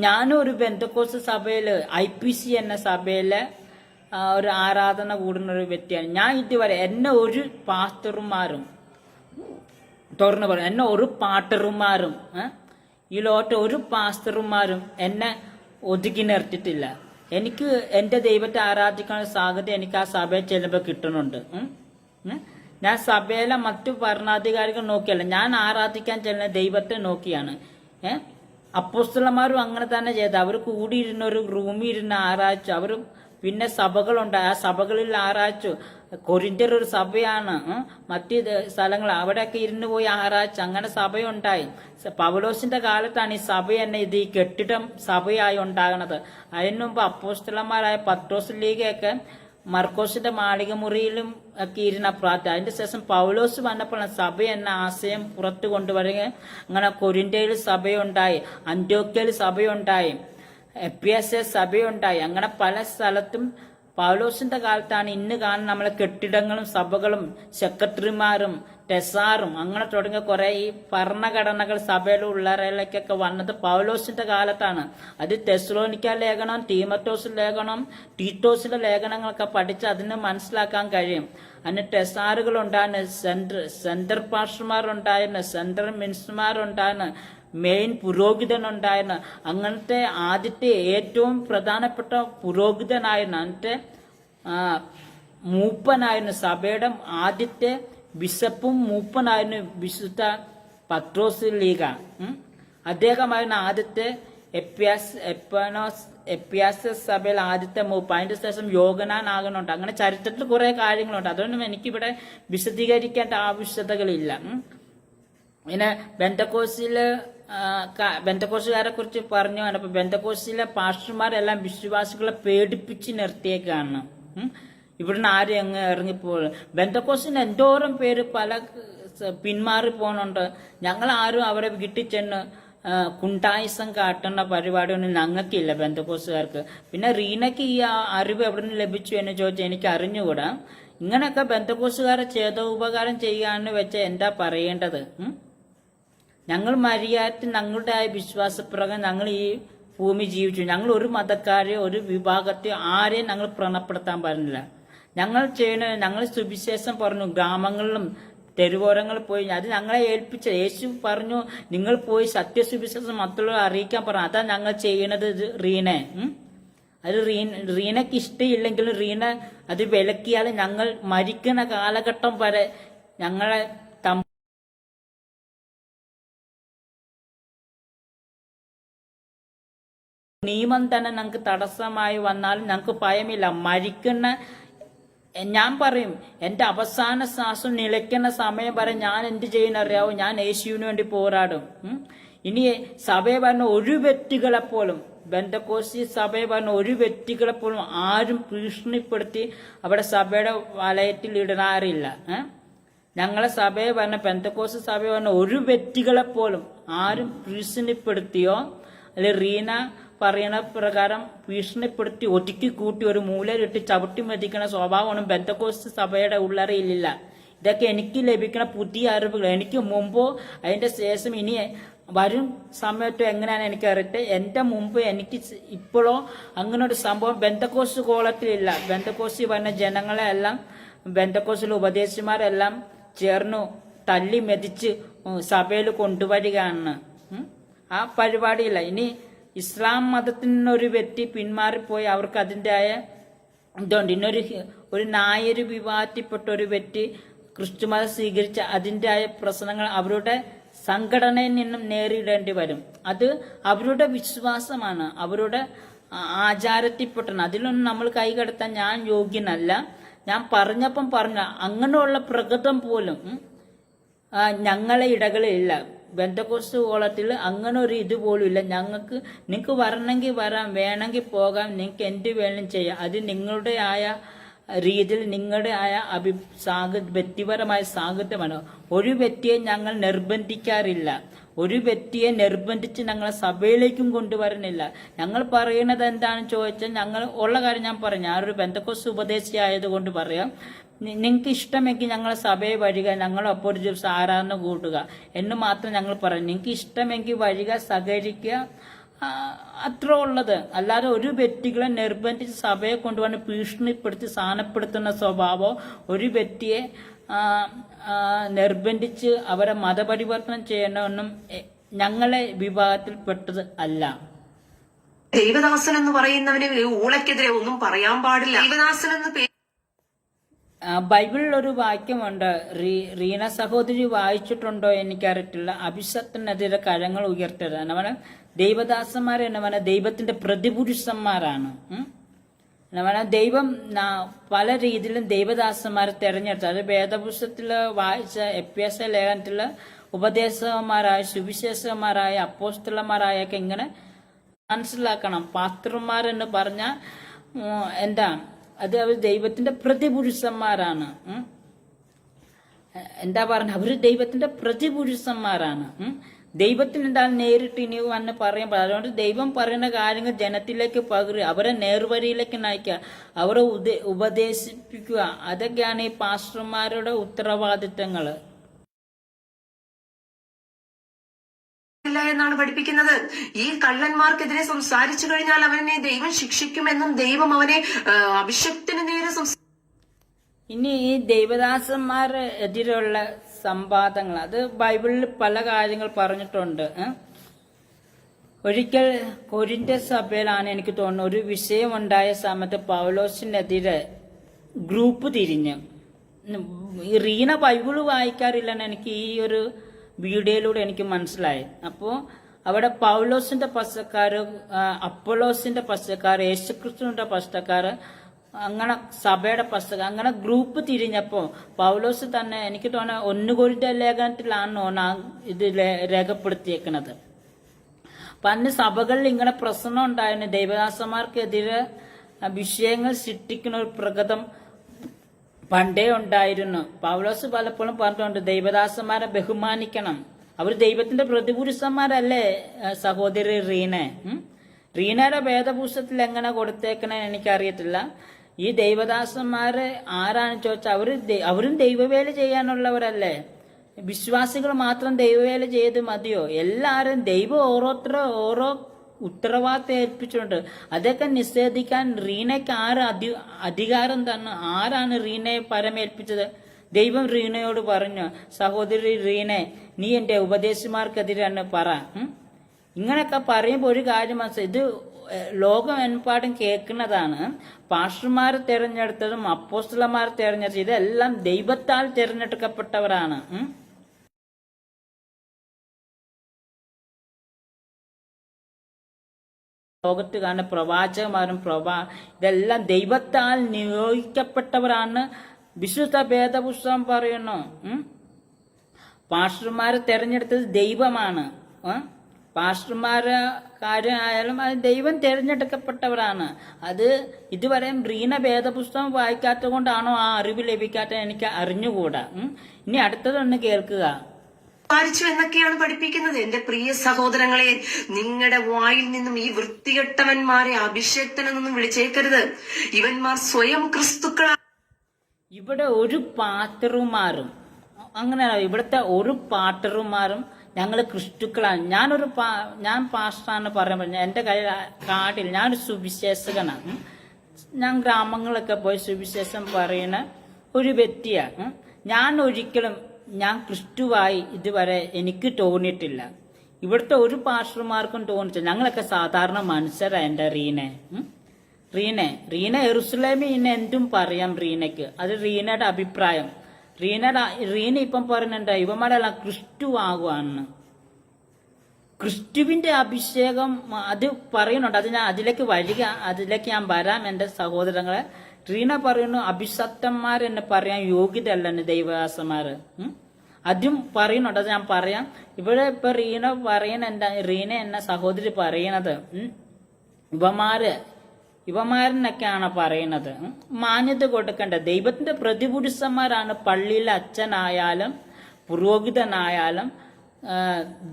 ഞാനും ഒരു ബെന്തക്കോസ് സഭയില് IPC എന്ന സഭയിലെ ഒരു ആരാധന കൂടുന്ന ഒരു വ്യക്തിയാണ്. ഞാൻ ഇതുവരെ എന്നെ ഒരു പാസ്റ്റർമാരും തുറന്നു പറയും, എന്നെ ഒരു പാട്ടർമാരും ഈ ലോകത്തെ ഒരു പാസ്റ്റർമാരും എന്നെ ഒതുക്കി നിർത്തിയിട്ടില്ല. എനിക്ക് എൻ്റെ ദൈവത്തെ ആരാധിക്കാനുള്ള സാധ്യത എനിക്ക് ആ സഭയിൽ ചെല്ലുമ്പോൾ കിട്ടുന്നുണ്ട്. ഞാൻ സഭയിലെ മറ്റു ഭരണാധികാരികൾ നോക്കിയല്ല, ഞാൻ ആരാധിക്കാൻ ചെല്ലുന്ന ദൈവത്തെ നോക്കിയാണ്. അപ്പോസ്തലന്മാരും അങ്ങനെ തന്നെ ചെയ്ത. അവർ കൂടിയിരുന്ന ഒരു റൂമിൽ ഇരുന്ന് ആരാധിച്ചു. അവർ പിന്നെ സഭകളുണ്ടായി, ആ സഭകളിൽ ആരാധിച്ചു. കൊരിന്ത്യർ ഒരു സഭയാണ്, മറ്റു സ്ഥലങ്ങൾ അവിടെയൊക്കെ ഇരുന്ന് പോയി ആരാധിച്ചു. അങ്ങനെ സഭയുണ്ടായി. പൗലോസിന്റെ കാലത്താണ് ഈ സഭ തന്നെ ഈ കെട്ടിടം സഭയായി ഉണ്ടാകുന്നത്. അതിനു മുമ്പ് അപ്പോസ്തലന്മാരായ പത്രോസ് ലീഗയൊക്കെ മർക്കോസിന്റെ മാളിക മുറിയിലും ഒക്കെ ഇരുന്ന പ്രാർത്ഥന. അതിന്റെ ശേഷം പൗലോസ് വന്നപ്പോഴാണ് സഭ എന്ന ആശയം പുറത്തു കൊണ്ടുവരിക. അങ്ങനെ കൊരിന്ത്യയിൽ സഭയുണ്ടായി, അന്ത്യോക്യയിൽ സഭയുണ്ടായി, എഫെസോസിൽ സഭയുണ്ടായി. അങ്ങനെ പല സ്ഥലത്തും പൗലോസിന്റെ കാലത്താണ് ഇന്ന് കാണുന്ന നമ്മളെ കെട്ടിടങ്ങളും സഭകളും സെക്രട്ടറിമാരും ടെസാറും അങ്ങനെ തുടങ്ങിയ കുറെ ഈ ഭരണഘടനകൾ സഭയിലുള്ളവരിലേക്കൊക്കെ വന്നത് പൗലോസിന്റെ കാലത്താണ്. അത് തെസ്സലോനിക്ക ലേഖനം, തീമത്തോസ് ലേഖനം, ടീറ്റോസിന്റെ ലേഖനങ്ങളൊക്കെ പഠിച്ച് അതിന് മനസ്സിലാക്കാൻ കഴിയും. അതിന് ടെസാറുകൾ ഉണ്ടായിരുന്നു, സെന്റർ പാസ്റ്റർമാരുണ്ടായിരുന്നു, സെന്റർ മിനിസ്റ്റർമാരുണ്ടായിരുന്നു, മെയിൻ പുരോഹിതനുണ്ടായിരുന്നു. അങ്ങനത്തെ ആദ്യത്തെ ഏറ്റവും പ്രധാനപ്പെട്ട പുരോഹിതനായിരുന്നു, അങ്ങനത്തെ മൂപ്പനായിരുന്നു. സഭയുടെ ആദ്യത്തെ ബിഷപ്പും മൂപ്പനായിരുന്നു വിശുദ്ധ പത്രോസ് ലീഗ. അദ്ദേഹമായിരുന്നു ആദ്യത്തെ എപ്പിയാസ് സഭയിൽ ആദ്യത്തെ മൂപ്പ്. അതിന്റെ ശേഷം യോഗനാൻ ആകുന്നുണ്ട്. അങ്ങനെ ചരിത്രത്തിൽ കുറെ കാര്യങ്ങളുണ്ട്. അതൊന്നും എനിക്കിവിടെ വിശദീകരിക്കേണ്ട ആവശ്യകതകളില്ല. പിന്നെ ബെന്തക്കോസുകാരെ കുറിച്ച് പറഞ്ഞു. അപ്പൊ ബെന്തക്കോസിലെ പാസ്റ്റർമാരെല്ലാം വിശ്വാസികളെ പേടിപ്പിച്ച് നിർത്തിയേക്കാണ്. ഇവിടുന്ന് ആരും അങ്ങ് ഇറങ്ങിപ്പോകും. ബെന്തക്കോസിന് എന്തോരം പേര് പല പിന്മാറി പോകുന്നുണ്ട്. ഞങ്ങൾ ആരും അവരെ വീട്ടിൽ ചെന്ന് കുണ്ടായിസം കാട്ടുന്ന പരിപാടിയൊന്നും ഞങ്ങൾക്കില്ല ബെന്തക്കോസുകാർക്ക്. പിന്നെ റീനയ്ക്ക് ഈ അറിവ് എവിടെ നിന്ന് ലഭിച്ചു എന്ന് ചോദിച്ചാൽ എനിക്ക് അറിഞ്ഞുകൂടാ. ഇങ്ങനെയൊക്കെ ബെന്തക്കോസുകാരെ ചേതോപകാരം ചെയ്യാന്ന് വെച്ചാൽ എന്താ പറയേണ്ടത്? ഞങ്ങൾ മര്യാദ ഞങ്ങളുടെ വിശ്വാസപ്രകാരം ഞങ്ങൾ ഈ ഭൂമി ജീവിച്ചു. ഞങ്ങൾ ഒരു മതക്കാരെയോ ഒരു വിഭാഗത്തെയോ ആരെയും ഞങ്ങൾ വ്രണപ്പെടുത്താൻ പാടില്ല. ഞങ്ങൾ ചെയ്യുന്ന ഞങ്ങൾ സുവിശേഷം പറഞ്ഞു, ഗ്രാമങ്ങളിലും തെരുവോരങ്ങളിൽ പോയി അത് ഞങ്ങളെ ഏൽപ്പിച്ച യേശു പറഞ്ഞു, നിങ്ങൾ പോയി സത്യസുവിശേഷം മറ്റുള്ളവരെ അറിയിക്കാൻ പറഞ്ഞു. അതാ ഞങ്ങൾ ചെയ്യണത്. റീനെ അത് റീനയ്ക്ക് ഇഷ്ടമില്ലെങ്കിലും റീന അത് വിലക്കിയാൽ ഞങ്ങൾ മരിക്കുന്ന കാലഘട്ടം വരെ ഞങ്ങളെ നിയമം തന്നെ ഞങ്ങൾക്ക് തടസ്സമായി വന്നാലും ഞങ്ങൾക്ക് ഭയമില്ല. മരിക്കുന്ന ഞാൻ പറയും, എന്റെ അവസാന ശ്വാസം നിലയ്ക്കുന്ന സമയം വരെ ഞാൻ എന്ത് ചെയ്യുന്നറിയാവോ? ഞാൻ യേശുവിന് വേണ്ടി പോരാടും. ഇനി സഭയെ പറഞ്ഞ ഒരു വ്യക്തികളെപ്പോലും, ബെന്തക്കോസ്തി സഭയെ പറഞ്ഞ ഒരു വ്യക്തികളെപ്പോലും ആരും ഭീഷണിപ്പെടുത്തി അവിടെ സഭയുടെ വലയത്തിൽ ഇടാറില്ല. ഞങ്ങളെ സഭയെ പറഞ്ഞ ബെന്തക്കോസ്തി സഭയെ പറഞ്ഞ ഒരു വ്യക്തികളെപ്പോലും ആരും ഭീഷണിപ്പെടുത്തിയോ അല്ലെ റീന പറയുന്ന പ്രകാരം ഭീഷണിപ്പെടുത്തി ഒതുക്കി കൂട്ടി ഒരു മൂലയിലിട്ട് ചവിട്ടി മതിക്കുന്ന സ്വഭാവമാണ് ബെന്തക്കോസ്ത് സഭയുടെ ഉള്ളറിയില്ല. ഇതൊക്കെ എനിക്ക് ലഭിക്കുന്ന പുതിയ അറിവുകൾ. എനിക്ക് മുമ്പോ അതിന്റെ ശേഷം ഇനി വരും സമയത്തും എങ്ങനെയാണ് എനിക്കറിയട്ടെ. എന്റെ മുമ്പ് എനിക്ക് ഇപ്പോഴോ അങ്ങനെ ഒരു സംഭവം ബെന്തക്കോസ്ത് കോളത്തിലില്ല. ബെന്തക്കോസ്തി പറഞ്ഞ ജനങ്ങളെ എല്ലാം ബെന്തക്കോസ്തിലെ ഉപദേശിമാരെല്ലാം ചേർന്നു തല്ലി മെതിച്ച് സഭയിൽ കൊണ്ടുവരികയാണ്. ആ പരിപാടിയില്ല. ഇനി ഇസ്ലാം മതത്തിൽ നിന്നൊരു വ്യക്തി പിന്മാറിപ്പോയി അവർക്ക് അതിൻ്റെതായ ഇതുണ്ട്. ഒരു നായര് വിവാഹത്തിൽപ്പെട്ട ഒരു വ്യക്തി ക്രിസ്തുമതം സ്വീകരിച്ച അതിൻ്റെതായ പ്രശ്നങ്ങൾ അവരുടെ സംഘടനയിൽ നിന്നും നേരിടേണ്ടി വരും. അത് അവരുടെ വിശ്വാസമാണ്, അവരുടെ ആചാരത്തിൽപ്പെട്ടാണ്. അതിലൊന്നും നമ്മൾ കൈകടത്താൻ ഞാൻ യോഗ്യനല്ല. ഞാൻ പറഞ്ഞപ്പം പറഞ്ഞ അങ്ങനെയുള്ള പ്രകൃതം പോലും ഞങ്ങളെ ഇടകളിലില്ല. ബെന്തക്കോസ്ത് കോളത്തിൽ അങ്ങനെ ഒരു ഇതുപോലും ഇല്ല. നിങ്ങൾക്ക് വരണമെങ്കിൽ വരാം, വേണമെങ്കിൽ പോകാം, നിങ്ങൾക്ക് എന്ത് വേണം ചെയ്യാം. അത് നിങ്ങളുടെ ആയ രീതിയിൽ നിങ്ങളുടെ ആയ വ്യക്തിപരമായ സാഹചര്യമാണ്. ഒരു വ്യക്തിയെ ഞങ്ങൾ നിർബന്ധിക്കാറില്ല. ഒരു വ്യക്തിയെ നിർബന്ധിച്ച് ഞങ്ങളെ സഭയിലേക്കും കൊണ്ടുവരുന്നില്ല. ഞങ്ങൾ പറയുന്നത് എന്താണെന്ന് ചോദിച്ചാൽ ഞങ്ങൾ ഉള്ള കാര്യം ഞാൻ പറയാം. ഞാനൊരു ബെന്തക്കോസ്ത് ഉപദേശി ആയതുകൊണ്ട് പറയാം. നിങ്ങൾക്ക് ഇഷ്ടമെങ്കിൽ ഞങ്ങളെ സഭയെ വരിക, ഞങ്ങളൊപ്പം ഒരു ദിവസം ആരാധന കൂട്ടുക എന്ന് മാത്രം ഞങ്ങൾ പറയും. നിങ്ങൾക്ക് ഇഷ്ടമെങ്കിൽ വരിക, സഹകരിക്കുക, അത്ര ഉള്ളത്. അല്ലാതെ ഒരു വ്യക്തികളെ നിർബന്ധിച്ച് സഭയെ കൊണ്ടുവന്ന് ഭീഷണിപ്പെടുത്തി സ്ഥാനപ്പെടുത്തുന്ന സ്വഭാവം, ഒരു വ്യക്തിയെ നിർബന്ധിച്ച് അവരെ മതപരിവർത്തനം ചെയ്യണമെന്നും ഞങ്ങളെ വിഭാഗത്തിൽപ്പെട്ടത് അല്ല. ദൈവദാസൻ എന്ന് പറയുന്നവന് ഊളക്കെതിരെ ഒന്നും പറയാൻ പാടില്ല. ദൈവദാസൻ എന്ന് ബൈബിളിൽ ഒരു വാക്യമുണ്ട്, റീന സഹോദരി വായിച്ചിട്ടുണ്ടോ എനിക്കറിയിട്ടില്ല. അഭിഷത്തിനെതിരെ കരങ്ങൾ ഉയർത്തരുത് എന്ന് പറഞ്ഞാൽ ദൈവദാസന്മാർ എന്ന് പറഞ്ഞാൽ ദൈവത്തിന്റെ പ്രതിപുരുഷന്മാരാണ്. എന്ന് പറഞ്ഞാൽ ദൈവം പല രീതിയിലും ദൈവദാസന്മാരെ തെരഞ്ഞെടുത്തു. അത് വേദപുസ്തകത്തിൽ വായിച്ച എപ്പിയസ ലേഖനത്തില് ഉപദേശകന്മാരായ സുവിശേഷകന്മാരായ അപ്പോസ്തലന്മാരായൊക്കെ ഇങ്ങനെ മനസ്സിലാക്കണം. പാസ്റ്റർമാരെന്ന് പറഞ്ഞാൽ എന്താ, അത് അവർ ദൈവത്തിന്റെ പ്രതിപുരുഷന്മാരാണ്. എന്താ പറഞ്ഞ, അവര് ദൈവത്തിന്റെ പ്രതിപുരുഷന്മാരാണ്. ദൈവത്തിന് എന്തായാലും നേരിട്ട് ഇനി വന്ന് പറയാൻ പാടില്ല. അതുകൊണ്ട് ദൈവം പറയുന്ന കാര്യങ്ങൾ ജനത്തിലേക്ക് പകരുക, അവരെ നേർവഴിയിലേക്ക് നയിക്കുക, അവരെ ഉപദേശിപ്പിക്കുക. അതൊക്കെയാണ് ഈ പാസ്റ്റർമാരുടെ ഉത്തരവാദിത്തങ്ങൾ. എന്നാണ് പഠിപ്പിക്കുന്നത്. ഈ കള്ളന്മാർക്കെതിരെ സംസാരിച്ചു കഴിഞ്ഞാൽ അവനെ ദൈവം ശിക്ഷിക്കുമെന്നും ദൈവം അവനെ അഭിഷക്തന് നേരെ ഇനി ഈ ദൈവദാസന്മാരെതിരെയുള്ള സംവാദങ്ങൾ, അത് ബൈബിളിൽ പല കാര്യങ്ങൾ പറഞ്ഞിട്ടുണ്ട്. ഒരിക്കൽ കൊരിന്ത്യ സഭയിലാണ് എനിക്ക് തോന്നുന്നത് ഒരു വിഷയമുണ്ടായ സമയത്ത് പൗലോസിനെതിരെ ഗ്രൂപ്പ് തിരിഞ്ഞ്. റീന ബൈബിള് വായിക്കാറില്ലെന്ന് എനിക്ക് ഈ ഒരു വീഡിയോയിലൂടെ എനിക്ക് മനസ്സിലായി. അപ്പോൾ അവിടെ പൗലോസിന്റെ പക്ഷക്കാര്, അപ്പൊലോസിന്റെ പക്ഷക്കാര്, യേശുക്രിസ്തുവിന്റെ പക്ഷക്കാര്, അങ്ങനെ സഭയുടെ പക്ഷക്കാർ, അങ്ങനെ ഗ്രൂപ്പ് തിരിഞ്ഞപ്പോ പൗലോസ് തന്നെ എനിക്ക് തോന്നുന്ന 1 കൊരിന്ത്യർ ലേഖനത്തിലാണ് ഇത് രേഖപ്പെടുത്തിയേക്കുന്നത്. അപ്പൊ അന്ന് സഭകളിൽ ഇങ്ങനെ പ്രശ്നം ഉണ്ടായിരുന്നു. ദൈവദാസന്മാർക്കെതിരെ വിഷയങ്ങൾ സൃഷ്ടിക്കുന്ന ഒരു പ്രകൃതം പണ്ടേ ഉണ്ടായിരുന്നു. പൗലോസ് പലപ്പോഴും പറഞ്ഞിട്ടുണ്ട് ദൈവദാസന്മാരെ ബഹുമാനിക്കണം. അവർ ദൈവത്തിന്റെ പ്രതിപുരുഷന്മാരല്ലേ സഹോദരി റീനയുടെ വേദപുസ്തകത്തിൽ എങ്ങനെ കൊടുത്തേക്കണേ എനിക്കറിയത്തില്ല. ഈ ദൈവദാസന്മാര് ആരാണെന്ന് ചോദിച്ചാൽ അവരും ദൈവവേല ചെയ്യാനുള്ളവരല്ലേ. വിശ്വാസികൾ മാത്രം ദൈവവേല ചെയ്ത് മതിയോ? എല്ലാവരും ദൈവം ഓരോ ഉത്തരവാദിത്തം ഏൽപ്പിച്ചിട്ടുണ്ട്. അതൊക്കെ നിഷേധിക്കാൻ റീനയ്ക്ക് അധികാരം തന്നെ? ആരാണ് റീനയെ പരമേൽപ്പിച്ചത്? ദൈവം റീനയോട് പറഞ്ഞു, സഹോദരി റീനെ, നീ എന്റെ ഉപദേശിമാർക്കെതിരാണ് പറ. ഇങ്ങനെയൊക്കെ പറയുമ്പോൾ ഒരു കാര്യം മനസ്സിലായി, ഇത് ലോകം എമ്പാടും കേൾക്കുന്നതാണ്. പാസ്റ്റർമാർ തിരഞ്ഞെടുത്തതും അപ്പോസ്തലന്മാർ തിരഞ്ഞെടുത്തതും ഇതെല്ലാം ദൈവത്താൽ തിരഞ്ഞെടുക്കപ്പെട്ടവരാണ്. ലോകത്ത് കാണുന്ന പ്രവാചകന്മാരും ഇതെല്ലാം ദൈവത്താൽ നിയോഗിക്കപ്പെട്ടവരാണ്. വിശുദ്ധ വേദപുസ്തകം പറയുന്നു പാസ്റ്റർമാരെ തെരഞ്ഞെടുത്തത് ദൈവമാണ്. പാസ്റ്റർമാരെ കാര്യമായാലും അത് ദൈവം തിരഞ്ഞെടുക്കപ്പെട്ടവരാണ്. അത് ഇതുവരെ റീന വേദപുസ്തകം വായിക്കാത്തത് കൊണ്ടാണോ ആ അറിവ് ലഭിക്കാത്ത എനിക്ക് അറിഞ്ഞുകൂടാ. ഇനി അടുത്തതൊന്ന് കേൾക്കുക. എന്നൊക്കെയാണ് പഠിപ്പിക്കുന്നത്. എന്റെ പ്രിയ സഹോദരങ്ങളെ, നിങ്ങളുടെ വായിൽ നിന്നും ഈ വൃത്തികെട്ടവന്മാരെ അഭിഷേക്തനെന്നൊന്നും വിളിച്ചേക്കരുത്. ഇവന്മാർ സ്വയം ക്രിസ്തുക്കളാണ്. ഇവിടെ ഒരു പാസ്റ്റർമാരും അങ്ങനെയാണ്. ഇവിടുത്തെ ഒരു പാസ്റ്റർമാരും ഞങ്ങൾ ക്രിസ്തുക്കളാണ്. ഞാൻ പാസ്റ്ററാണ് പറയാൻ എന്റെ കാട്ടിൽ ഞാനൊരു സുവിശേഷകനാണ്. ഞാൻ ഗ്രാമങ്ങളൊക്കെ പോയി സുവിശേഷം പറയുന്ന ഒരു വ്യക്തിയാണ്. ഞാൻ ക്രിസ്തുവായി ഇതുവരെ എനിക്ക് തോന്നിയിട്ടില്ല. ഇവിടുത്തെ ഒരു പാസ്റ്റർമാർക്കും തോന്നിയിട്ടില്ല. ഞങ്ങളൊക്കെ സാധാരണ മനുഷ്യരാണ്. എന്റെ റീന യെരുസലേമിൽ ഇന്ന് എന്തും പറയാം റീനയ്ക്ക്. അത് റീനയുടെ അഭിപ്രായം. റീന ഇപ്പം പറയുന്നുണ്ട് ഇവന്മാരെല്ലാം ക്രിസ്തു ആകുവാന്ന്. ക്രിസ്തുവിന്റെ അഭിഷേകം അത് പറയുന്നുണ്ട്. അത് ഞാൻ അതിലേക്ക് ഞാൻ വരാം എന്റെ സഹോദരങ്ങളെ. റീന പറയുന്നു അഭിഷക്തന്മാരെന്ന് പറയാൻ യോഗ്യതല്ലെന്ന് ദൈവദാസന്മാര്. അതും പറയുന്നുണ്ട്. അത് ഞാൻ പറയാം. ഇവിടെ ഇപ്പൊ റീന എന്ന സഹോദരി പറയണത് ഇവമാരെന്നൊക്കെയാണ് പറയുന്നത്. മാന്യത കൊടുക്കേണ്ട ദൈവത്തിന്റെ പ്രതിപുരുഷന്മാരാണ്. പള്ളിയിലെ അച്ഛനായാലും പുരോഹിതനായാലും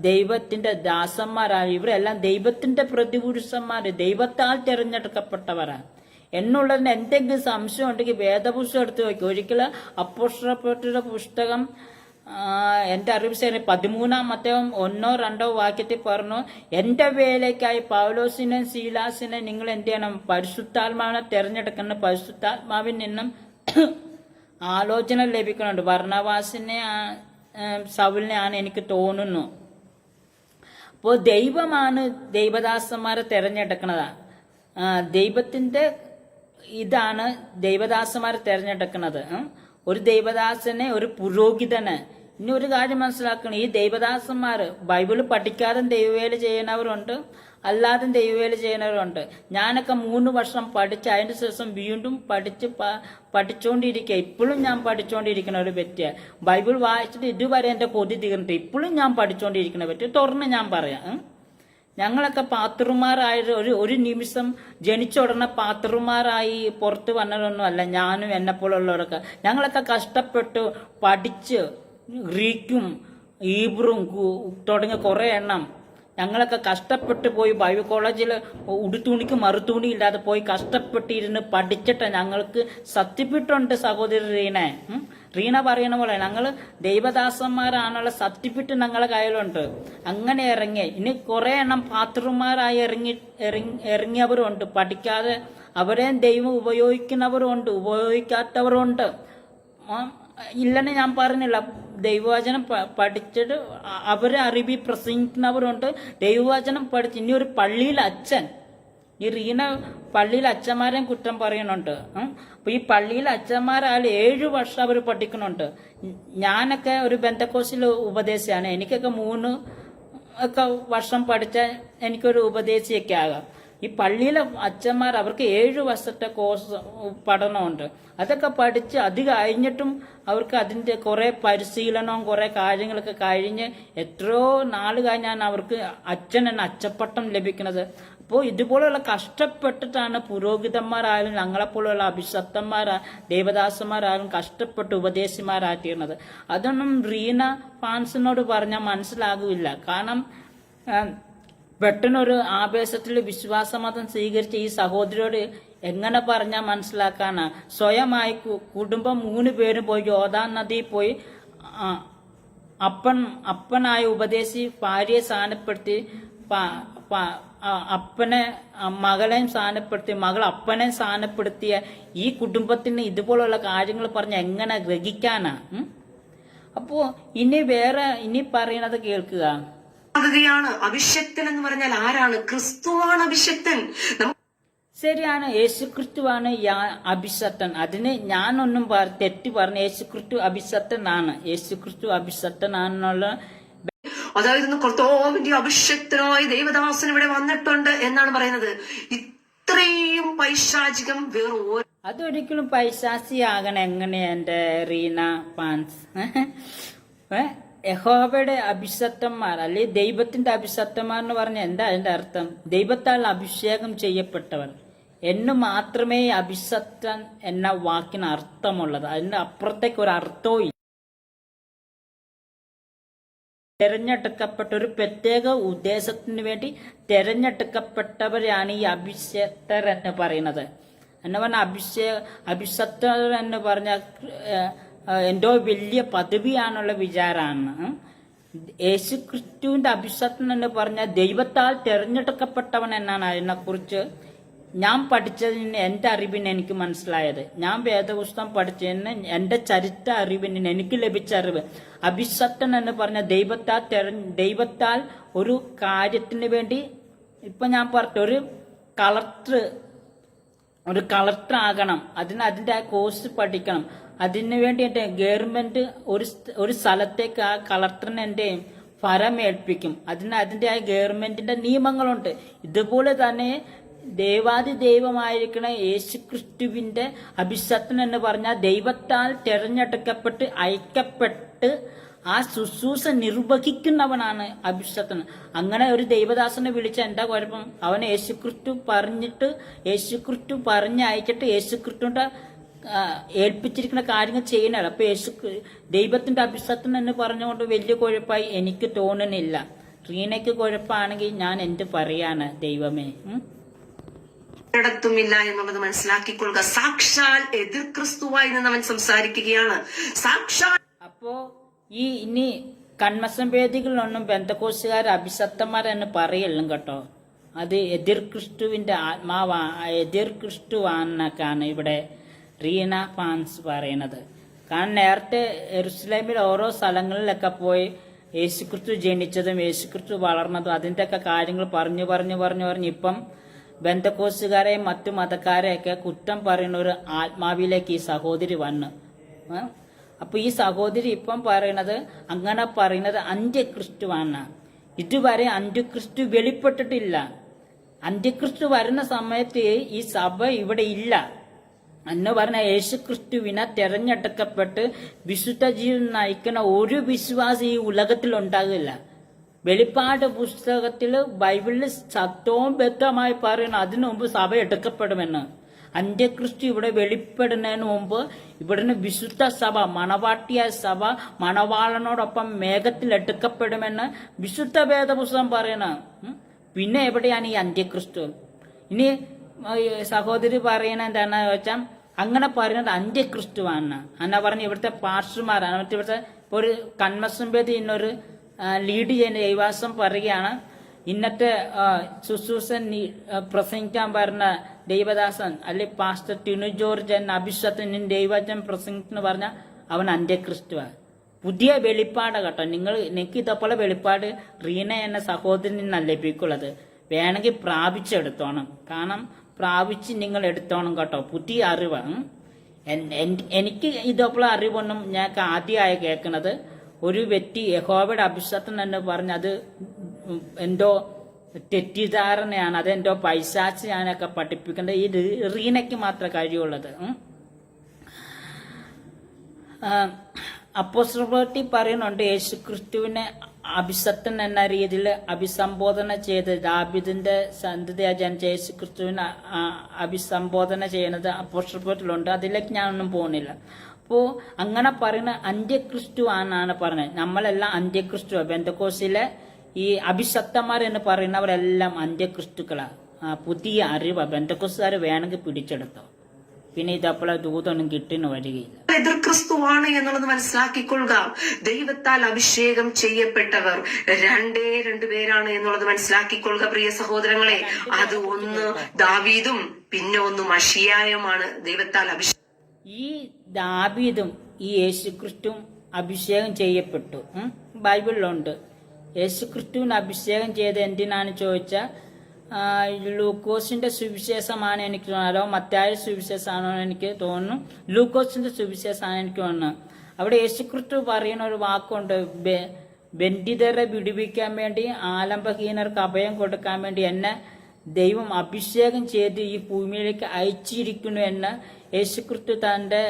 ദൈവത്തിന്റെ ദാസന്മാരായാലും ഇവരെല്ലാം ദൈവത്തിന്റെ പ്രതിപുരുഷന്മാര്, ദൈവത്താൽ തിരഞ്ഞെടുക്കപ്പെട്ടവരാണ്. എന്നുള്ളതിന് എന്തെങ്കിലും സംശയം ഉണ്ടെങ്കിൽ വേദപുസ്തകം എടുത്ത് വയ്ക്കും. ഒരിക്കലും അപ്പോസ്തലരുടെ പുസ്തകം എന്റെ അറിവ് ശരി 13-ാം 1-2 വാക്യത്തിൽ പറഞ്ഞു, എന്റെ വേലയ്ക്കായി പൗലോസിനെയും ശീലാസിനെയും നിങ്ങൾ എന്ത് ചെയ്യണം? പരിശുദ്ധാത്മാവിനെ തിരഞ്ഞെടുക്കണം. പരിശുദ്ധാത്മാവിൽ നിന്നും ആലോചന ലഭിക്കുന്നുണ്ട്. ബർന്നബാസിനെ സൗലിനെയാണ് എനിക്ക് തോന്നുന്നു. അപ്പോൾ ദൈവമാണ് ദൈവദാസന്മാരെ തിരഞ്ഞെടുക്കുന്നത്. ദൈവത്തിന്റെ ഇതാണ് ദൈവദാസന്മാരെ തിരഞ്ഞെടുക്കുന്നത്. ഒരു ദൈവദാസനെ, ഒരു പുരോഹിതന്. ഇനി ഒരു കാര്യം മനസ്സിലാക്കണം, ഈ ദൈവദാസന്മാര് ബൈബിള് പഠിക്കാതെ ദൈവവേല ചെയ്യുന്നവരുണ്ട്, അല്ലാതെ ദൈവവേല ചെയ്യുന്നവരുണ്ട്. ഞാനൊക്കെ 3 വർഷം പഠിച്ച് അതിന് ശേഷം വീണ്ടും പഠിച്ചുകൊണ്ടിരിക്കുക. ഇപ്പോഴും ഞാൻ പഠിച്ചുകൊണ്ടിരിക്കുന്ന ഒരു വ്യക്തിയാണ്. ബൈബിൾ വായിച്ചിട്ട് ഇതുവരെ എന്റെ കൊതി തീർന്നിട്ട് ഇപ്പോഴും ഞാൻ പഠിച്ചുകൊണ്ടിരിക്കുന്ന വ്യക്തി. തുറന്ന് ഞാൻ പറയാം, ഞങ്ങളൊക്കെ പാത്രമാരായ ഒരു നിമിഷം ജനിച്ച ഉടനെ പാത്രമാരായി പുറത്ത് വന്നതൊന്നും അല്ല. ഞാനും എന്നെപ്പോലുള്ളവരൊക്കെ ഞങ്ങളൊക്കെ കഷ്ടപ്പെട്ടു പഠിച്ച് ഗ്രീക്കും ഈബ്രും തുടങ്ങിയ കുറേ എണ്ണം ഞങ്ങളൊക്കെ കഷ്ടപ്പെട്ട് പോയി ബൈബിൾ കോളേജിൽ ഉടുത്തുണിക്ക് മറുതുണി ഇല്ലാതെ പോയി കഷ്ടപ്പെട്ടിരുന്ന് പഠിച്ചിട്ട് ഞങ്ങൾക്ക് സർട്ടിഫിക്കറ്റ് സഹോദരി റീനെ. റീന പറയുന്ന പോലെ ഞങ്ങൾ ദൈവദാസന്മാരാണുള്ള സർട്ടിഫിക്കറ്റ് ഞങ്ങളെ കയ്യിലുണ്ട്. അങ്ങനെ ഇറങ്ങി ഇനി കുറെ എണ്ണം പാത്രന്മാരായി ഇറങ്ങിയവരുണ്ട്. പഠിക്കാതെ അവരെയും ദൈവം ഉപയോഗിക്കുന്നവരുണ്ട്, ഉപയോഗിക്കാത്തവരുണ്ട്. ഇല്ലെന്ന് ഞാൻ പറഞ്ഞില്ല. ദൈവവചനം പഠിച്ചിട്ട് അവരെ അറിവി പ്രസംഗിക്കുന്നവരുണ്ട്. ദൈവവചനം പഠിച്ച് ഇനി ഒരു പള്ളിയിലെ അച്ഛൻ, ഈ റീന പള്ളിയിലെ അച്ഛന്മാരെയും കുറ്റം പറയുന്നുണ്ട്. അപ്പൊ ഈ പള്ളിയിലെ അച്ഛന്മാരായാലും 7 വർഷം അവർ പഠിക്കുന്നുണ്ട്. ഞാനൊക്കെ ഒരു ബെന്തക്കോസിലെ ഉപദേശിയാണ്. എനിക്കൊക്കെ 3 വർഷം പഠിച്ച എനിക്കൊരു ഉപദേശിയൊക്കെ ആകാം. ഈ പള്ളിയിലെ അച്ഛന്മാർ അവർക്ക് 7 വർഷത്തെ കോഴ്സ് പഠനമുണ്ട്. അതൊക്കെ പഠിച്ച് അത് കഴിഞ്ഞിട്ടും അവർക്ക് അതിൻ്റെ കുറെ പരിശീലനവും കുറെ കാര്യങ്ങളൊക്കെ കഴിഞ്ഞ് എത്രയോ നാൾ കഴിഞ്ഞാണ് അവർക്ക് അച്ഛൻ എന്ന അച്ചപ്പട്ടം ലഭിക്കുന്നത്. അപ്പോൾ ഇതുപോലെയുള്ള കഷ്ടപ്പെട്ടിട്ടാണ് പുരോഹിതന്മാരായാലും ഞങ്ങളെപ്പോലുള്ള അഭിഷക്തന്മാരാ ദേവദാസന്മാരായാലും കഷ്ടപ്പെട്ട് ഉപദേശിമാരാക്കിയിരുന്നത്. അതൊന്നും റീന ഫാൻസിനോട് പറഞ്ഞാൽ മനസ്സിലാകില്ല. കാരണം പെട്ടെന്നൊരു ആവേശത്തിൽ വിശ്വാസമതം സ്വീകരിച്ച ഈ സഹോദരിയോട് എങ്ങനെ പറഞ്ഞാൽ മനസ്സിലാക്കാനാ? സ്വയമായി കുടുംബം 3 പേരും പോയി യോർദാൻ നദിയിൽ പോയി അപ്പനായ ഉപദേശി ഭാര്യയെ സ്ഥാനപ്പെടുത്തി, അപ്പനെ മകളെയും സ്ഥാനപ്പെടുത്തി, മകൾ അപ്പനെ സ്ഥാനപ്പെടുത്തിയ ഈ കുടുംബത്തിന് ഇതുപോലുള്ള കാര്യങ്ങൾ പറഞ്ഞ് എങ്ങനെ ഗ്രഹിക്കാനാ? അപ്പോ ഇനി പറയുന്നത് കേൾക്കുക. അഭിഷക്തൻ എന്ന് പറഞ്ഞാൽ ആരാണ്? ക്രിസ്തുവാണ് അഭിഷക്തൻ. ശരിയാണ്, യേശുക്രിസ്തുവാണ് അഭിഷക്തൻ. അതിന് ഞാനൊന്നും തെറ്റി പറഞ്ഞു. യേശുക്രിസ്തു അഭിഷക്തനാണ്. യേശുക്രിസ്തു അഭിഷക്തനാണെന്നുള്ള, അതായത് കർത്താവിന്റെ അഭിഷക്തനായ ദൈവദാസൻ ഇവിടെ വന്നിട്ടുണ്ട് എന്നാണ് പറയുന്നത്. ഇത്രയും പൈശാചികം വേറെ അതൊരിക്കലും പൈശാചിയാകണം എങ്ങനെയാ എന്റെ റീന ഫാൻസ്? യഹോവയുടെ അഭിഷക്തന്മാർ അല്ലെ ദൈവത്തിന്റെ അഭിഷക്തന്മാർ എന്ന് പറഞ്ഞാൽ എന്താ അതിന്റെ അർത്ഥം? ദൈവത്താൽ അഭിഷേകം ചെയ്യപ്പെട്ടവർ എന്ന് മാത്രമേ അഭിഷക്തൻ എന്ന വാക്കിന് അർത്ഥമുള്ളത്. അതിന്റെ അപ്പുറത്തേക്ക് ഒരു അർത്ഥവും ഇല്ല. തെരഞ്ഞെടുക്കപ്പെട്ട ഒരു പ്രത്യേക ഉദ്ദേശത്തിന് വേണ്ടി തെരഞ്ഞെടുക്കപ്പെട്ടവരാണ് ഈ അഭിഷക്തർ എന്ന് പറയുന്നത്. എന്ന് പറഞ്ഞാൽ അഭിഷക്തർ എന്ന് പറഞ്ഞാൽ എന്തോ വലിയ പദവിയാണുള്ള വിചാരമാണ്. യേശുക്രിസ്തുവിന്റെ അഭിഷക്തൻ എന്ന് പറഞ്ഞാൽ ദൈവത്താൽ തെരഞ്ഞെടുക്കപ്പെട്ടവൻ എന്നാണ് അതിനെക്കുറിച്ച് ഞാൻ പഠിച്ചതിന്, എൻ്റെ അറിവിന് എനിക്ക് മനസ്സിലായത്. ഞാൻ വേദപുസ്തകം പഠിച്ചതിന് എൻ്റെ ചരിത്ര അറിവിന് എനിക്ക് ലഭിച്ച അറിവ്, അഭിഷക്തൻ എന്ന് പറഞ്ഞാൽ ദൈവത്താൽ ഒരു കാര്യത്തിന് വേണ്ടി, ഇപ്പൊ ഞാൻ പറഞ്ഞ ഒരു കളക്ടർ ആകണം, അതിന്റെ ആ കോഴ്സ് പഠിക്കണം. അതിനു വേണ്ടി എൻ്റെ ഗവൺമെന്റ് ഒരു സ്ഥലത്തേക്ക് ആ കളക്ടറിന് എൻ്റെ ഫലമേൽപ്പിക്കും. അതിന്റെ ആ ഗവൺമെന്റിന്റെ നിയമങ്ങളുണ്ട്. ഇതുപോലെ തന്നെ ദൈവമായിരിക്കുന്ന യേശുക്രിസ്തുവിന്റെ അഭിഷക്തൻ എന്ന് പറഞ്ഞാൽ ദൈവത്താൽ തെരഞ്ഞെടുക്കപ്പെട്ട് അയക്കപ്പെട്ട് ആ ശുശ്രൂഷ നിർവഹിക്കുന്നവനാണ് അഭിഷക്തൻ. അങ്ങനെ ഒരു ദൈവദാസനെ വിളിച്ച എന്താ കുഴപ്പം? അവനെ യേശുക്രിസ്തു പറഞ്ഞയച്ചിട്ട് യേശുക്രിസ്തുവിന്റെ ഏൽപ്പിച്ചിരിക്കുന്ന കാര്യങ്ങൾ ചെയ്യുന്നതാണ്. അപ്പൊ ദൈവത്തിന്റെ അഭിഷക്തൻ എന്ന് പറഞ്ഞുകൊണ്ട് വലിയ കുഴപ്പമായി എനിക്ക് തോന്നുന്നില്ല. റീനയ്ക്ക് കുഴപ്പമാണെങ്കിൽ ഞാൻ എന്ത് പറയാന്? ദൈവമേ, ില്ല എന്നുള്ളത് മനസ്സിലാക്കിക്കൊള്ളുക. സാക്ഷാൽ എതിർ ക്രിസ്തുവായി നിന്ന് അവൻ സംസാരിക്കുകയാണ്. സാക്ഷാൽ അപ്പോ ഇനി കന്മസംവേദികളിലൊന്നും ബന്ധക്കോസുകാർ അഭിഷക്തന്മാരെന്ന് പറയല്ലും കേട്ടോ. അത് എതിർ ക്രിസ്തുവിന്റെ എതിർ ക്രിസ്തുവാണെന്നൊക്കെയാണ് ഇവിടെ റീന ഫാൻസ് പറയുന്നത്. കാരണം നേരത്തെ യെരുശലേമിൽ ഓരോ സ്ഥലങ്ങളിലൊക്കെ പോയി യേശുക്രിസ്തു ജനിച്ചതും യേശുക്രിസ്തു വളർന്നതും അതിൻ്റെയൊക്കെ കാര്യങ്ങൾ പറഞ്ഞു ഇപ്പം ബന്ധക്കോസുകാരെയും മറ്റു മതക്കാരെയൊക്കെ കുറ്റം പറയുന്ന ഒരു ആത്മാവിലേക്ക് ഈ സഹോദരി വന്നു. അപ്പൊ ഈ സഹോദരി ഇപ്പം അങ്ങനെ പറയുന്നത് അന്ത്യക്രിസ്തുവാണ്. ഇതുവരെ അന്ത്യക്രിസ്തു വെളിപ്പെട്ടിട്ടില്ല. അന്ത്യക്രിസ്തു വരുന്ന സമയത്ത് ഈ സഭ ഇവിടെ ഇല്ല എന്ന് പറഞ്ഞ യേശുക്രിസ്തുവിനെ തെരഞ്ഞെടുക്കപ്പെട്ട് വിശുദ്ധ ജീവിതം നയിക്കുന്ന ഒരു വിശ്വാസി ഈ ഉലകത്തിൽ ഉണ്ടാകില്ല. വെളിപ്പാട് പുസ്തകത്തിൽ ബൈബിളിൽ സത്യവും വ്യക്തമായി പറയുന്നു അതിനു മുമ്പ് സഭ എടുക്കപ്പെടുമെന്ന്. അന്ത്യക്രിസ്തു ഇവിടെ വെളിപ്പെടുന്നതിന് മുമ്പ് ഇവിടുന്ന് വിശുദ്ധ സഭ, മണവാട്ടിയായ സഭ മണവാളനോടൊപ്പം മേഘത്തിൽ എടുക്കപ്പെടുമെന്ന് വിശുദ്ധ വേദപുസ്തകം പറയണ. പിന്നെ എവിടെയാണ് ഈ അന്ത്യക്രിസ്തു? ഇനി സഹോദരി പറയണ എന്താണെന്ന് വെച്ചാൽ അങ്ങനെ പറയുന്നത് അന്ത്യക്രിസ്തുവാണ് എന്നാ പറഞ്ഞ് ഇവിടുത്തെ പാസ്റ്റർമാരാണ്. മറ്റേ ഇവിടുത്തെ ഒരു കൺമസംബേദി ഇന്നൊരു ലീഡ് ചെയ്യുന്ന ദൈവാസം പറയുകയാണ്, ഇന്നത്തെ ശുശ്രൂഷൻ പ്രസംഗിക്കാൻ പറഞ്ഞ ദൈവദാസൻ അല്ലെ പാസ്റ്റർ ടിനു ജോർജ് എന്ന അഭിഷത്തിന് ദൈവജൻ പ്രസംഗിച്ചെന്ന് പറഞ്ഞാൽ അവൻ അന്ത്യക്രിസ്തുവാണ്. പുതിയ വെളിപ്പാട് കേട്ടോ. നിങ്ങൾക്ക് ഇതേപോലെ വെളിപ്പാട് റീന എന്ന സഹോദരൻ നിന്നല്ല ലഭിക്കുള്ളത്. വേണമെങ്കിൽ പ്രാപിച്ചെടുത്തോണം. കാരണം പ്രാപിച്ച് നിങ്ങൾ എടുത്തോണം കേട്ടോ. പുതിയ അറിവ്. എനിക്ക് ഇതേപോലെ അറിവൊന്നും ഞാൻ ആദ്യമായി കേൾക്കുന്നത്. ഒരു വ്യക്തി യഹോവയുടെ അഭിഷേകം എന്ന് പറഞ്ഞ് അത് എന്തോ തെറ്റിദ്ധാരണയാണ്, അതെന്തോ പൈശാചിയാനൊക്കെ പഠിപ്പിക്കേണ്ടത് ഈ റീനയ്ക്ക് മാത്രമേ കഴിയുള്ളത്. അപ്പോസ്തലൻ പറയുന്നുണ്ട്, യേശുക്രിസ്തുവിനെ അഭിഷക്തൻ എന്ന രീതിയിൽ അഭിസംബോധന ചെയ്ത് ദാവീദിന്റെ സന്തതിയായ ജനിച്ച യേശുക്രിസ്തുവിനെ അഭിസംബോധന ചെയ്യുന്നത് അപ്പോസ്തലനിലുണ്ട്. അതിലേക്ക് ഞാനൊന്നും പോകുന്നില്ല. അപ്പോൾ അങ്ങനെ പറയുന്ന അന്ത്യക്രിസ്തു ആണെന്നാണ് പറഞ്ഞത്. നമ്മളെല്ലാം അന്ത്യക്രിസ്തു. പെന്തക്കോസ്തിലെ ഈ അഭിഷക്തന്മാർ എന്ന് പറയുന്നവരെല്ലാം അന്ത്യക്രിസ്തുക്കളാണ്. പുതിയ അറിവ് പെന്തക്കോസ്തുകാർ വേണമെങ്കിൽ പിടിച്ചെടുത്തോ. പിന്നെ ഇതപ്പോൾ ദൂതൊന്നും കിട്ടുന്നു വരികയില്ല. എതിർ ക്രിസ്തുവാണ് എന്നുള്ളത് മനസ്സിലാക്കിക്കൊള്ളുക. ദൈവത്താൽ അഭിഷേകം ചെയ്യപ്പെട്ടവർ രണ്ടേ പേരാണ് എന്നുള്ളത് മനസ്സിലാക്കിക്കൊള്ളുക പ്രിയ സഹോദരങ്ങളെ. അത് ഒന്ന് ദാവീദും പിന്നെ ഒന്ന് മഷിയായുമാണ് ദൈവത്താൽ അഭിഷേകം. ഈ ദാവീദും ഈ യേശുക്രിസ്തുവും അഭിഷേകം ചെയ്യപ്പെട്ടു. ബൈബിളിലുണ്ട്. യേശുക്രിസ്തുവിന് അഭിഷേകം ചെയ്ത് എന്തിനാണ് ചോദിച്ചാൽ ലൂക്കോസിന്റെ സുവിശേഷമാണ് എനിക്ക് തോന്നുന്നത്, അതോ മത്തായിയുടെ സുവിശേഷമാണോ എനിക്ക് തോന്നുന്നു. ലൂക്കോസിന്റെ സുവിശേഷമാണ് എനിക്ക് തോന്നുന്നത്. അവിടെ യേശുക്രിസ്തു പറയുന്ന ഒരു വാക്കുണ്ട്, ബന്ധിതരെ വിടുവിക്കാൻ വേണ്ടി, ആലംബഹീനർക്ക് അഭയം കൊടുക്കാൻ വേണ്ടി എന്നെ ദൈവം അഭിഷേകം ചെയ്ത് ഈ ഭൂമിയിലേക്ക് അയച്ചിരിക്കുന്നു എന്ന് യേശുക്രിസ്തു തന്റെ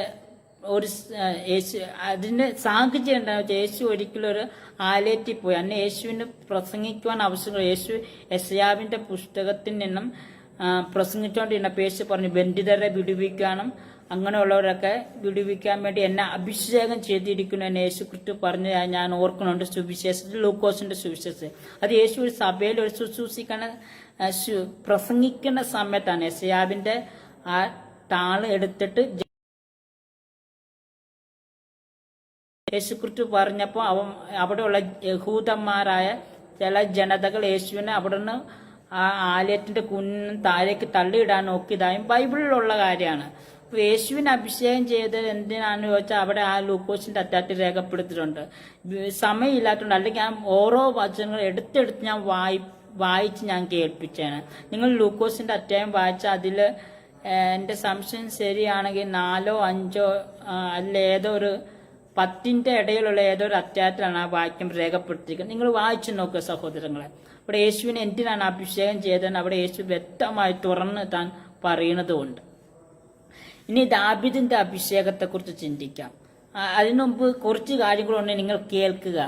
ഒരു അതിന്റെ സാഹചര്യം ഉണ്ടാവും. യേശു ഒരിക്കലും ഒരു ആലയത്തിൽ പോയി അന്ന് യേശുവിന് പ്രസംഗിക്കുവാൻ ആവശ്യങ്ങൾ. യേശു യെശയ്യാവിന്റെ പുസ്തകത്തിൽ നിന്നും പ്രസംഗിച്ചുകൊണ്ടിരുന്നപ്പോൾ യേശു പറഞ്ഞു, ബന്ധിതരെ വിടുവിക്കാനും അങ്ങനെയുള്ളവരൊക്കെ വിടുവിക്കാൻ വേണ്ടി എന്നെ അഭിഷേകം ചെയ്തിരിക്കുന്നു എന്ന് യേശുക്രിസ്തു പറഞ്ഞ് ഞാൻ ഓർക്കുന്നുണ്ട് സുവിശേഷത്തിൽ, ലൂക്കോസിന്റെ സുവിശേഷം. അത് യേശു ഒരു സഭയിൽ ഒരു ശുശ്രൂഷിക്കുന്ന പ്രസംഗിക്കുന്ന സമയത്താണ് യെശയ്യാവിന്റെ ആ താള് എടുത്തിട്ട് യേശുക്രിസ്തു പറഞ്ഞപ്പോൾ അവിടെയുള്ള യഹൂദന്മാരായ ചില ജനതകൾ യേശുവിനെ അവിടെ നിന്ന് ആ ആലയത്തിന്റെ കുന്നിനും താഴേക്ക് തള്ളിയിടാൻ നോക്കിയതായും ബൈബിളിലുള്ള കാര്യമാണ്. അപ്പൊ യേശുവിനെ അഭിഷേകം ചെയ്തത് എന്തിനാണെന്ന് ചോദിച്ചാൽ അവിടെ ആ ലൂക്കോസിന്റെ അറ്റാറ്റ് രേഖപ്പെടുത്തിയിട്ടുണ്ട്. സമയമില്ലാത്തതുകൊണ്ട്, അല്ലെങ്കിൽ ഞാൻ ഓരോ വചനങ്ങൾ എടുത്തെടുത്ത് ഞാൻ വായിച്ച് ഞാൻ കേൾപ്പിച്ചാണ്. നിങ്ങൾ ലൂക്കോസിന്റെ അധ്യായം വായിച്ചാൽ അതിൽ എൻ്റെ സംശയം ശരിയാണെങ്കിൽ 4 or 5 അല്ല ഏതോ ഒരു 10 ഇടയിലുള്ള ഏതൊരു അധ്യായത്തിലാണ് ആ വാക്യം രേഖപ്പെടുത്തിയിരിക്കുന്നത്. നിങ്ങൾ വായിച്ചു നോക്കുക സഹോദരങ്ങളെ. അവിടെ യേശുവിനെ എന്തിനാണ് അഭിഷേകം ചെയ്തതെന്ന് അവിടെ യേശു വ്യക്തമായി തുറന്ന് താൻ പറയുന്നതുകൊണ്ട്. ഇനി ദാവീദിന്റെ അഭിഷേകത്തെക്കുറിച്ച് ചിന്തിക്കാം. അതിനുമുമ്പ് കുറച്ച് കാര്യങ്ങളുണ്ട്, നിങ്ങൾ കേൾക്കുക.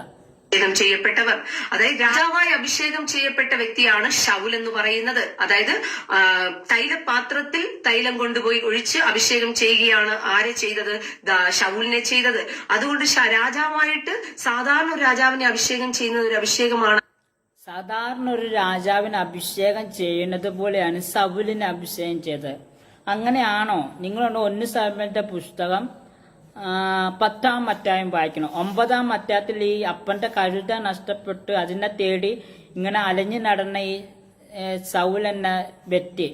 ചെയ്യപ്പെട്ടവർ, അതായത് രാജാവായി അഭിഷേകം ചെയ്യപ്പെട്ട വ്യക്തിയാണ് ശൗൽ എന്ന് പറയുന്നത്. അതായത് തൈലപാത്രത്തിൽ തൈലം കൊണ്ടുപോയി ഒഴിച്ച് അഭിഷേകം ചെയ്യുകയാണ് ആരെ ചെയ്തത്? ശൗലിനെ ചെയ്തത്. അതുകൊണ്ട് രാജാവായിട്ട് സാധാരണ ഒരു രാജാവിനെ അഭിഷേകം ചെയ്യുന്നത് ഒരു അഭിഷേകമാണ്. സാധാരണ ഒരു രാജാവിനെ അഭിഷേകം ചെയ്യുന്നത് പോലെയാണ് ശൗലിനെ അഭിഷേകം ചെയ്തത്. അങ്ങനെയാണോ? നിങ്ങളുണ്ട് 1 സാമുവേലിന്റെ പുസ്തകം 10-ാം അധ്യായം വായിക്കണം. 9-ാം അധ്യായത്തിൽ ഈ അപ്പന്റെ കഴുത നഷ്ടപ്പെട്ട് അതിനെ തേടി ഇങ്ങനെ അലഞ്ഞു നടന്ന ഈ ശൗൽ എന്ന വ്യക്തി,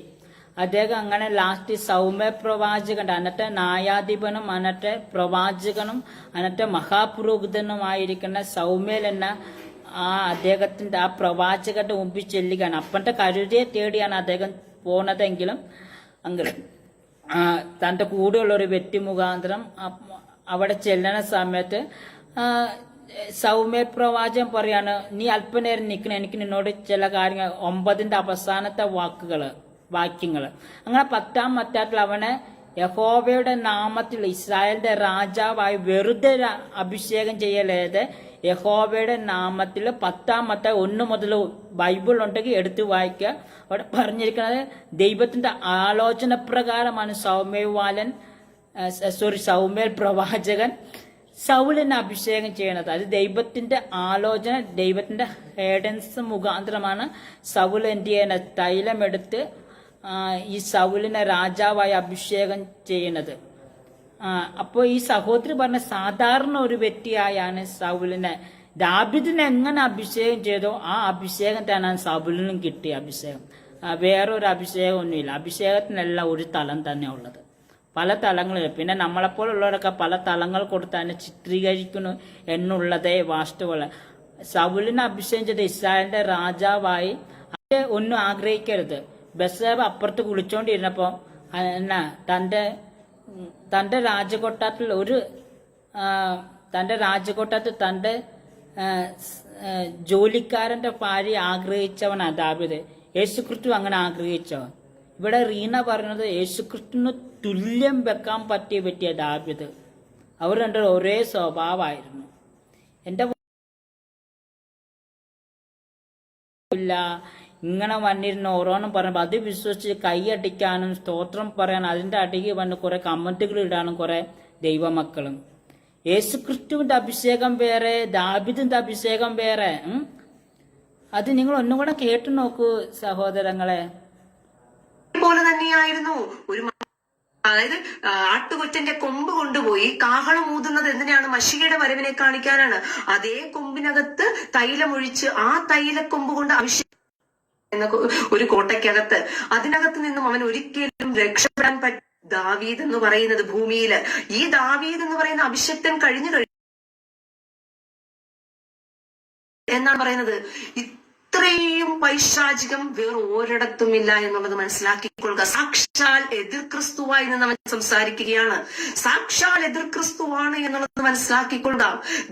അദ്ദേഹം അങ്ങനെ ലാസ്റ്റ് സൗമ്യ പ്രവാചകൻ, അന്നത്തെ ന്യായാധിപനും അന്നത്തെ പ്രവാചകനും അന്നത്തെ മഹാപുരോഹിതനുമായിരിക്കുന്ന സൗമ്യൽ എന്ന അദ്ദേഹത്തിന്റെ ആ പ്രവാചകന്റെ മുമ്പിൽ ചെല്ലുകയാണ്. അപ്പന്റെ കഴുതയെ തേടിയാണ് അദ്ദേഹം പോണതെങ്കിലും അങ്ങനെ തന്റെ കൂടെയുള്ള ഒരു വ്യക്തി മുഖാന്തരം അവിടെ ചെല്ലുന്ന സമയത്ത് സൗമ്യ പ്രവാചകൻ പറയാണ്, നീ അല്പനേരം നിൽക്കണം, എനിക്ക് നിന്നോട് ചില കാര്യങ്ങൾ. 9-ന്റെ അവസാനത്തെ വാക്യങ്ങള്. അങ്ങനെ 10-ാം അധ്യായത്തിൽ അവനെ യഹോവയുടെ നാമത്തിൽ ഇസ്രായേലിന്റെ രാജാവായി വെറുതെ അഭിഷേകം ചെയ്യലേത് യഹോവയുടെ നാമത്തിൽ 10 1 മുതൽ ബൈബിൾ ഉണ്ടെങ്കിൽ എടുത്തു വായിക്കുക. അവിടെ പറഞ്ഞിരിക്കുന്നത് ദൈവത്തിന്റെ ആലോചന പ്രകാരമാണ് സൗമ്യേൽ പ്രവാചകൻ സൗലിനെ അഭിഷേകം ചെയ്യണത്. അത് ദൈവത്തിന്റെ ആലോചന, ദൈവത്തിന്റെ ഹേഡൻസ് മുഖാന്തരമാണ് സൗൽ എന്ത് ചെയ്യണ തൈലമെടുത്ത് ഈ സൗലിനെ രാജാവായി അഭിഷേകം ചെയ്യുന്നത്. അപ്പോൾ ഈ സഹോദരി പറഞ്ഞ സാധാരണ ഒരു വ്യക്തിയായാണ് സൗലിനെ ദാവീദിനെ എങ്ങനെ അഭിഷേകം ചെയ്തോ ആ അഭിഷേകം തന്നെയാണ് സൗലിനും കിട്ടിയ അഭിഷേകം. വേറൊരു അഭിഷേകമൊന്നുമില്ല. അഭിഷേകത്തിനെല്ലാം ഒരു തലം തന്നെ ഉള്ളത്, പല തലങ്ങളിൽ. പിന്നെ നമ്മളെപ്പോലുള്ളവരൊക്കെ പല തലങ്ങൾ കൊടുത്താണ് ചിത്രീകരിക്കുന്നു എന്നുള്ളതേ വാസ്തവല്ല. സൗലിനെ അഭിഷേകം ചെയ്ത ഇസ്രായേലിന്റെ രാജാവായി ഒന്നും ആഗ്രഹിക്കരുത്. ബത്ശേബ അപ്പുറത്ത് കുളിച്ചോണ്ടിരുന്നപ്പോ തന്റെ രാജകൊട്ടാരത്തിൽ തന്റെ ജോലിക്കാരന്റെ ഭാര്യ ആഗ്രഹിച്ചവനാ ദാവീദ്. യേശുക്രിസ്തു അങ്ങനെ ആഗ്രഹിച്ചവൻ. ഇവിടെ റീന പറഞ്ഞത് യേശുക്രിസ്തുവിന് തുല്യം വെക്കാൻ പറ്റിയ വ്യക്തിയ ദാവീദ്. അവർ രണ്ടും ഒരേ സ്വഭാവമായിരുന്നു. എന്റെ ഇല്ല ഇങ്ങനെ വന്നിരുന്ന ഓരോന്നും പറയുമ്പോൾ അത് വിശ്വസിച്ച് കൈയടിക്കാനും സ്തോത്രം പറയാനും അതിന്റെ അടിയിൽ വന്ന് കുറെ കമന്റുകൾ ഇടാനും കുറെ ദൈവമക്കളും. യേശുക്രിസ്തുവിന്റെ അഭിഷേകം വേറെ, ദാവീദിന്റെ അഭിഷേകം വേറെ. അത് നിങ്ങൾ ഒന്നും കൂടെ കേട്ടു നോക്കൂ സഹോദരങ്ങളെ. പോലെ തന്നെയായിരുന്നു ഒരു, അതായത് ആട്ടുകൊറ്റന്റെ കൊമ്പ് കൊണ്ടുപോയി കാഹളം ഊതുന്നത് എന്തിനാണ്? മശികയുടെ വരവിനെ കാണിക്കാനാണ്. അതേ കൊമ്പിനകത്ത് തൈലമൊഴിച്ച് ആ തൈലക്കൊമ്പ് കൊണ്ട് അഭിഷേകം എന്ന ഒരു കോട്ടയ്ക്കകത്ത്, അതിനകത്ത് നിന്നും അവൻ ഒരിക്കലും രക്ഷപ്പെടാൻ ദാവീദ് എന്ന് പറയുന്നത് ഭൂമിയില്, ഈ ദാവീദ് എന്ന് പറയുന്ന അഭിഷക്തൻ കഴിഞ്ഞു എന്നാണ് പറയുന്നത്. ഇത്രയും പൈശാചികം വേറെ ഒരിടത്തുമില്ല എന്നുള്ളത് മനസ്സിലാക്കിക്കൊള്ളുക. സാക്ഷാൽ എതിർ ക്രിസ്തുവായി നിന്ന് അവൻ സംസാരിക്കുകയാണ്. സാക്ഷാൽ എതിർ ക്രിസ്തുവാണ് എന്നുള്ളത് മനസ്സിലാക്കിക്കൊള്ളുക.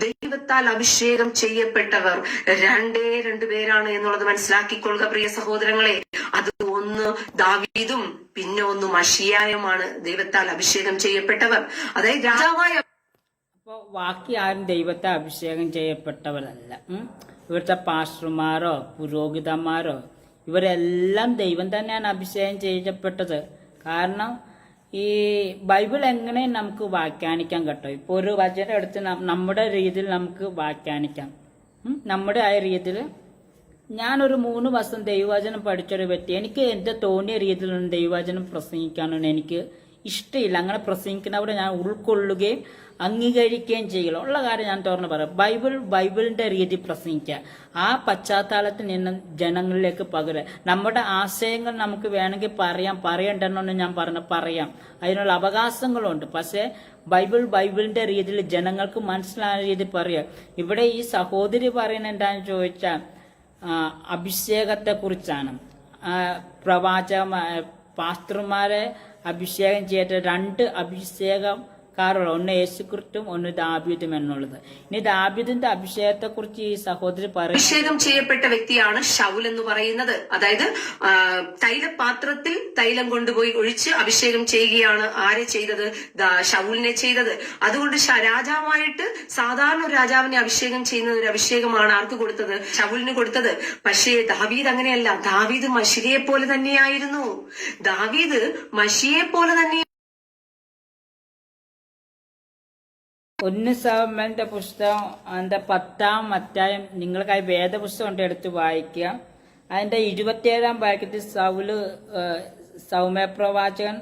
ദൈവത്താൽ അഭിഷേകം ചെയ്യപ്പെട്ടവർ രണ്ടേ പേരാണ് എന്നുള്ളത് മനസ്സിലാക്കിക്കൊള്ളുക പ്രിയ സഹോദരങ്ങളെ. അത് ഒന്ന് ദാവീദും പിന്നെ ഒന്ന് മശിയായുമാണ് ദൈവത്താൽ അഭിഷേകം ചെയ്യപ്പെട്ടവർ. അതായത് രാജാവായ. അപ്പോ ബാക്കി ആരും ദൈവത്തെ അഭിഷേകം ചെയ്യപ്പെട്ടവരല്ല. ഇവിടുത്തെ പാസ്റ്റർമാരോ പുരോഹിതന്മാരോ ഇവരെല്ലാം ദൈവം തന്നെയാണ് അഭിഷേകം ചെയ്യപ്പെട്ടത്. കാരണം ഈ ബൈബിൾ എങ്ങനെ നമുക്ക് വ്യാഖ്യാനിക്കാൻ കേട്ടോ. ഇപ്പോൾ ഒരു വചനം എടുത്ത് നമ്മുടെ രീതിയിൽ നമുക്ക് വ്യാഖ്യാനിക്കാം. നമ്മുടെ ആ രീതിയിൽ ഞാനൊരു 3 വർഷം ദൈവവചനം പഠിച്ചൊരു വ്യക്തി. എനിക്ക് എന്റെ തോന്നിയ രീതിയിലൊന്നും ദൈവവചനം പ്രസംഗിക്കാനൊന്നും എനിക്ക് ഇഷ്ടമില്ല. അങ്ങനെ പ്രസംഗിക്കുന്നവിടെ ഞാൻ ഉൾക്കൊള്ളുകയും അംഗീകരിക്കുകയും ചെയ്യില്ല. ഉള്ള കാര്യം ഞാൻ തുറന്ന് പറയാം. ബൈബിളിന്റെ രീതി പ്രസംഗിക്കുക, ആ പശ്ചാത്തലത്തിൽ നിന്ന് ജനങ്ങളിലേക്ക് പകരുക. നമ്മുടെ ആശയങ്ങൾ നമുക്ക് വേണമെങ്കിൽ പറയണ്ടെന്നൊന്നും ഞാൻ പറയാം, അതിനുള്ള അവകാശങ്ങളുണ്ട്. പക്ഷേ ബൈബിളിന്റെ രീതിയിൽ ജനങ്ങൾക്ക് മനസ്സിലായ രീതി പറയുക. ഇവിടെ ഈ സഹോദരി പറയുന്നത് എന്താണെന്ന് ചോദിച്ചാൽ അഭിഷേകത്തെ കുറിച്ചാണ്. പാസ്റ്റർമാരെ അഭിഷേകം ചെയ്തിട്ട് 2 അഭിഷേകക്കാരുള്ള, ഒന്ന് യേശുക്രിസ്തുവും ഒന്ന് ദാവീദും എന്നുള്ളത്. ഇനി ദാവീദിന്റെ അഭിഷേകത്തെ കുറിച്ച് ഈ സഹോദരി പറയും. അഭിഷേകം ചെയ്യപ്പെട്ട വ്യക്തിയാണ് ശൗൽ എന്ന് പറയുന്നത്. അതായത് തൈലപാത്രത്തിൽ തൈലം കൊണ്ടുപോയി ഒഴിച്ച് അഭിഷേകം ചെയ്യുകയാണ്. ആരെ ചെയ്തത്? ശൗലിനെ ചെയ്തത്. അതുകൊണ്ട് രാജാവായിട്ട് സാധാരണ ഒരു രാജാവിനെ അഭിഷേകം ചെയ്യുന്ന ഒരു അഭിഷേകമാണ് ആർക്ക് കൊടുത്തത്? ശൗലിന് കൊടുത്തത്. പക്ഷേ ദാവീദ് അങ്ങനെയല്ല. ദാവീദ് മശിയെ പോലെ തന്നെയായിരുന്നു. ദാവീദ് മശിയെ പോലെ തന്നെ. 1 സാമുവേലിന്റെ പുസ്തകം അതിന്റെ 10-ാം അധ്യായം നിങ്ങൾക്കായി വേദപുസ്തകം കൊണ്ട് എടുത്ത് വായിക്കുക. അതിന്റെ 27-ാം വാക്യത്തിൽ സൗമ്യ പ്രവാചകൻ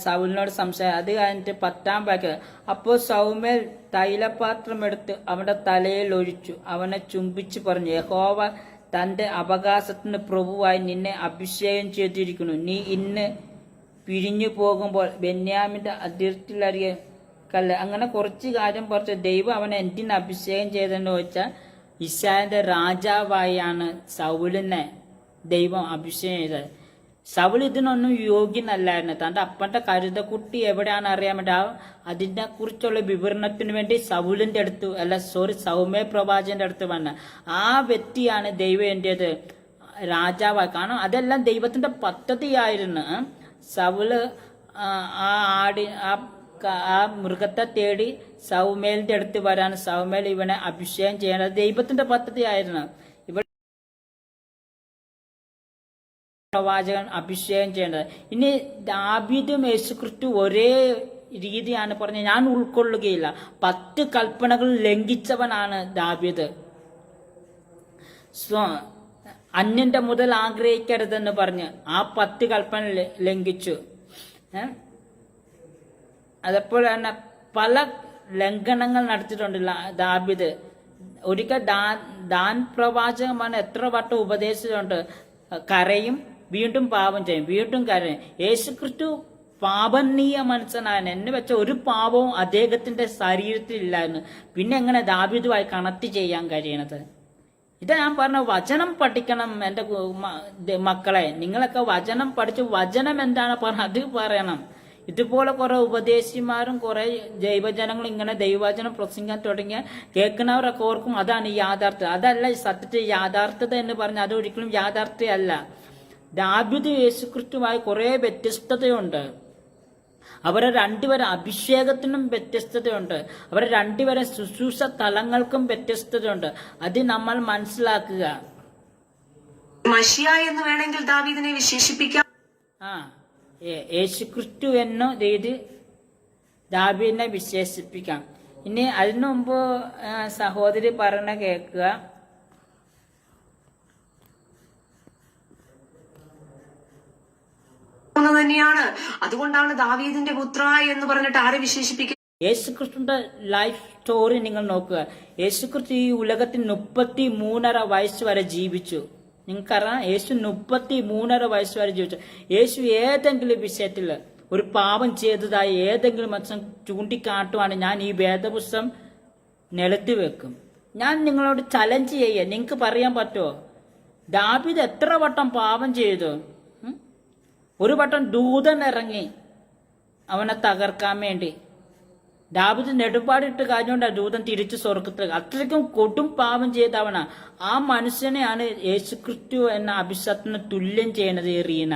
സൗലിനോട് സംസാരിക്കും. അത് അതിന്റെ 10-ാം വാക്യം. അപ്പോൾ സൗമ്യൽ തൈലപാത്രം എടുത്ത് അവന്റെ തലയിൽ ഒഴിച്ചു അവനെ ചുംബിച്ചു പറഞ്ഞു, യഹോവ തന്റെ അവകാശത്തിന് പ്രഭുവായി നിന്നെ അഭിഷേകം ചെയ്തിരിക്കുന്നു. നീ ഇന്ന് പിരിഞ്ഞു പോകുമ്പോൾ ബെന്യാമിന്റെ അതിർത്തിയിലറിയ കല്ല്. അങ്ങനെ കുറച്ച് കാര്യം പറഞ്ഞ ദൈവം അവനെ എന്തിന് അഭിഷേകം ചെയ്തെന്ന് ചോദിച്ചാൽ ഇസ്രായേലിന്റെ രാജാവായാണ് സൗലിനെ ദൈവം അഭിഷേകം ചെയ്തത്. സൗൽ ഇതിനൊന്നും യോഗ്യനല്ലായിരുന്നു. തന്റെ അപ്പന്റെ കരുതക്കുട്ടി എവിടെയാണ് അറിയാൻ വേണ്ടി അതിനെ കുറിച്ചുള്ള വിവരണത്തിന് വേണ്ടി സൗമ്യ പ്രവാചകന്റെ അടുത്ത് വന്ന ആ വ്യക്തിയാണ് ദൈവം എന്റേത് രാജാവായി. കാരണം അതെല്ലാം ദൈവത്തിന്റെ പദ്ധതിയായിരുന്നു. സൗല് ആ ആടി ആ മൃഗത്തെ തേടി സൗമേലിന്റെ അടുത്ത് വരാൻ സൗമേൽ ഇവനെ അഭിഷേകം ചെയ്യണത് ദൈവത്തിന്റെ പദ്ധതിയായിരുന്നു. ഇവിടെ പ്രവാചകൻ അഭിഷേകം ചെയ്യേണ്ടത്. ഇനി ദാവീദും യേശുക്രിസ്തു ഒരേ രീതിയാണ് പറഞ്ഞത്, ഞാൻ ഉൾക്കൊള്ളുകയില്ല. 10 കൽപ്പനകൾ ലംഘിച്ചവനാണ് ദാവീദ്. അന്യന്റെ മുതൽ ആഗ്രഹിക്കരുതെന്ന് പറഞ്ഞ് ആ 10 കൽപ്പന ലംഘിച്ചു. അതേപോലെ തന്നെ പല ലംഘനങ്ങൾ നടത്തിയിട്ടുണ്ട് ദാവീദ്. ഒരിക്കൽ ദാൻ പ്രവാചകമാണ് എത്ര വട്ടം ഉപദേശിച്ചിട്ടുണ്ട്, കരയും വീണ്ടും പാപം ചെയ്യും, വീണ്ടും കരയും. യേശുക്രിസ്തു പാപനീയ മനസ്സനാണ്. എന്നെ വെച്ച ഒരു പാപവും അദ്ദേഹത്തിന്റെ ശരീരത്തിൽ ഇല്ലായിരുന്നു. പിന്നെ എങ്ങനെ ദാവീദുമായി കണക്ട് ചെയ്യാൻ കഴിയണത്? ഇതാ ഞാൻ പറഞ്ഞ, വചനം പഠിക്കണം എൻ്റെ മക്കളെ. നിങ്ങളൊക്കെ വചനം പഠിച്ച് വചനം എന്താണ് പറഞ്ഞ അത് പറയണം. ഇതുപോലെ കുറെ ഉപദേശിമാരും കുറെ ദൈവജനങ്ങളും ഇങ്ങനെ ദൈവവചനം പ്രസംഗിക്കാൻ തുടങ്ങിയ കേൾക്കുന്നവരൊക്കെ ഓർക്കും അതാണ് യാഥാർത്ഥ്യം. അതല്ല സത്യത്തിൽ യാഥാർത്ഥ്യത എന്ന് പറഞ്ഞാൽ അതൊരിക്കലും യാഥാർത്ഥ്യമല്ല. ദാവീദ് യേശുക്രിസ്തുമായി കുറെ വ്യത്യസ്തതയുണ്ട്. അവരെ രണ്ടുപേരും അഭിഷേകത്തിനും വ്യത്യസ്തതയുണ്ട്. അവരെ രണ്ടുപേരും ശുശ്രൂഷ തലങ്ങൾക്കും വ്യത്യസ്തതയുണ്ട്. അത് നമ്മൾ മനസ്സിലാക്കുക. മശിയ എന്ന് വേണമെങ്കിൽ ദാവീദിനെ വിശേഷിപ്പിക്കാം. യേശുക്രിസ്തു എന്ന രീതി ദാവീദിനെ വിശേഷിപ്പിക്കാം. ഇനി അതിനു മുമ്പ് സഹോദരി പറഞ്ഞ കേൾക്കുക. തന്നെയാണ്. അതുകൊണ്ടാണ് ദാവീദിന്റെ പുത്ര എന്ന് പറഞ്ഞിട്ട് ആരെ വിശേഷിപ്പിക്കുക? യേശുക്രിസ്തുവിന്റെ ലൈഫ് സ്റ്റോറി നിങ്ങൾ നോക്കുക. യേശുക്രിസ്തു ഈ ഉലകത്തിൽ 33.5 വയസ്സ് വരെ ജീവിച്ചു. നിങ്ങൾക്കറിയാം, യേശു 33.5 വയസ്സ് വരെ ജീവിച്ചു. യേശു ഏതെങ്കിലും വിഷയത്തിൽ ഒരു പാപം ചെയ്തതായി ഏതെങ്കിലും മനുഷ്യൻ ചൂണ്ടിക്കാട്ടുവാണ്, ഞാൻ ഈ വേദപുസ്തകം നിലത്തി വെക്കും. ഞാൻ നിങ്ങളോട് ചലഞ്ച് ചെയ്യുക, നിങ്ങൾക്ക് പറയാൻ പറ്റുമോ ദാവീദ് എത്ര വട്ടം പാപം ചെയ്തു? ഒരു വട്ടം ദൂതൻ ഇറങ്ങി അവനെ തകർക്കാൻ വേണ്ടി. ദാവീദ് നെടുമ്പാടിട്ട് കാര്യമുണ്ടായി ദൂതൻ തിരിച്ചു സ്വർഗത്തിൽ. അത്രയ്ക്കും കൊടും പാപം ചെയ്തവനാ. ആ മനുഷ്യനെയാണ് യേശുക്രിസ്തു എന്ന അഭിഷേകത്തിന് തുല്യം ചെയ്യുന്നത് ഈ റീന.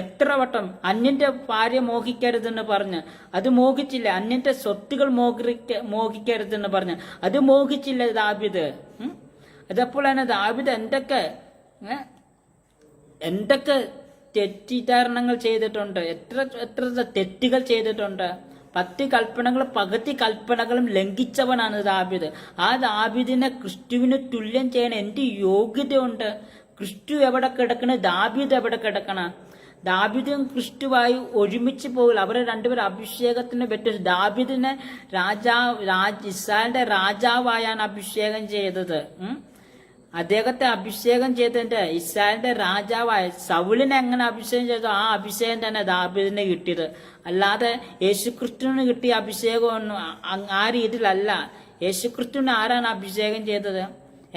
എത്ര വട്ടം അന്യന്റെ ഭാര്യ മോഹിക്കരുതെന്ന് പറഞ്ഞ് അത് മോഹിച്ചില്ല. അന്യന്റെ സ്വത്തുകൾ മോഹിക്കരുതെന്ന് പറഞ്ഞ് അത് മോഹിച്ചില്ല ദാവീദ്. അതേപോലെ തന്നെ ദാവീദ് എന്തൊക്കെ തെറ്റിദ്ധാരണകൾ ചെയ്തിട്ടുണ്ട്, എത്ര തെറ്റുകൾ ചെയ്തിട്ടുണ്ട്. 10 കൽപ്പനകൾ പകുതി കൽപ്പനകളും ലംഘിച്ചവനാണ് ദാവീദ്. ആ ദാവീദിനെ ക്രിസ്തുവിന് തുല്യം ചെയ്യാൻ എന്ത് യോഗ്യതയുണ്ട്? ക്രിസ്തു എവിടെ കിടക്കണ, ദാവീദ് എവിടെ കിടക്കണ? ദാവീദും ക്രിസ്തുവായി ഒരുമിച്ച് പോകില്ല. അവരെ രണ്ടുപേരും അഭിഷേകത്തിന് പറ്റും. ദാവീദിനെ ഇസ്രായേലിന്റെ രാജാവായാണ് അഭിഷേകം ചെയ്തത്. അദ്ദേഹത്തെ അഭിഷേകം ചെയ്തതിന്റെ ഇസ്രായേലിന്റെ രാജാവായ സൗലിനെ എങ്ങനെ അഭിഷേകം ചെയ്തോ ആ അഭിഷേകം തന്നെ ദാവീദിന് കിട്ടിയത്. അല്ലാതെ യേശുക്രിസ്തുവിന് കിട്ടിയ അഭിഷേകമൊന്നും ആ രീതിയിലല്ല. യേശുക്രിസ്തുവിന് ആരാണ് അഭിഷേകം ചെയ്തത്?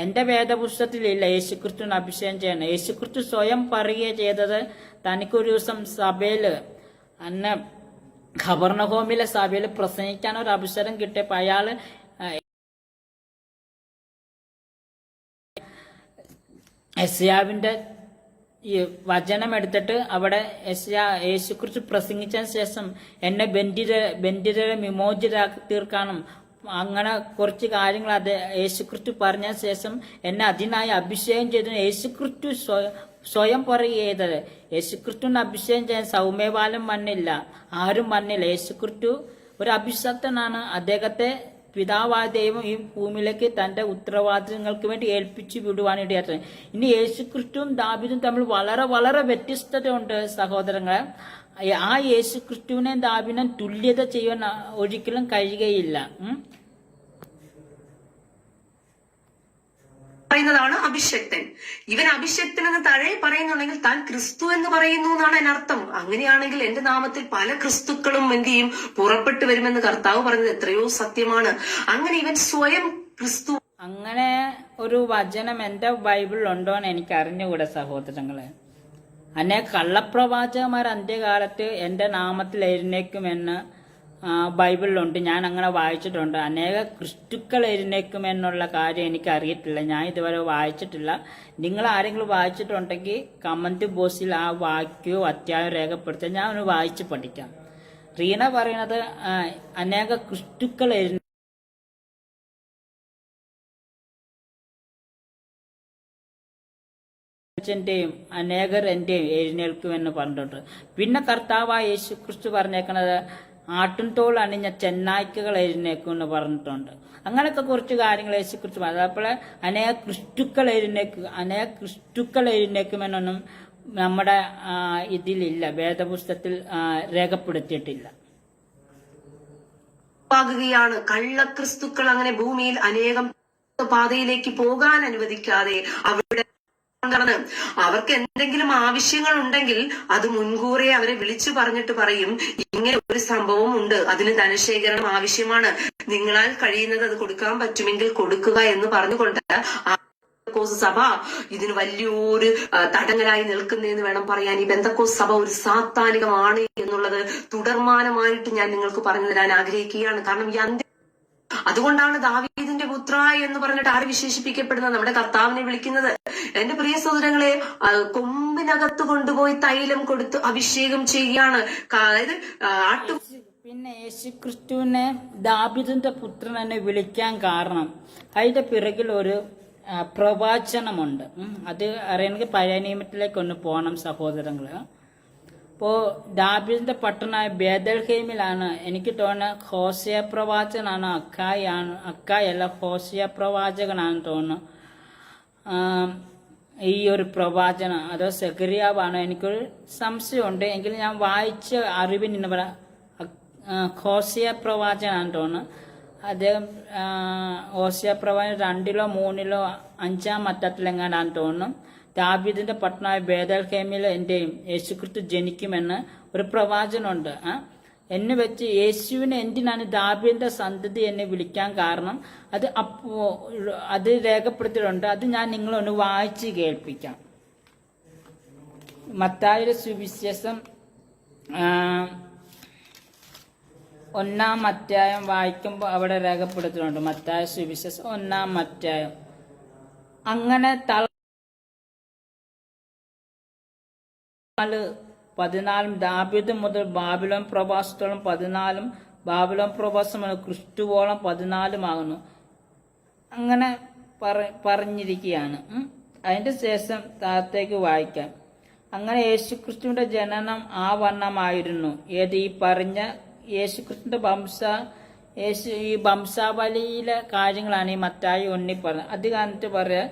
എന്റെ വേദപുസ്തകത്തിലില്ല യേശുക്രിസ്തുവിന് അഭിഷേകം ചെയ്യണം. യേശുക്രിസ്തു സ്വയം പറയുക ചെയ്തത്, തനിക്കൊരു ദിവസം സഭയില് അന്ന് ഖബർനഹോമിലെ സഭയിൽ പ്രസംഗിക്കാൻ ഒരു അവസരം കിട്ടിയപ്പോൾ അയാള് യെശയ്യാവിന്റെ ഈ വചനം എടുത്തിട്ട് അവിടെ യേശുക്കുറിച്ച് പ്രസംഗിച്ചതിന് ശേഷം എന്നെ ബന്ധിതരെ വിമോചിതരാക്കി തീർക്കാനും അങ്ങനെ കുറച്ച് കാര്യങ്ങൾ അത് യേശുക്രിസ്തു പറഞ്ഞ ശേഷം എന്നെ അതിനായി അഭിഷേകം ചെയ്തു. യേശുക്രിസ്തു സ്വയം പറയുക ചെയ്തത്. യേശുക്രിസ്തുവിന് അഭിഷേകം ചെയ്യാൻ സൗമ്യപാലം വന്നില്ല, ആരും വന്നില്ല. യേശുക്രിസ്തു ഒരു അഭിഷക്തനാണ്. അദ്ദേഹത്തെ പിതാവായ ദൈവം ഈ ഭൂമിയിലേക്ക് തന്റെ ഉത്തരവാദിത്തങ്ങൾക്ക് വേണ്ടി ഏൽപ്പിച്ചു വിടുവാനിടയായിട്ട്. ഇനി യേശുക്രിസ്തുവും ദാവീദും തമ്മിൽ വളരെ വളരെ വ്യത്യസ്തതയുണ്ട് സഹോദരങ്ങളെ. ആ യേശുക്രിസ്തുവിനെയും ദാവീദിനെയും തുല്യത ചെയ്യാൻ ഒരിക്കലും കഴിയുകയില്ല. പറയുന്നതാണ് അഭിഷക്തൻ. ഇവൻ അഭിഷക്തൻ എന്ന് താഴെ പറയുന്നുണ്ടെങ്കിൽ താൻ ക്രിസ്തു എന്ന് പറയുന്നു എന്നാണ് അതിനർത്ഥം. അങ്ങനെയാണെങ്കിൽ എന്റെ നാമത്തിൽ പല ക്രിസ്തുക്കളും എന്ത് ചെയ്യും, പുറപ്പെട്ടു വരുമെന്ന് കർത്താവ് പറഞ്ഞത് എത്രയോ സത്യമാണ്. അങ്ങനെ ഇവൻ സ്വയം ക്രിസ്തു. അങ്ങനെ ഒരു വചനം എന്റെ ബൈബിളിലുണ്ടോ എന്ന് എനിക്ക് അറിഞ്ഞുകൂടെ സഹോദരങ്ങളെ. അന്നെ കള്ളപ്രവാചകന്മാർ അന്ത്യകാലത്ത് എന്റെ നാമത്തിൽ എഴുന്നേക്കുമെന്ന് ബൈബിളിലുണ്ട്, ഞാൻ അങ്ങനെ വായിച്ചിട്ടുണ്ട്. അനേക ക്രിസ്തുക്കൾ എഴുന്നേക്കുമെന്നുള്ള കാര്യം എനിക്ക് അറിയത്തില്ല, ഞാൻ ഇതുവരെ വായിച്ചിട്ടില്ല. നിങ്ങൾ ആരെങ്കിലും വായിച്ചിട്ടുണ്ടെങ്കിൽ കമന്റ് ബോക്സിൽ ആ വാക്യവും അധ്യായം രേഖപ്പെടുത്തുക, ഞാൻ ഒന്ന് വായിച്ച് പഠിക്കാം. റീന പറയുന്നത് അനേക ക്രിസ്തുക്കൾ ന്റെയും അനേകർ എന്റെയും എഴുന്നേൽക്കുമെന്ന് പറഞ്ഞിട്ടുണ്ട്. പിന്നെ കർത്താവായ യേശു ക്രിസ്തു പറഞ്ഞേക്കുന്നത് ആട്ടുംതോൾ അണിഞ്ഞ ചെന്നായ്ക്കകൾ എഴുന്നേക്കും എന്ന് പറഞ്ഞിട്ടുണ്ട്. അങ്ങനെയൊക്കെ കുറച്ച് കാര്യങ്ങൾ യേശു ക്രിസ്തു പറഞ്ഞു. അതേപോലെ അനേക ക്രിസ്തുക്കൾ എഴുന്നേക്കുമെന്നൊന്നും നമ്മുടെ ഇതിലില്ല, വേദപുസ്തകത്തിൽ രേഖപ്പെടുത്തിയിട്ടില്ല. കള്ളക്രിസ്തുക്കൾ അങ്ങനെ ഭൂമിയിൽ അനേകം പാതയിലേക്ക് പോകാൻ അനുവദിക്കാതെ അവിടെ അവർക്ക് എന്തെങ്കിലും ആവശ്യങ്ങൾ ഉണ്ടെങ്കിൽ അത് മുൻകൂറെ അവരെ വിളിച്ചു പറഞ്ഞിട്ട് പറയും, ഇങ്ങനെ ഒരു സംഭവം ഉണ്ട്, അതിന് ധനശേഖരണം ആവശ്യമാണ്, നിങ്ങളാൽ കഴിയുന്നത് അത് കൊടുക്കാൻ പറ്റുമെങ്കിൽ കൊടുക്കുക എന്ന് പറഞ്ഞുകൊണ്ട് ബെന്തക്കോസ് സഭ ഇതിന് വലിയൊരു തടങ്ങലായി നിൽക്കുന്നതെന്ന് വേണം പറയാൻ. ഈ ബെന്തക്കോസ് സഭ ഒരു സാത്താനികമാണ് എന്നുള്ളത് തുടർമാനമായിട്ട് ഞാൻ നിങ്ങൾക്ക് പറഞ്ഞു തരാൻ ആഗ്രഹിക്കുകയാണ്. കാരണം ഈ അതുകൊണ്ടാണ് ദാവീദിന്റെ പുത്ര എന്ന് പറഞ്ഞിട്ട് ആര് വിശേഷിപ്പിക്കപ്പെടുന്നത്? നമ്മുടെ കർത്താവിനെ വിളിക്കുന്നത്. എന്റെ പ്രിയ സഹോദരങ്ങളെ, കൊമ്പിനകത്ത് കൊണ്ടുപോയി തൈലം കൊടുത്ത് അഭിഷേകം ചെയ്യുകയാണ്. അതായത് പിന്നെ യേശുക്രിസ്തുവിനെ ദാവീദിന്റെ പുത്രൻ എന്നെ വിളിക്കാൻ കാരണം അതിന്റെ പിറകിൽ ഒരു പ്രവാചനമുണ്ട്. അത് അറിയണമെങ്കിൽ പഴയ നിയമത്തിലേക്ക് ഒന്ന് പോകണം സഹോദരങ്ങള്. അപ്പോൾ ദാവീദിന്റെ പട്ടണമായ ബേഥൽഹേമിലാണ് എനിക്ക് തോന്നുന്നത് ഹോശേയ പ്രവാചകനാണ്, അക്കായല്ല ഹോശേയ പ്രവാചകനാണ് തോന്നുന്നു. ഈ ഒരു പ്രവാചന അതോ സെഖരിയാവാണോ എനിക്കൊരു സംശയമുണ്ട്. എങ്കിലും ഞാൻ വായിച്ച അറിവിന് പറയാം ഹോശേയ പ്രവാചകനാണ് തോന്നുന്നു. അദ്ദേഹം ഹോശേയ പ്രവാചകൻ 2-ലോ 3-ലോ 5-ാം അറ്റത്തിലെങ്ങാണ്ടാണ് തോന്നുന്നു. ദാവീദിന്റെ പട്ടണമായ ബേഥൽഹേമിൽ എന്റെയും യേശുക്രിസ്തു ജനിക്കുമെന്ന് ഒരു പ്രവാചനുണ്ട്. എന്ന് വെച്ച് യേശുവിനെ എന്തിനാണ് ദാവീദിന്റെ സന്തതി എന്നെ വിളിക്കാൻ കാരണം അത് രേഖപ്പെടുത്തിയിട്ടുണ്ട്. അത് ഞാൻ നിങ്ങളൊന്ന് വായിച്ച് കേൾപ്പിക്കാം. മത്തായിയുടെ സുവിശേഷം 1-ാം അധ്യായം വായിക്കുമ്പോൾ അവിടെ രേഖപ്പെടുത്തിയിട്ടുണ്ട്. മത്തായ സുവിശേഷം 1-ാം അധ്യായം. അങ്ങനെ 14 ദാവീദ് മുതൽ ബാബിലോൺ പ്രവാസത്തോളം 14, ബാബിലോൺ പ്രവാസം ക്രിസ്തുവോളം 14 അങ്ങനെ പറഞ്ഞിരിക്കുകയാണ്. അതിന്റെ ശേഷം താഴത്തേക്ക് വായിക്കാം. അങ്ങനെ യേശുക്രിസ്തുവിന്റെ ജനനം ആ വണ്ണമായിരുന്നു. ഏത് ഈ പറഞ്ഞ യേശുക്രിസ്തുവിന്റെ ഈ വംശാവലിയിലെ കാര്യങ്ങളാണ് ഈ മത്തായി 1 പറഞ്ഞത്. അത് കാണിട്ട് പറയാ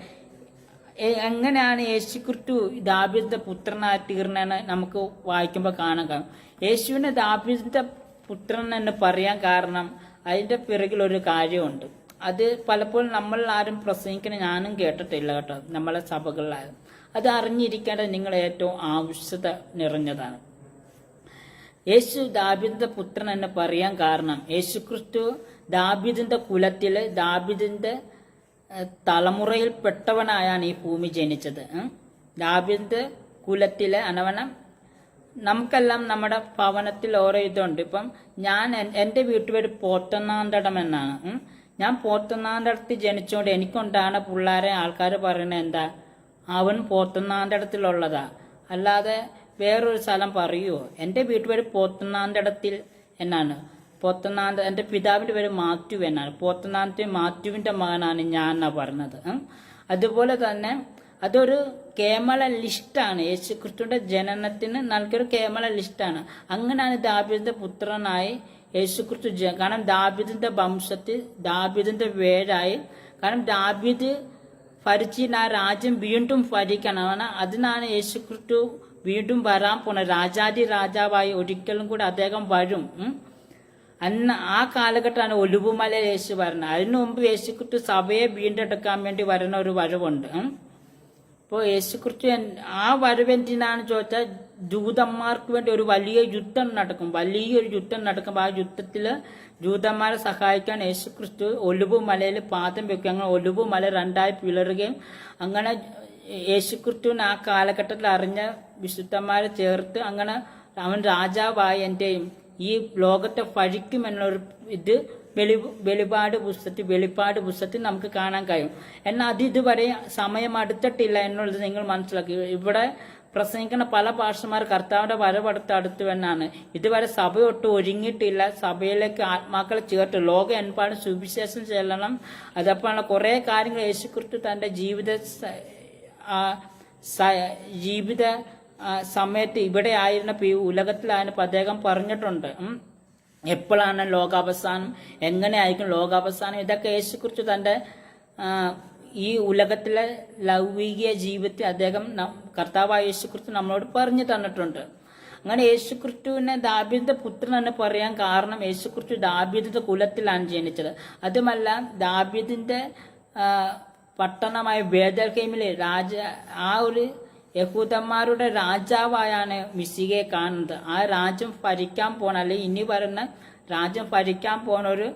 എങ്ങനെയാണ് യേശുക്രിസ്തു ദാവീദിന്റെ പുത്രനായി തീർന്നെന്ന് നമുക്ക് വായിക്കുമ്പോൾ കാണാൻ കഴിയും. യേശുവിനെ ദാവീദിന്റെ പുത്രൻ എന്ന് പറയാൻ കാരണം അതിന്റെ പിറകിൽ ഒരു കാര്യമുണ്ട്. അത് പലപ്പോഴും നമ്മൾ ആരും പ്രസംഗിക്കുന്ന ഞാനും കേട്ടിട്ടില്ല കേട്ടോ, നമ്മളെ സഭകളിലായാലും. അത് അറിഞ്ഞിരിക്കേണ്ടത് നിങ്ങൾ ഏറ്റവും ആവശ്യത നിറഞ്ഞതാണ്. യേശു ദാവീദിന്റെ പുത്രൻ എന്ന് പറയാൻ കാരണം യേശുക്രിസ്തു ദാവീദിന്റെ കുലത്തില് ദാവീദിന്റെ തലമുറയിൽ പെട്ടവനായാണ് ഈ ഭൂമി ജനിച്ചത്. ദാവീദിന്റെ കുലത്തിലെ അനവനം നമുക്കെല്ലാം നമ്മുടെ ഭവനത്തിൽ ഓരോ ഇതുണ്ട്. ഇപ്പം ഞാൻ എൻ്റെ വീട്ടുപേര് പോത്തന്നാന്തടം എന്നാണ്. ഞാൻ പോത്തന്നാന്തടത്തിൽ ജനിച്ചുകൊണ്ട് എനിക്കൊണ്ടാണ് പിള്ളേരെ ആൾക്കാർ പറയുന്നത് എന്താ, അവൻ പോത്തന്നാന്തടത്തിലുള്ളതാ, അല്ലാതെ വേറൊരു സ്ഥലം പറയുമോ? എൻ്റെ വീട്ടുപേര് പോത്തന്നാന്തടത്തിൽ എന്നാണ്. എൻ്റെ പിതാവിന്റെ പേര് മാത്യു എന്നാണ്. പോത്തനാമത്തെ മാത്യുവിന്റെ മകനാണ് ഞാൻ എന്നാ പറഞ്ഞത്. അതുപോലെ തന്നെ അതൊരു കേമള ലിസ്റ്റാണ്. യേശുക്രിസ്തുവിന്റെ ജനനത്തിന് നൽകിയൊരു കേമള ലിസ്റ്റാണ്. അങ്ങനെയാണ് ദാവീദിന്റെ പുത്രനായി യേശുക്രിസ്തു കാരണം ദാവീദിന്റെ വംശത്തിൽ ദാവീദിന്റെ വേരായി. കാരണം ദാവീദ് ഭരിച്ചിട്ട് ആ രാജ്യം വീണ്ടും ഭരിക്കണം. അതിനാണ് യേശുക്രിസ്തു വീണ്ടും വരാൻ പോണ രാജാതി രാജാവായി ഒരിക്കലും കൂടെ അദ്ദേഹം വരും. അന്ന് ആ കാലഘട്ടമാണ് ഒലിവുമലയിൽ യേശു വരുന്നത്. അതിനു മുമ്പ് യേശുക്രിസ്തു സഭയെ വീണ്ടെടുക്കാൻ വേണ്ടി വരുന്ന ഒരു വരവുണ്ട്. അപ്പോൾ യേശുക്രിസ്തു ആ വരവെന്തിനാണ് ചോദിച്ചാൽ ജൂതന്മാർക്ക് വേണ്ടി ഒരു വലിയൊരു യുദ്ധം നടക്കുമ്പോൾ ആ യുദ്ധത്തിൽ ജൂതന്മാരെ സഹായിക്കാൻ യേശുക്രിസ്തു ഒലിവുമലയിൽ പാദം വെക്കും. അങ്ങനെ ഒലിവുമല 2ആയി പിളറുകയും അങ്ങനെ യേശുക്രിസ്തുവിന് ആ കാലഘട്ടത്തിൽ അറിഞ്ഞ വിശുദ്ധന്മാരെ ചേർത്ത് അങ്ങനെ അവൻ രാജാവായി എന്റെയും ഈ ലോകത്തെ ഭരിക്കുമെന്നൊരു ഇത് വെളിപാട് പുസ്തകത്തിൽ നമുക്ക് കാണാൻ കഴിയും. എന്നാൽ അത് ഇതുവരെ സമയം അടുത്തിട്ടില്ല എന്നുള്ളത് നിങ്ങൾ മനസ്സിലാക്കി. ഇവിടെ പ്രസംഗിക്കുന്ന പല പാസ്റ്റർമാർ കർത്താവിന്റെ വരവടുത്ത് എന്നാണ്. ഇതുവരെ സഭ ഒട്ടും ഒരുങ്ങിയിട്ടില്ല. സഭയിലേക്ക് ആത്മാക്കളെ ചേർത്ത് ലോകം എമ്പാടും സുവിശേഷം ചെല്ലണം. അതപ്പോഴാണ് കുറെ കാര്യങ്ങൾ യേശുക്രിസ്തു തന്റെ ജീവിത സമയത്ത് ഇവിടെ ആയിരുന്നപ്പോൾ ഈ ഉലകത്തിലായിരുന്നപ്പോൾ അദ്ദേഹം പറഞ്ഞിട്ടുണ്ട്. എപ്പോഴാണ് ലോകാവസാനം, എങ്ങനെ ആയിരിക്കും ലോകാവസാനം, ഇതൊക്കെ യേശുക്രിസ്തു തന്റെ ഈ ഉലകത്തിലെ ലൗകിക ജീവിതത്തിൽ അദ്ദേഹം കർത്താവായ യേശുക്രിസ്തു നമ്മളോട് പറഞ്ഞു തന്നിട്ടുണ്ട്. അങ്ങനെ യേശുക്രിസ്തുവിനെ ദാവീദിന്റെ പുത്രൻ എന്ന് പറയാൻ കാരണം യേശുക്രിസ്തു ദാവീദിന്റെ കുലത്തിലാണ് ജനിച്ചത്. അതുമല്ല ദാവീദിന്റെ പട്ടണമായ ബേഥൽഹേമിലെ ആ ഒരു യഹൂദന്മാരുടെ രാജാവായാണ് മിശിഹയെ കാണുന്നത്. ആ രാജ്യം ഭരിക്കാൻ പോണ അല്ലെങ്കിൽ ഇനി വരുന്ന രാജ്യം ഭരിക്കാൻ പോണ ഒരു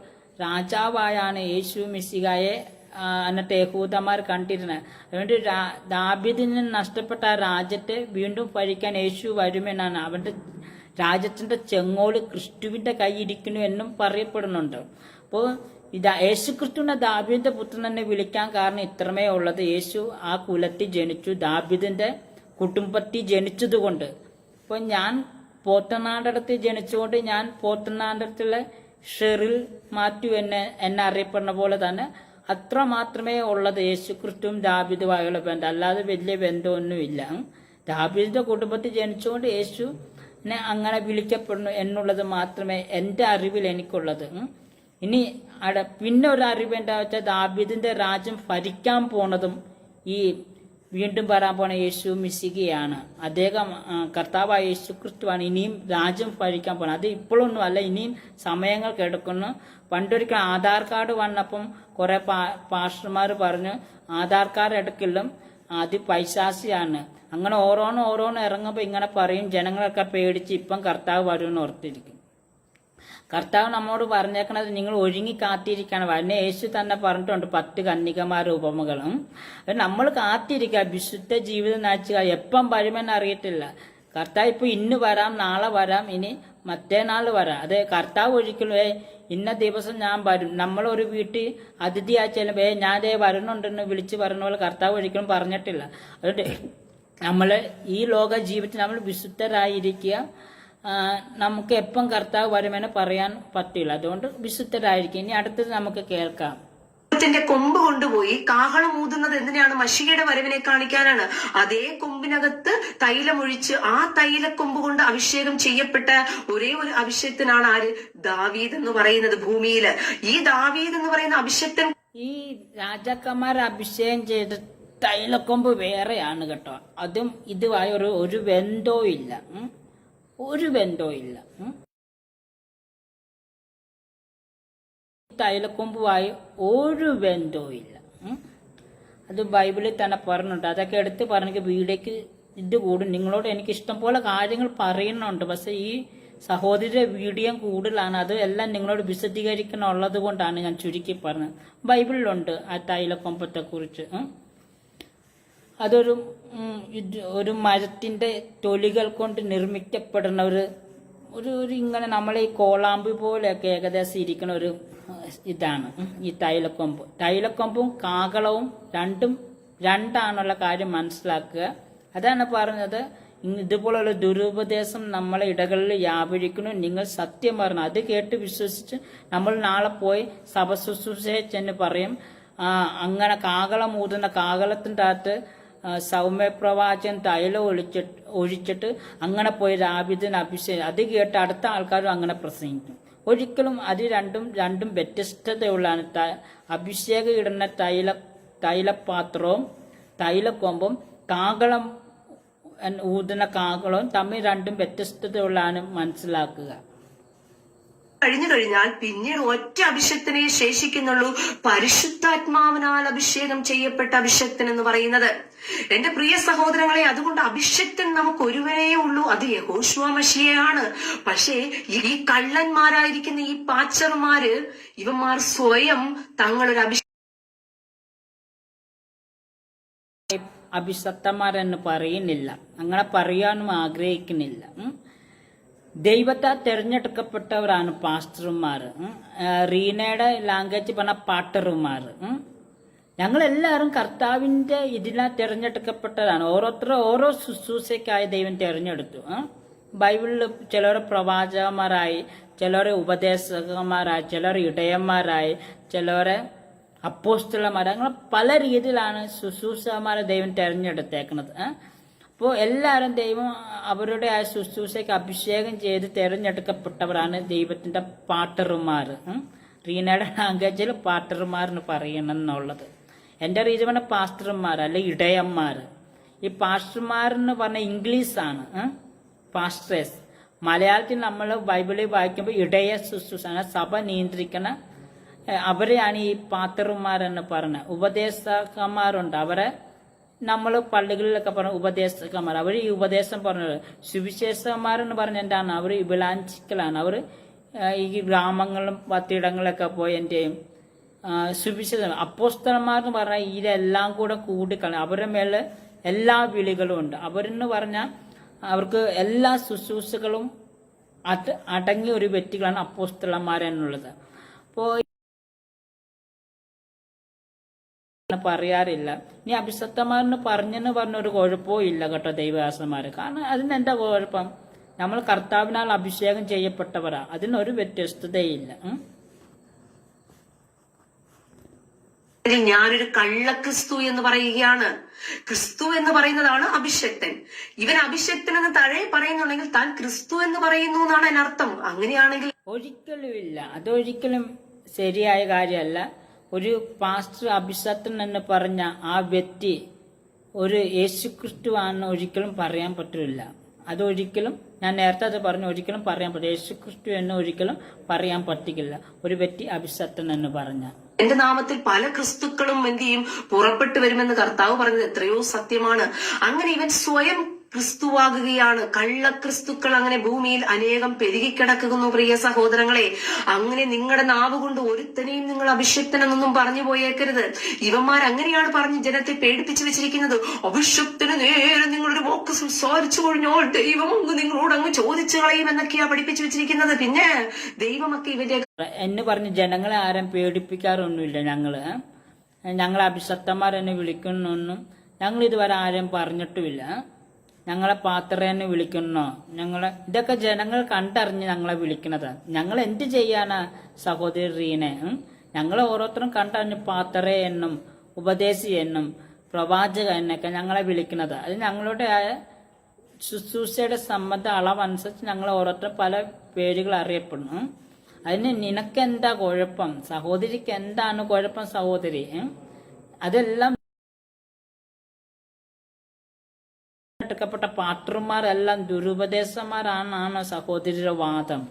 രാജാവായാണ് യേശു മിശിഹയെ അന്നത്തെ യഹൂദന്മാർ കണ്ടിരുന്നത്. അതുകൊണ്ട് ദാവീദിന് നഷ്ടപ്പെട്ട ആ രാജ്യത്തെ വീണ്ടും ഭരിക്കാൻ യേശു വരുമെന്നാണ്. അവന്റെ രാജ്യത്തിന്റെ ചെങ്ങോല് ക്രിസ്തുവിന്റെ കൈയിരിക്കുന്നു എന്നും പറയപ്പെടുന്നുണ്ട്. അപ്പോൾ യേശുക്രിസ്തുവിനെ ദാവീദിന്റെ പുത്രൻ തന്നെ വിളിക്കാൻ കാരണം ഇത്രമേ ഉള്ളത്. യേശു ആ കുലത്തിൽ ജനിച്ചു, ദാവീദിന്റെ കുടുംബത്തിൽ ജനിച്ചതുകൊണ്ട്. ഇപ്പൊ ഞാൻ പോത്തനാടടത്ത് ജനിച്ചുകൊണ്ട് ഞാൻ പോത്തനാടത്തിലെ ഷെറിൽ മാത്യു എന്നെ അറിയപ്പെടുന്ന പോലെ തന്നെ അത്ര മാത്രമേ ഉള്ളത് യേശുക്രിസ്തുവും ദാവീദുമായുള്ള ബന്ധം. അല്ലാതെ വലിയ ബന്ധമൊന്നുമില്ല. ദാവീദിന്റെ കുടുംബത്തിൽ ജനിച്ചുകൊണ്ട് യേശുവിനെ അങ്ങനെ വിളിക്കപ്പെടുന്നു എന്നുള്ളത് മാത്രമേ എൻ്റെ അറിവിൽ എനിക്കുള്ളത്. ഇനി പിന്നെ ഒരു അറിവ് എന്താ വെച്ചാൽ ദാവീദിന്റെ രാജ്യം ഭരിക്കാൻ പോണതും ഈ വീണ്ടും വരാൻ പോണ യേശു മിശിഹയാണ്. അദ്ദേഹം കർത്താവായ യേശു ക്രിസ്തുവാണ് ഇനിയും രാജ്യം ഭരിക്കാൻ പോണത്. അത് ഇപ്പോഴൊന്നും അല്ല, ഇനിയും സമയങ്ങൾ കിടക്കുന്നു. പണ്ടൊരിക്കൽ ആധാർ കാർഡ് വന്നപ്പം കുറെ പാസ്റ്റർമാർ പറഞ്ഞു ആധാർ കാർഡ് എടുക്കലും അത് പൈശാസിയാണ്. അങ്ങനെ ഓരോന്ന് ഇറങ്ങുമ്പോൾ ഇങ്ങനെ പറയും. ജനങ്ങളൊക്കെ പേടിച്ച് ഇപ്പം കർത്താവ് വരുമെന്ന് ഓർത്തിരിക്കും. കർത്താവ് നമ്മോട് പറഞ്ഞേക്കണത് നിങ്ങൾ ഒരുങ്ങി കാത്തിരിക്കണം. അതിനെ യേശു തന്നെ പറഞ്ഞിട്ടുണ്ട് 10 കന്യകമാരുടെ ഉപമകളും. നമ്മൾ കാത്തിരിക്കുക, വിശുദ്ധ ജീവിതം നയിച്ചുക. എപ്പം വരുമെന്ന് അറിയത്തില്ല. കർത്താവ് ഇപ്പൊ ഇന്ന് വരാം, നാളെ വരാം, ഇനി മറ്റേനാൾ വരാം. അത് കർത്താവ് ഒരിക്കലും ഇന്ന ദിവസം ഞാൻ വരും. നമ്മളൊരു വീട്ടിൽ അതിഥിയായി ചെല്ലുമ്പോ ഞാൻ വരുന്നുണ്ടെന്ന് വിളിച്ച് പറയുന്ന പോലെ കർത്താവ് ഒരിക്കലും പറഞ്ഞിട്ടില്ല. അതുകൊണ്ട് നമ്മള് ഈ ലോക ജീവിതത്തിൽ നമ്മൾ വിശുദ്ധരായിരിക്കുക. നമുക്ക് എപ്പം കർത്താവ് വരുമെന്ന് പറയാൻ പറ്റില്ല. അതുകൊണ്ട് വിശുദ്ധരായിരിക്കും. ഇനി അടുത്തത് നമുക്ക് കേൾക്കാം. ത്തിന്റെ കൊമ്പ് കൊണ്ടുപോയി കാഹളം ഊതുന്നത് എന്തിനാണ്? മഷികയുടെ വരവിനെ കാണിക്കാനാണ്. അതേ കൊമ്പിനകത്ത് തൈലമൊഴിച്ച് ആ തൈലക്കൊമ്പ് കൊണ്ട് അഭിഷേകം ചെയ്യപ്പെട്ട ഒരേ ഒരു അഭിഷേകത്തിനാണ് ആര്? ദാവീദ് എന്ന് പറയുന്നത്. ഭൂമിയില് ഈ ദാവീദ് എന്ന് പറയുന്ന അഭിഷേകൻ, ഈ രാജാക്കന്മാരെ അഭിഷേകം ചെയ്ത തൈലക്കൊമ്പ് വേറെയാണ് കേട്ടോ. അതും ഇതുമായി ഒരു ബന്ധവും ഇല്ല. ഒരു ബന്ധവും ഇല്ല. തൈലക്കൊമ്പുമായി ഒരു ബന്ധവും ഇല്ല. അത് ബൈബിളിൽ തന്നെ പറഞ്ഞിട്ടുണ്ട്. അതൊക്കെ എടുത്ത് പറഞ്ഞെങ്കിൽ വീടേക്ക് ഇത് കൂടും. നിങ്ങളോട് എനിക്ക് ഇഷ്ടം പോലെ കാര്യങ്ങൾ പറയുന്നുണ്ട്. പക്ഷെ ഈ സഹോദരിയുടെ വീഡിയോ കൂടുതലാണ്. അത് എല്ലാം നിങ്ങളോട് വിശദീകരിക്കണുള്ളത് കൊണ്ടാണ് ഞാൻ ചുരുക്കി പറഞ്ഞത്. ബൈബിളിലുണ്ട് ആ തൈലക്കൊമ്പത്തെ കുറിച്ച്. അതൊരു മരത്തിന്റെ തൊലികൾ കൊണ്ട് നിർമ്മിക്കപ്പെടുന്ന ഒരു ഇങ്ങനെ നമ്മളെ ഈ കോളാമ്പ് പോലെയൊക്കെ ഏകദേശം ഇരിക്കുന്ന ഒരു ഇതാണ് ഈ തൈലക്കൊമ്പും കാകളവും രണ്ടാണുള്ള കാര്യം മനസ്സിലാക്കുക. അതാണ് പറഞ്ഞത്. ഇതുപോലുള്ള ദുരുപദേശം നമ്മളെ ഇടകളിൽ വ്യാപരിക്കുന്നു. നിങ്ങൾ സത്യം പറഞ്ഞു അത് കേട്ട് വിശ്വസിച്ച് നമ്മൾ നാളെ പോയി സഭ ശുശ്രൂഷയെ ചെന്ന് പറയും അങ്ങനെ കാകളം ഊതുന്ന കാകളത്തിന്റെ അകത്ത് സൗമ്യപ്രവാചകൻ തൈലം ഒഴിച്ചിട്ട് അങ്ങനെ പോയി ദാവീദിന് അഭിഷേകം. അത് കേട്ട് അടുത്ത ആൾക്കാരും അങ്ങനെ പ്രസംഗിക്കും. ഒരിക്കലും അത് രണ്ടും വ്യത്യസ്തതയുള്ളതാണ്. അഭിഷേകം ഇടുന്ന തൈലപാത്രവും തൈലക്കൊമ്പും കാകളം ഊതുന്ന കാകളവും തമ്മിൽ രണ്ടും വ്യത്യസ്തതയുള്ളതാണ് മനസ്സിലാക്കുക. കഴിഞ്ഞു കഴിഞ്ഞാൽ പിന്നീട് ഒറ്റ അഭിഷക്തനെ ശേഷിക്കുന്നുള്ളൂ. പരിശുദ്ധാത്മാവിനാൽ അഭിഷേകം ചെയ്യപ്പെട്ട അഭിഷക്തൻ എന്ന് പറയുന്നത്. എന്റെ പ്രിയ സഹോദരങ്ങളെ, അതുകൊണ്ട് അഭിഷക്തൻ നമുക്ക് ഒരുവനേ ഉള്ളൂ. അത് യഹോശുവ മശിഹയാണ്. പക്ഷേ ഈ കള്ളന്മാരായിരിക്കുന്ന ഈ പാച്ചർമാര്, ഇവന്മാർ സ്വയം തങ്ങളൊരു അഭിഷക്തന്മാരെന്ന് പറയുന്നില്ല. അങ്ങനെ പറയാനും ആഗ്രഹിക്കുന്നില്ല. ദൈവത്താൽ തിരഞ്ഞെടുക്കപ്പെട്ടവരാണ് പാസ്റ്റർമാർ. റീനയുടെ ലാംഗ്വേജ് പറഞ്ഞ പാട്ടർമാർ. ഞങ്ങളെല്ലാവരും കർത്താവിൻ്റെ ഇതിലാ തിരഞ്ഞെടുക്കപ്പെട്ടതാണ്. ഓരോരുത്തരും ഓരോ ശുശ്രൂഷയ്ക്കായി ദൈവം തിരഞ്ഞെടുത്തു. ബൈബിളിൽ ചിലർ പ്രവാചകന്മാരായി, ചിലർ ഉപദേശകന്മാരായി, ചിലർ ഇടയന്മാരായി, ചിലരെ അപ്പോസ്തലന്മാർ, അങ്ങനെ പല രീതിയിലാണ് ശുശ്രൂഷകന്മാരെ ദൈവം തിരഞ്ഞെടുത്തേക്കുന്നത്. അപ്പോൾ എല്ലാവരും ദൈവം അവരുടെ ആ ശുശ്രൂഷയ്ക്ക് അഭിഷേകം ചെയ്ത് തിരഞ്ഞെടുക്കപ്പെട്ടവരാണ് ദൈവത്തിൻ്റെ പാട്ടർമാർ. റീനയുടെ ലാംഗ്വേജിൽ പാട്ടർമാരെന്ന് പറയണം എന്നുള്ളത്. എൻ്റെ രീതി പറഞ്ഞ പാസ്റ്റർമാർ അല്ലെ ഇടയന്മാർ. ഈ പാസ്റ്റർമാരെന്ന് പറഞ്ഞ ഇംഗ്ലീഷാണ്, പാസ്റ്റേഴ്സ്. മലയാളത്തിൽ നമ്മൾ ബൈബിളിൽ വായിക്കുമ്പോൾ ഇടയ ശുശ്രൂഷ, സഭ നിയന്ത്രിക്കുന്ന അവരെയാണ് ഈ പാസ്റ്റർമാരെന്ന് പറഞ്ഞത്. ഉപദേശകന്മാരുണ്ട്, അവരെ നമ്മൾ പള്ളികളിലൊക്കെ പറഞ്ഞ ഉപദേശകന്മാർ. അവർ ഈ ഉപദേശം പറഞ്ഞത്. സുവിശേഷകന്മാരെന്ന് പറഞ്ഞ എന്താണ്? അവർ ഇബലാഞ്ചിക്കലാണ്. അവർ ഈ ഗ്രാമങ്ങളും പത്തിടങ്ങളിലൊക്കെ പോയി എൻ്റെയും സുവിശേഷം. അപ്പോസ്തലന്മാരെന്ന് പറഞ്ഞാൽ ഇതെല്ലാം കൂടെ കൂടിക്കളയും. അവരുടെ മേലെ എല്ലാ വിളികളും ഉണ്ട്. അവരെന്ന് പറഞ്ഞാൽ അവർക്ക് എല്ലാ ശുശ്രൂഷകളും അടങ്ങിയ ഒരു വ്യക്തികളാണ് അപ്പോസ്തലന്മാരെന്നുള്ളത്. അപ്പോൾ പറയാറില്ല. ഇനി അഭിഷക്തന്മാരെന്ന് പറഞ്ഞെന്ന് പറഞ്ഞൊരു കുഴപ്പവും ഇല്ല കേട്ടോ ദൈവദാസന്മാർ. കാരണം അതിനെന്താ കുഴപ്പം? നമ്മൾ കർത്താവിനാൽ അഭിഷേകം ചെയ്യപ്പെട്ടവരാ, അതിനൊരു വ്യത്യസ്തതയില്ല. ഞാനൊരു കള്ള ക്രിസ്തു എന്ന് പറയുകയാണ്. ക്രിസ്തു എന്ന് പറയുന്നതാണ് അഭിഷക്തൻ. ഇവൻ അഭിഷക്തൻ എന്ന് താഴെ പറയുന്നുണ്ടെങ്കിൽ താൻ ക്രിസ്തു എന്ന് പറയുന്നു എന്നാണ് അതിനർത്ഥം. അങ്ങനെയാണെങ്കിൽ ഒരിക്കലുമില്ല, അതൊരിക്കലും ശരിയായ കാര്യമല്ല. ഒരു പാസ്റ്റർ അഭിഷക്തൻ എന്ന് പറഞ്ഞ ആ വ്യക്തി ഒരു യേശുക്രിസ്തു ആണെന്ന് ഒരിക്കലും പറയാൻ പറ്റില്ല. അതൊരിക്കലും, ഞാൻ നേരത്തെ അത് പറഞ്ഞു, ഒരിക്കലും പറയാൻ പറ്റില്ല. യേശുക്രിസ്തു എന്ന് ഒരിക്കലും പറയാൻ പറ്റില്ല ഒരു വ്യക്തി അഭിഷക്തൻ എന്ന് പറഞ്ഞ. എന്റെ നാമത്തിൽ പല ക്രിസ്തുക്കളും എന്ത് ചെയ്യും? പുറപ്പെട്ടു വരുമെന്ന് കർത്താവ് പറഞ്ഞത് എത്രയോ സത്യമാണ്. അങ്ങനെ ഇവൻ സ്വയം ക്രിസ്തുവാകുകയാണ്. കള്ളക്രിസ്തുക്കൾ അങ്ങനെ ഭൂമിയിൽ അനേകം പെരുകിക്കിടക്കുന്നു. പ്രിയ സഹോദരങ്ങളെ, അങ്ങനെ നിങ്ങളുടെ നാവ് കൊണ്ട് ഒരുത്തനെയും നിങ്ങൾ അഭിഷക്തനെന്നൊന്നും പറഞ്ഞു പോയേക്കരുത്. ഇവന്മാർ അങ്ങനെയാണ് പറഞ്ഞ് ജനത്തെ പേടിപ്പിച്ചു വെച്ചിരിക്കുന്നത്. അഭിഷക്തന് നേരെ നിങ്ങളൊരു വാക്ക് സംസാരിച്ചു കഴിഞ്ഞാൽ ദൈവം അങ്ങ് നിങ്ങളോട് അങ്ങ് ചോദിച്ചു കളയും എന്നൊക്കെയാ പഠിപ്പിച്ചു വെച്ചിരിക്കുന്നത്. പിന്നെ ദൈവമൊക്കെ ഇവന്റെ എന്ന് പറഞ്ഞ് ജനങ്ങളെ ആരും പേടിപ്പിക്കാറൊന്നുമില്ല. ഞങ്ങളെ അഭിഷക്തന്മാരെന്നെ വിളിക്കുന്നൊന്നും ഞങ്ങൾ ഇതുവരെ ആരും പറഞ്ഞിട്ടുമില്ല. ഞങ്ങളെ പാത്രേനെ വിളിക്കുന്നോ, ഇതൊക്കെ ജനങ്ങൾ കണ്ടറിഞ്ഞ് ഞങ്ങളെ വിളിക്കണത്. ഞങ്ങൾ എന്ത് ചെയ്യാനാ സഹോദരി റീനെ? ഞങ്ങൾ ഓരോരുത്തരും കണ്ടറിഞ്ഞ് പാത്രേ എന്നും ഉപദേശി എന്നും പ്രവാചക എന്നൊക്കെ ഞങ്ങളെ വിളിക്കുന്നത്. അത് ഞങ്ങളുടെ ശുശ്രൂഷയുടെ സംബന്ധ അളവനുസരിച്ച് ഞങ്ങൾ ഓരോരുത്തരും പല പേരുകൾ അറിയപ്പെടുന്നു. അതിന് നിനക്കെന്താ കുഴപ്പം? സഹോദരിക്ക് എന്താണ് കുഴപ്പം സഹോദരി? അതെല്ലാം പ്പെട്ട പാട്ടർമാരെല്ലാം ദുരുപദേശന്മാരാണെന്നാണ് സഹോദരിയുടെ വാദം.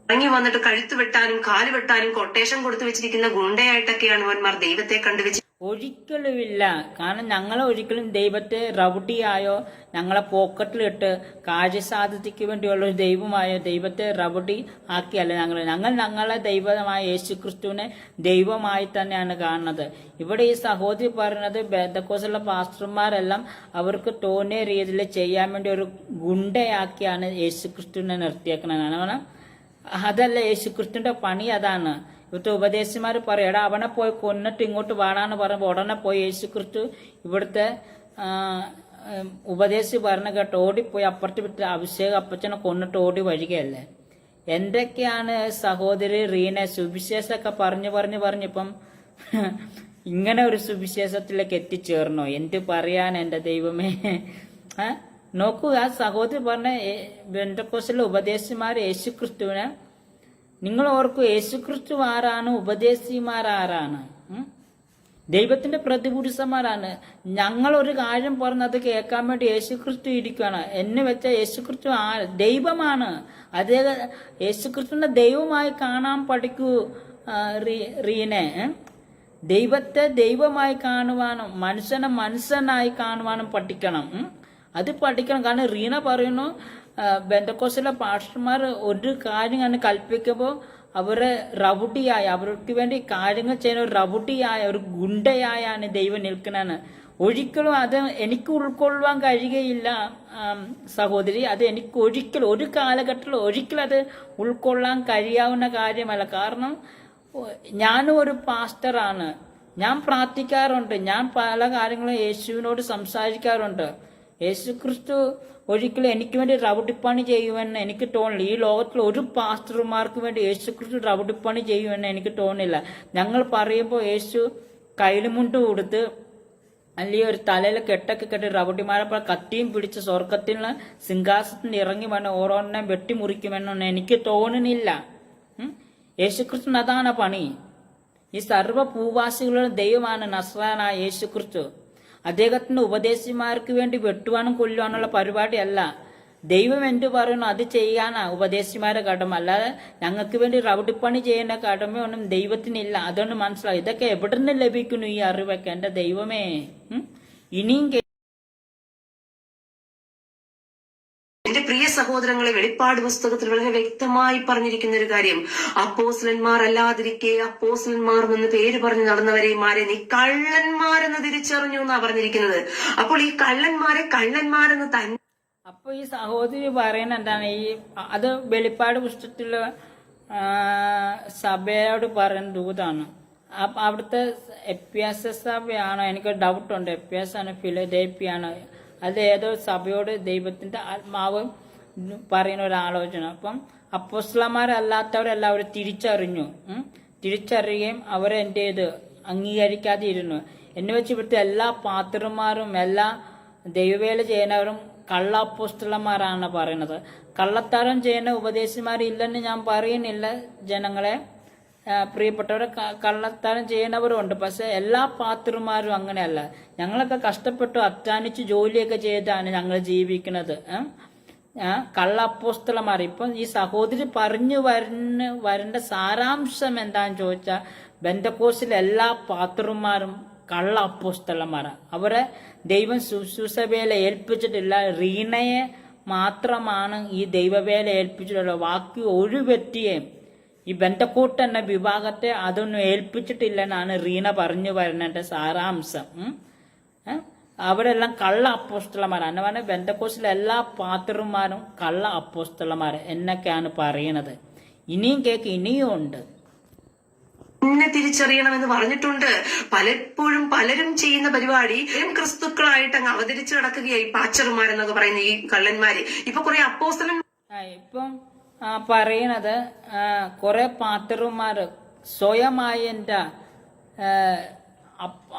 ഇറങ്ങി വന്നിട്ട് കഴുത്ത് വെട്ടാനും കാല് വെട്ടാനും കൊട്ടേഷൻ കൊടുത്തു വെച്ചിരിക്കുന്ന ഗുണ്ടയായിട്ടൊക്കെയാണ് ഇവന്മാർ ദൈവത്തെ കണ്ടുവെച്ച്. ഒരിക്കലുമില്ല. കാരണം ഞങ്ങളെ ഒരിക്കലും ദൈവത്തെ റവഡിയായോ ഞങ്ങളെ പോക്കറ്റിലിട്ട് കാര്യസാധ്യതയ്ക്ക് വേണ്ടിയുള്ള ഒരു ദൈവമായോ ദൈവത്തെ റവഡി ആക്കിയല്ല ഞങ്ങളെ ദൈവമായ യേശുക്രിസ്തുവിനെ ദൈവമായി തന്നെയാണ് കാണുന്നത്. ഇവിടെ ഈ സഹോദരി പറയുന്നത് ബെന്തക്കോസുള്ള പാസ്റ്റർമാരെല്ലാം അവർക്ക് തോന്നിയ രീതിയിൽ ചെയ്യാൻ വേണ്ടി ഒരു ഗുണ്ടയാക്കിയാണ് യേശുക്രിസ്തുവിനെ നിർത്തിയേക്കുന്നത്. അതല്ല യേശുക്രിസ്തുവിന്റെ പണി, അതാണ്. ഇവിടുത്തെ ഉപദേശിമാർ പറയടാ അവനെ പോയി കൊന്നിട്ട് ഇങ്ങോട്ട് വാടാന്ന് പറയുമ്പോൾ ഉടനെ പോയി യേശുക്രിസ്തു ഇവിടുത്തെ ഉപദേശി പറഞ്ഞ കേട്ട് ഓടിപ്പോയി അപ്പുറത്ത് വിട്ട് അഭിഷേകം അപ്പച്ചനെ കൊന്നിട്ട് ഓടി വരികയല്ലേ. എന്തൊക്കെയാണ് സഹോദരി റീനെ സുവിശേഷമൊക്കെ പറഞ്ഞിപ്പം ഇങ്ങനെ ഒരു സുവിശേഷത്തിലേക്ക് എത്തിച്ചേർന്നോ? എന്ത് പറയാൻ എൻ്റെ ദൈവമേ. നോക്കൂ, ആ സഹോദരി പറഞ്ഞ ബെന്തക്കോസ്തിലെ ഉപദേശിമാർ യേശുക്രിസ്തുവിനെ, നിങ്ങൾ ഓർക്കൂ, യേശുക്രിസ്തു ആരാണ്? ഉപദേശിമാരാരാണ്? ദൈവത്തിന്റെ പ്രതിപുരുഷന്മാരാണ്. ഞങ്ങളൊരു കാര്യം പറഞ്ഞത് കേൾക്കാൻ വേണ്ടി യേശുക്രിസ്തു ഇരിക്കുകയാണ്. എന്ന് വെച്ചാൽ യേശുക്രിസ്തു ദൈവമാണ്. അദ്ദേഹം യേശുക്രിസ്തുവിനെ ദൈവമായി കാണാൻ പഠിക്കൂ റീനെ. ദൈവത്തെ ദൈവമായി കാണുവാനും മനുഷ്യനെ മനുഷ്യനായി കാണുവാനും പഠിക്കണം. അത് പഠിക്കണം. കാരണം റീന പറയുന്നു ബെന്തക്കോസ്തിലെ പാസ്റ്റർമാർ ഒരു കാര്യം അങ്ങനെ കൽപ്പിക്കുമ്പോൾ അവരെ റവുഡിയായ, അവർക്ക് വേണ്ടി കാര്യങ്ങൾ ചെയ്യുന്ന ഒരു റവുഡിയായ ഒരു ഗുണ്ടയായാണ് ദൈവം നിൽക്കുന്നതെന്ന്. ഒരിക്കലും അത് എനിക്ക് ഉൾക്കൊള്ളുവാൻ കഴിയുകയില്ല സഹോദരി. അത് എനിക്ക് ഒരിക്കലും ഒരു കാലഘട്ടത്തിൽ ഒരിക്കലും അത് ഉൾക്കൊള്ളാൻ കഴിയാവുന്ന കാര്യമല്ല. കാരണം ഞാനും ഒരു പാസ്റ്ററാണ്, ഞാൻ പ്രാർത്ഥിക്കാറുണ്ട്, ഞാൻ പല കാര്യങ്ങളും യേശുവിനോട് സംസാരിക്കാറുണ്ട്. യേശു ക്രിസ്തു ഒരിക്കലും എനിക്ക് വേണ്ടി റൗഡിപ്പണി ചെയ്യുമെന്ന് എനിക്ക് തോന്നില്ല. ഈ ലോകത്തിൽ ഒരു പാസ്റ്റർമാർക്ക് വേണ്ടി യേശു ക്രിസ്തു റൗഡിപ്പണി ചെയ്യുമെന്ന് എനിക്ക് തോന്നില്ല. ഞങ്ങൾ പറയുമ്പോൾ യേശു കൈലുമുണ്ട് കൊടുത്ത് അല്ലെങ്കിൽ ഒരു തലയിൽ കെട്ടൊക്കെ കെട്ടി റൗഡിമാരെ പോലെ കത്തിയും പിടിച്ച് സ്വർഗത്തിൽ നിന്ന് സിംഹാസനത്തിൽ ഇറങ്ങി വന്ന് ഓരോന്നെ വെട്ടിമുറിക്കുമെന്നൊന്നും എനിക്ക് തോന്നുന്നില്ല. യേശുക്രിസ്തു അതാണ് പണി. ഈ സർവ്വ ഭൂവാസികളുടെ ദൈവമാണ് നസ്രായനായ യേശുക്രിസ്തു. അദ്ദേഹത്തിന്റെ ഉപദേശിമാർക്ക് വേണ്ടി വെട്ടുവാനും കൊല്ലുവാനുള്ള പരിപാടിയല്ല. ദൈവം എന്ത് പറയുന്നു അത് ചെയ്യാനാ ഉപദേശിമാരുടെ കടമ. അല്ലാതെ ഞങ്ങൾക്ക് വേണ്ടി റൗഡിപ്പണി ചെയ്യേണ്ട കടമയൊന്നും ദൈവത്തിനില്ല. അതൊന്നും മനസ്സിലാവും. ഇതൊക്കെ എവിടെ നിന്ന് ലഭിക്കുന്നു ഈ അറിവൊക്കെ? എന്റെ ദൈവമേ, ഇനിയും എന്റെ പ്രിയ സഹോദരങ്ങളെ, വെളിപ്പാട് പുസ്തകത്തിൽ വളരെ വ്യക്തമായി പറഞ്ഞിരിക്കുന്ന ഒരു കാര്യം, അപ്പോസ്തലന്മാർ അല്ലാതിരിക്കെ അപ്പോസ്തലന്മാർ എന്ന് പേര് പറഞ്ഞു നടന്നവരെമാരെ നീ കള്ളന്മാരെന്ന് തിരിച്ചറിഞ്ഞു എന്നാ പറഞ്ഞിരിക്കുന്നത്. അപ്പോൾ ഈ കള്ളന്മാരെന്ന് തന്നെ അപ്പൊ ഈ സഹോദരി പറയുന്ന എന്താണ്? അത് വെളിപ്പാട് പുസ്തകത്തില് സഭയോട് പറയുന്ന ദൂതാണ്. അവിടുത്തെ എപ്പിയാസ് സഭയാണോ? എനിക്ക് ഡൗട്ടുണ്ട്. എപ്പിയാസ് ആണ്, ഫിലഡൽഫിയാണ്. അത് ഏതോ സഭയോട് ദൈവത്തിന്റെ ആത്മാവ് പറയുന്ന ഒരു ആലോചന. അപ്പം അപ്പോസ്തലന്മാരല്ലാത്തവരെല്ലാവരും തിരിച്ചറിയുകയും അവരെ എന്ത് ചെയ്ത് അംഗീകരിക്കാതെ ഇരുന്നു. എന്നെ വെച്ച് ഇവിടുത്തെ എല്ലാ പാത്രന്മാരും എല്ലാ ദൈവവേല ചെയ്യുന്നവരും കള്ള അപ്പോസ്തലന്മാരാണ് പറയുന്നത്. കള്ളത്തരം ചെയ്യുന്ന ഉപദേശിമാരില്ലെന്ന് ഞാൻ പറയുന്നില്ല ജനങ്ങളെ, പ്രിയപ്പെട്ടവരെ. കള്ളത്തരം ചെയ്യുന്നവരുണ്ട്, പക്ഷെ എല്ലാ പാത്രന്മാരും അങ്ങനെയല്ല. ഞങ്ങളൊക്കെ കഷ്ടപ്പെട്ടു അധ്വാനിച്ച് ജോലിയൊക്കെ ചെയ്താണ് ഞങ്ങൾ ജീവിക്കുന്നത്. കള്ള അപ്പോസ്തലന്മാർ. ഇപ്പം ഈ സഹോദരി പറഞ്ഞു വരേണ്ട സാരാംശം എന്താന്ന് ചോദിച്ചാൽ, ബെന്തക്കോസ്തിലെ എല്ലാ പാത്രന്മാരും കള്ള അപ്പോസ്തലന്മാരാണ്. അവരെ ദൈവം ശുശ്രൂഷവേല ഏൽപ്പിച്ചിട്ടില്ല. റീനയെ മാത്രമാണ് ഈ ദൈവവേല ഏൽപ്പിച്ചിട്ടുള്ളത്. ബാക്കി ഒരു വ്യക്തിയെയും ഈ ബന്ധക്കൂട്ട് എന്ന വിഭാഗത്തെ അതൊന്നും ഏൽപ്പിച്ചിട്ടില്ലെന്നാണ് റീന പറഞ്ഞു വരുന്നതിന്റെ സാരാംശം. അവരെല്ലാം കള്ള അപ്പോസ്തലന്മാരാണ്. എന്ന് പറഞ്ഞാൽ ബന്ധക്കോസ്തിലെ എല്ലാ പാത്രന്മാരും കള്ള അപ്പോസ്തലന്മാർ എന്നൊക്കെയാണ് പറയുന്നത്. ഇനിയും ഇനിയും ഉണ്ട്. എന്നെ തിരിച്ചറിയണമെന്ന് പറഞ്ഞിട്ടുണ്ട്. പലപ്പോഴും പലരും ചെയ്യുന്ന പരിപാടി ക്രിസ്തുക്കളായിട്ട് അങ്ങ് അവതരിച്ചു കിടക്കുകയായി പാച്ചർമാരെന്നൊക്കെ പറയുന്ന ഈ കള്ളന്മാര്. ഇപ്പൊ കുറെ അപ്പോസ്തലൻ ഇപ്പം പറയണത് കുറെ പാത്രന്മാര് സ്വയമായി എന്റെ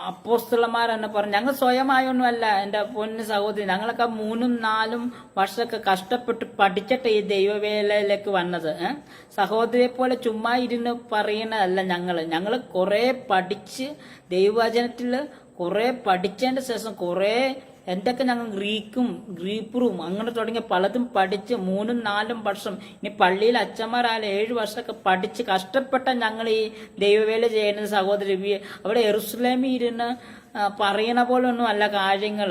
അപ്പോസ്തലന്മാരെന്ന് പറഞ്ഞു. ഞങ്ങൾ സ്വയമായൊന്നുമല്ല എന്റെ പൊന്ന് സഹോദരി. ഞങ്ങളൊക്കെ 3-4 വർഷമൊക്കെ കഷ്ടപ്പെട്ട് പഠിച്ചിട്ട് ഈ ദൈവവേലയിലേക്ക് വന്നത്. സഹോദരിയെ പോലെ ചുമ്മാ ഇരുന്ന് പറയുന്നതല്ല. ഞങ്ങൾ കുറെ പഠിച്ച് ദൈവവചനത്തിൽ കുറെ പഠിച്ചതിന്റെ ശേഷം കുറെ എന്തൊക്കെ ഞങ്ങൾ ഗ്രീപ്പറും അങ്ങനെ തുടങ്ങിയ പലതും പഠിച്ച് 3-4 വർഷം, ഇനി പള്ളിയിൽ അച്ഛന്മാരായാലും 7 വർഷമൊക്കെ പഠിച്ച് കഷ്ടപ്പെട്ട ഞങ്ങൾ ഈ ദൈവവേല ചെയ്യുന്ന സഹോദരി. അവിടെ യെറുസലേമിൽ ഇരുന്ന് പറയണ പോലെ ഒന്നും അല്ല കാര്യങ്ങൾ.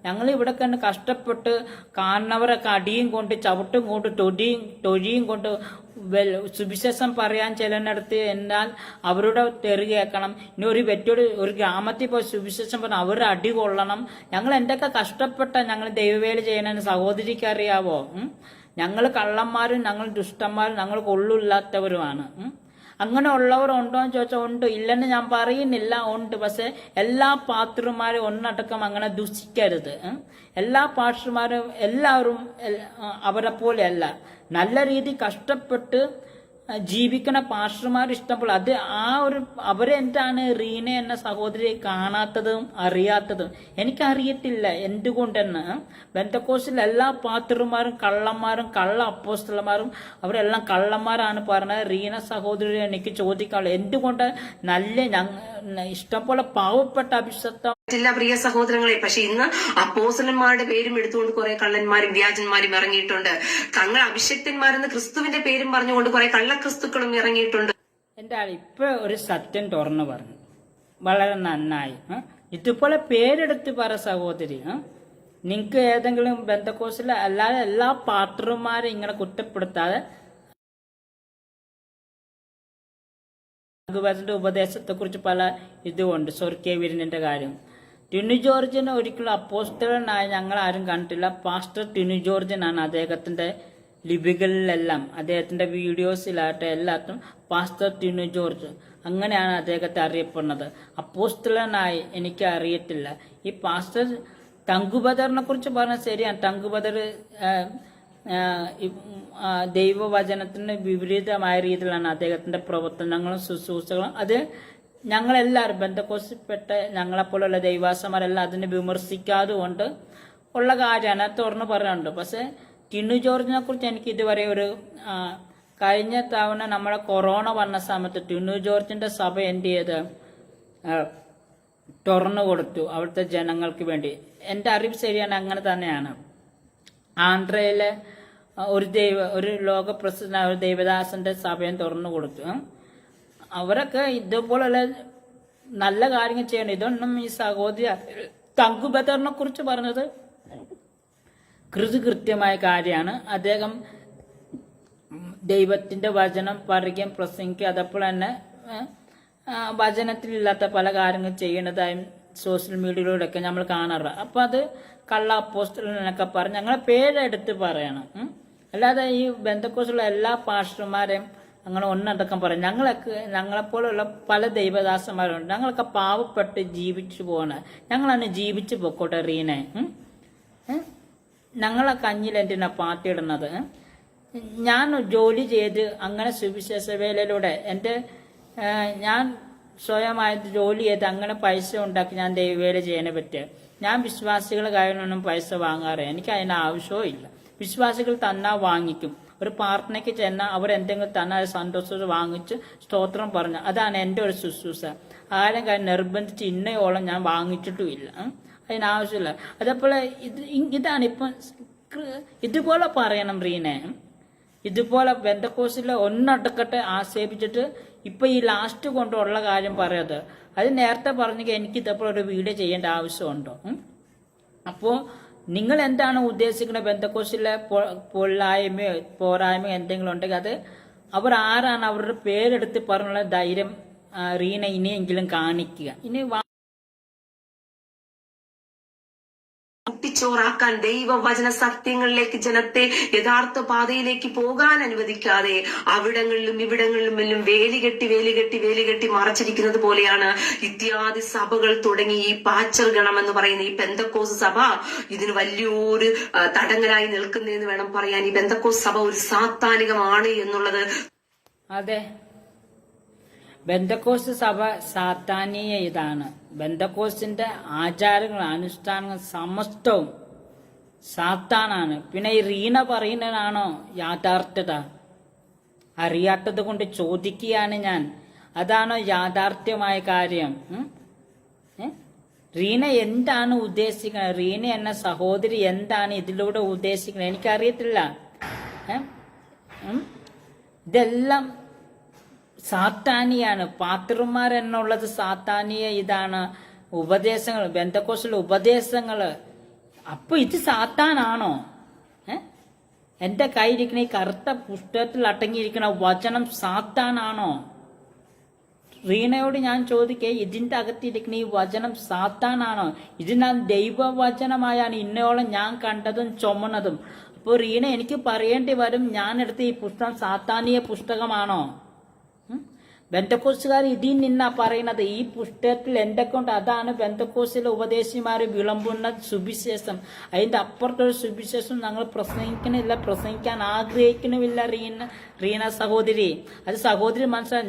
ഞങ്ങൾ ഇവിടെ കണ്ട് കഷ്ടപ്പെട്ട് കാണുന്നവരൊക്കെ അടിയും കൊണ്ട് ചവിട്ടും കൊണ്ട് തൊഴിയും കൊണ്ട് സുവിശേഷം പറയാൻ ചെല്ലുന്നിടത്ത് എന്നാൽ അവരുടെ തെറി കേൾക്കണം. ഇനി ഒരു വ്യക്തിയോട് ഒരു ഗ്രാമത്തിൽ പോയി സുവിശേഷം പറഞ്ഞാൽ അവരുടെ അടി കൊള്ളണം. ഞങ്ങൾ എന്തൊക്കെ കഷ്ടപ്പെട്ട ഞങ്ങൾ ദൈവവേല ചെയ്യണമെന്ന് സഹോദരിക്ക് അറിയാവോ? ഞങ്ങൾ കള്ളന്മാരും ഞങ്ങൾ ദുഷ്ടന്മാരും ഞങ്ങൾ കൊള്ളില്ലാത്തവരുമാണ്. അങ്ങനെ ഉള്ളവർ ഉണ്ടോ എന്ന് ചോദിച്ചാൽ ഉണ്ട്, ഇല്ലെന്ന് ഞാൻ പറയുന്നില്ല, ഉണ്ട്. പക്ഷെ എല്ലാ പാസ്റ്റർമാരും ഒന്നടക്കം അങ്ങനെ ദുഷിക്കരുത്. എല്ലാ പാസ്റ്റർമാരും എല്ലാവരും അവരെ പോലെയല്ല. നല്ല രീതി കഷ്ടപ്പെട്ട് ജീവിക്കുന്ന പാസ്റ്റർമാർ ഇഷ്ടംപോലെ. അത് അവരെ എന്താണ് റീന എന്ന സഹോദരിയെ കാണാത്തതും അറിയാത്തതും എനിക്കറിയത്തില്ല എന്തുകൊണ്ടെന്ന്. ബെന്തക്കോസ്തിലെ എല്ലാ പാസ്റ്റർമാരും കള്ളന്മാരും കള്ള അപ്പോസ്തലന്മാരും അവരെല്ലാം കള്ളന്മാരാണ് പറഞ്ഞത്. റീന സഹോദരി എനിക്ക് ചോദിക്കാനുള്ളത് എന്തുകൊണ്ട് നല്ല ഇഷ്ടംപോലെ പാവപ്പെട്ട അഭിഷക്ത പ്രിയ സഹോദരങ്ങളെ. പക്ഷെ ഇന്ന് അപ്പോസ്തലന്മാരുടെ പേരും എടുത്തുകൊണ്ട് കുറെ കള്ളന്മാരും വ്യാജന്മാരും ഇറങ്ങിയിട്ടുണ്ട്. തങ്ങൾ അഭിഷക്തന്മാരെന്ന് ക്രിസ്തുവിന്റെ പേരും പറഞ്ഞുകൊണ്ട് കുറെ കള്ളക്രിസ്തുക്കളും ഇറങ്ങിയിട്ടുണ്ട്. എന്റെ ആൾ ഇപ്പൊ ഒരു സത്യം തുറന്നു പറഞ്ഞു, വളരെ നന്നായി. ഇതുപോലെ പേരെടുത്ത് പറ സഹോദരി. നിങ്ങൾക്ക് ഏതെങ്കിലും ബന്ധക്കോസിലെ അല്ലാതെ എല്ലാ പാസ്റ്റർമാരും ഇങ്ങനെ കുറ്റപ്പെടുത്താതെ ഉപദേശത്തെ കുറിച്ച് പല ഇതുമുണ്ട്. സ്വർഗീയ വിരുന്നിന്റെ കാര്യം ടിനു ജോർജിനെ ഒരിക്കലും അപ്പോസ്തലനായി ഞങ്ങൾ ആരും കണ്ടിട്ടില്ല. പാസ്റ്റർ ടിനു ജോർജിനാണ് അദ്ദേഹത്തിന്റെ ലിപികളിലെല്ലാം, അദ്ദേഹത്തിന്റെ വീഡിയോസിലാട്ടെ എല്ലാത്തും പാസ്റ്റർ ടിനു ജോർജ് അങ്ങനെയാണ് അദ്ദേഹത്തെ അറിയപ്പെടുന്നത്. അപ്പോസ്തലനായി എനിക്ക് അറിയത്തില്ല. ഈ പാസ്റ്റർ തങ്കുബദറിനെ കുറിച്ച് പറഞ്ഞാൽ ശരിയാണ്. തങ്കുബദർ ദൈവവചനത്തിന് വിപരീതമായ രീതിയിലാണ് അദ്ദേഹത്തിന്റെ പ്രവർത്തനങ്ങളും ശുശ്രൂഷകളും. അത് ഞങ്ങളെല്ലാവരും ബന്ധക്കോസിൽപ്പെട്ട ഞങ്ങളെപ്പോലുള്ള ദൈവാസന്മാരെല്ലാം അതിനെ വിമർശിക്കാതെ കൊണ്ട് ഉള്ള കാര്യമാണ്, തുറന്നു പറയാറുണ്ട്. പക്ഷെ ടിനു ജോർജിനെ കുറിച്ച് എനിക്ക് ഇതുവരെ കഴിഞ്ഞ തവണ നമ്മളെ കൊറോണ വന്ന സമയത്ത് ടിനു ജോർജിന്റെ സഭ എന്ത് ചെയ്ത് തുറന്നു കൊടുത്തു അവിടുത്തെ ജനങ്ങൾക്ക് വേണ്ടി. എൻ്റെ അറിവ് ശരിയാണ്, അങ്ങനെ തന്നെയാണ്. ആന്ധ്രയിലെ ഒരു ലോക പ്രസിദ്ധ ഒരു ദൈവദാസന്റെ സഭയും തുറന്നു കൊടുത്തു. അവരൊക്കെ ഇതുപോലുള്ള നല്ല കാര്യങ്ങൾ ചെയ്യണം. ഇതൊന്നും ഈ സഹോദരി തങ്കുബദറിനെ കുറിച്ച് പറഞ്ഞത് കൃത്യമായ കാര്യമാണ്. അദ്ദേഹം ദൈവത്തിന്റെ വചനം പറയുകയും പ്രസംഗിക്കുകയും അതപ്പോൾ തന്നെ വചനത്തിലില്ലാത്ത പല കാര്യങ്ങൾ ചെയ്യുന്നതായും സോഷ്യൽ മീഡിയയിലൂടെയൊക്കെ നമ്മൾ കാണാറ്. അപ്പൊ അത് കള്ള അപ്പോസ്തലനൊക്കെ പറഞ്ഞ് ഞങ്ങളെ പേരെടുത്ത് പറയണം. അല്ലാതെ ഈ ബന്ധക്കോസുള്ള എല്ലാ പാസ്റ്റർമാരെയും അങ്ങനെ ഒന്നടക്കം പറയും. ഞങ്ങളെപ്പോലുള്ള പല ദൈവദാസന്മാരുണ്ട്. ഞങ്ങളൊക്കെ പാവപ്പെട്ട് ജീവിച്ചു പോകണ, ഞങ്ങളാണ് ജീവിച്ചു പൊക്കോട്ടെ. റീനെ ഞങ്ങളെ കഞ്ഞിൽ എന്തിനാ പാത്തിയിടുന്നത്? ഞാൻ ജോലി ചെയ്ത് അങ്ങനെ സുവിശേഷ വേലയിലൂടെ ഞാൻ സ്വയമായിട്ട് ജോലി ചെയ്ത് അങ്ങനെ പൈസ ഉണ്ടാക്കി ഞാൻ ദൈവവേല ചെയ്യാനേ പറ്റുക. ഞാൻ വിശ്വാസികളുടെ കയ്യിലൊന്നും പൈസ വാങ്ങാറില്ല. എനിക്ക് അതിന് ആവശ്യവും ഇല്ല. വിശ്വാസികൾ തന്നാൽ വാങ്ങിക്കും. ഒരു പ്രാർത്ഥനയ്ക്ക് ചെന്നാൽ അവരെന്തെങ്കിലും തന്നാൽ സന്തോഷത്തോടെ വാങ്ങിച്ച് സ്തോത്രം പറഞ്ഞു. അതാണ് എൻ്റെ ഒരു ശുശ്രൂഷ. ആരും കാര്യം നിർബന്ധിച്ച് ഇന്നയോളം ഞാൻ വാങ്ങിച്ചിട്ടുമില്ല. അതിനാവശ്യമില്ല. അതേപോലെ ഇതാണ് ഇപ്പം ഇതുപോലെ പറയണം റീനെ. ഇതുപോലെ ബന്ധക്കോസിലെ ഒന്നടക്കട്ടെ ആക്ഷേപിച്ചിട്ട് ഇപ്പൊ ഈ ലാസ്റ്റ് കൊണ്ടുള്ള കാര്യം പറയാത്. അത് നേരത്തെ പറഞ്ഞെങ്കിൽ എനിക്ക് ഇതേപോലെ ഒരു വീഡിയോ ചെയ്യേണ്ട ആവശ്യമുണ്ടോ? അപ്പോ നിങ്ങൾ എന്താണ് ഉദ്ദേശിക്കുന്നത്? ബന്ധക്കോസിലെ പോരായ്മയോ എന്തെങ്കിലും ഉണ്ടെങ്കിൽ അത് അവർ ആരാണ് അവരുടെ പേരെടുത്ത് പറഞ്ഞുള്ള ധൈര്യം റീന ഇനിയെങ്കിലും കാണിക്കുക. ഇനി ചോറാക്കാൻ ദൈവവചന സത്യങ്ങളിലേക്ക് ജനത്തെ യഥാർത്ഥ പാതയിലേക്ക് പോകാൻ അനുവദിക്കാതെ അവിടങ്ങളിലും ഇവിടങ്ങളിലും എല്ലാം വേലികെട്ടി മറച്ചിരിക്കുന്നത് പോലെയാണ് ഇത്യാദി സഭകൾ തുടങ്ങി ഈ പാച്ചൽ ഗണം എന്ന് പറയുന്ന ഈ പെന്തക്കോസ് സഭ ഇതിന് വലിയൊരു തടങ്ങലായി നിൽക്കുന്നതെന്ന് വേണം പറയാൻ. ഈ പെന്തക്കോസ് സഭ ഒരു സാത്താനികമാണ് എന്നുള്ളത്. അതെ, ബന്ധക്കോസ് സഭ സാത്താനീയ ഇതാണ്. ബന്ധക്കോസിന്റെ ആചാരങ്ങൾ അനുഷ്ഠാനങ്ങൾ സമസ്തവും സാത്താനാണ്. പിന്നെ ഈ റീന പറയുന്നതാണോ യാഥാർത്ഥ്യത? അറിയാത്തത് കൊണ്ട് ചോദിക്കുകയാണ് ഞാൻ. അതാണോ യാഥാർത്ഥ്യമായ കാര്യം? റീന എന്താണ് ഉദ്ദേശിക്കുന്നത്? റീന എന്ന സഹോദരി എന്താണ് ഇതിലൂടെ ഉദ്ദേശിക്കുന്നത്? എനിക്കറിയത്തില്ല. ഇതെല്ലാം സാത്താനിയാണ്. പാത്രന്മാരെന്നുള്ളത് സാത്താനിയ ഇതാണ്. ഉപദേശങ്ങൾ, ബന്ധക്കോസിലെ ഉപദേശങ്ങള്. അപ്പൊ ഇത് സാത്താനാണോ? എന്റെ കയ്യിലിരിക്കുന്ന ഈ കറുത്ത പുസ്തകത്തിൽ അടങ്ങിയിരിക്കുന്ന വചനം സാത്താനാണോ? റീനയോട് ഞാൻ ചോദിക്കേ, ഇതിന്റെ അകത്തിരിക്കുന്ന ഈ വചനം സാത്താനാണോ? ഇത് ഞാൻ ദൈവവചനമായാണ് ഇന്നയോളം ഞാൻ കണ്ടതും ചുമന്നതും. അപ്പോൾ റീന എനിക്ക് പറയേണ്ടി വരും, ഞാൻ എടുത്ത ഈ പുസ്തകം സാത്താനിയ പുസ്തകമാണോ? ബന്ധക്കോസുകാർ ഇതിൽ നിന്നാ പറയുന്നത്. ഈ പുസ്തകത്തിൽ എന്തൊക്കെയുണ്ട് അതാണ് ബന്ധക്കോസിലെ ഉപദേശിമാര് വിളമ്പുന്ന സുവിശേഷം. അതിന്റെ അപ്പുറത്തൊരു സുവിശേഷം ഞങ്ങൾ പ്രസംഗിക്കണില്ല, പ്രസംഗിക്കാൻ ആഗ്രഹിക്കണമില്ല. റീന സഹോദരി, അത് സഹോദരി മനസ്സിലായി.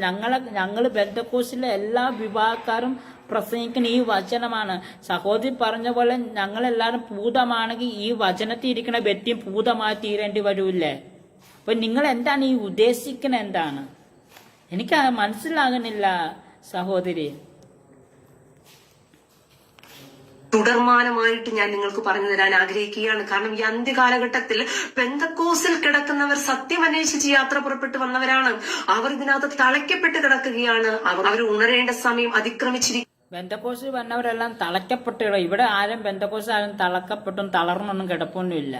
ഞങ്ങൾ ബന്ധക്കോസിലെ എല്ലാ വിഭാഗക്കാരും പ്രസംഗിക്കുന്ന ഈ വചനമാണ്. സഹോദരി പറഞ്ഞ പോലെ ഞങ്ങളെല്ലാവരും ഭൂതമാണെങ്കിൽ ഈ വചനത്തിൽ ഇരിക്കുന്ന വ്യക്തിയും ഭൂതമായി തീരേണ്ടി വരൂല്ലേ? അപ്പൊ നിങ്ങൾ എന്താണ് ഈ ഉദ്ദേശിക്കുന്നത്? എന്താണ് എനിക്ക് മനസ്സിലാകുന്നില്ല സഹോദരി. തുടർമാനമായിട്ട് ഞാൻ നിങ്ങൾക്ക് പറഞ്ഞു തരാൻ ആഗ്രഹിക്കുകയാണ്. കാരണം ഈ അന്ത്യകാലഘട്ടത്തിൽ പെന്തക്കോസിൽ കിടക്കുന്നവർ സത്യം അന്വേഷിച്ച് യാത്ര പുറപ്പെട്ടു വന്നവരാണ്. അവർ ഇതിനകത്ത് തളയ്ക്കപ്പെട്ട് കിടക്കുകയാണ്. അവർ ഉണരേണ്ട സമയം അതിക്രമിച്ചിരിക്കും. ബന്ധക്കോസിൽ വന്നവരെല്ലാം തളയ്ക്കപ്പെട്ടു. ഇവിടെ ആരും ബന്ധക്കോസ് ആരും തളക്കപ്പെട്ടും തളർന്നൊന്നും കിടപ്പൊന്നുമില്ല.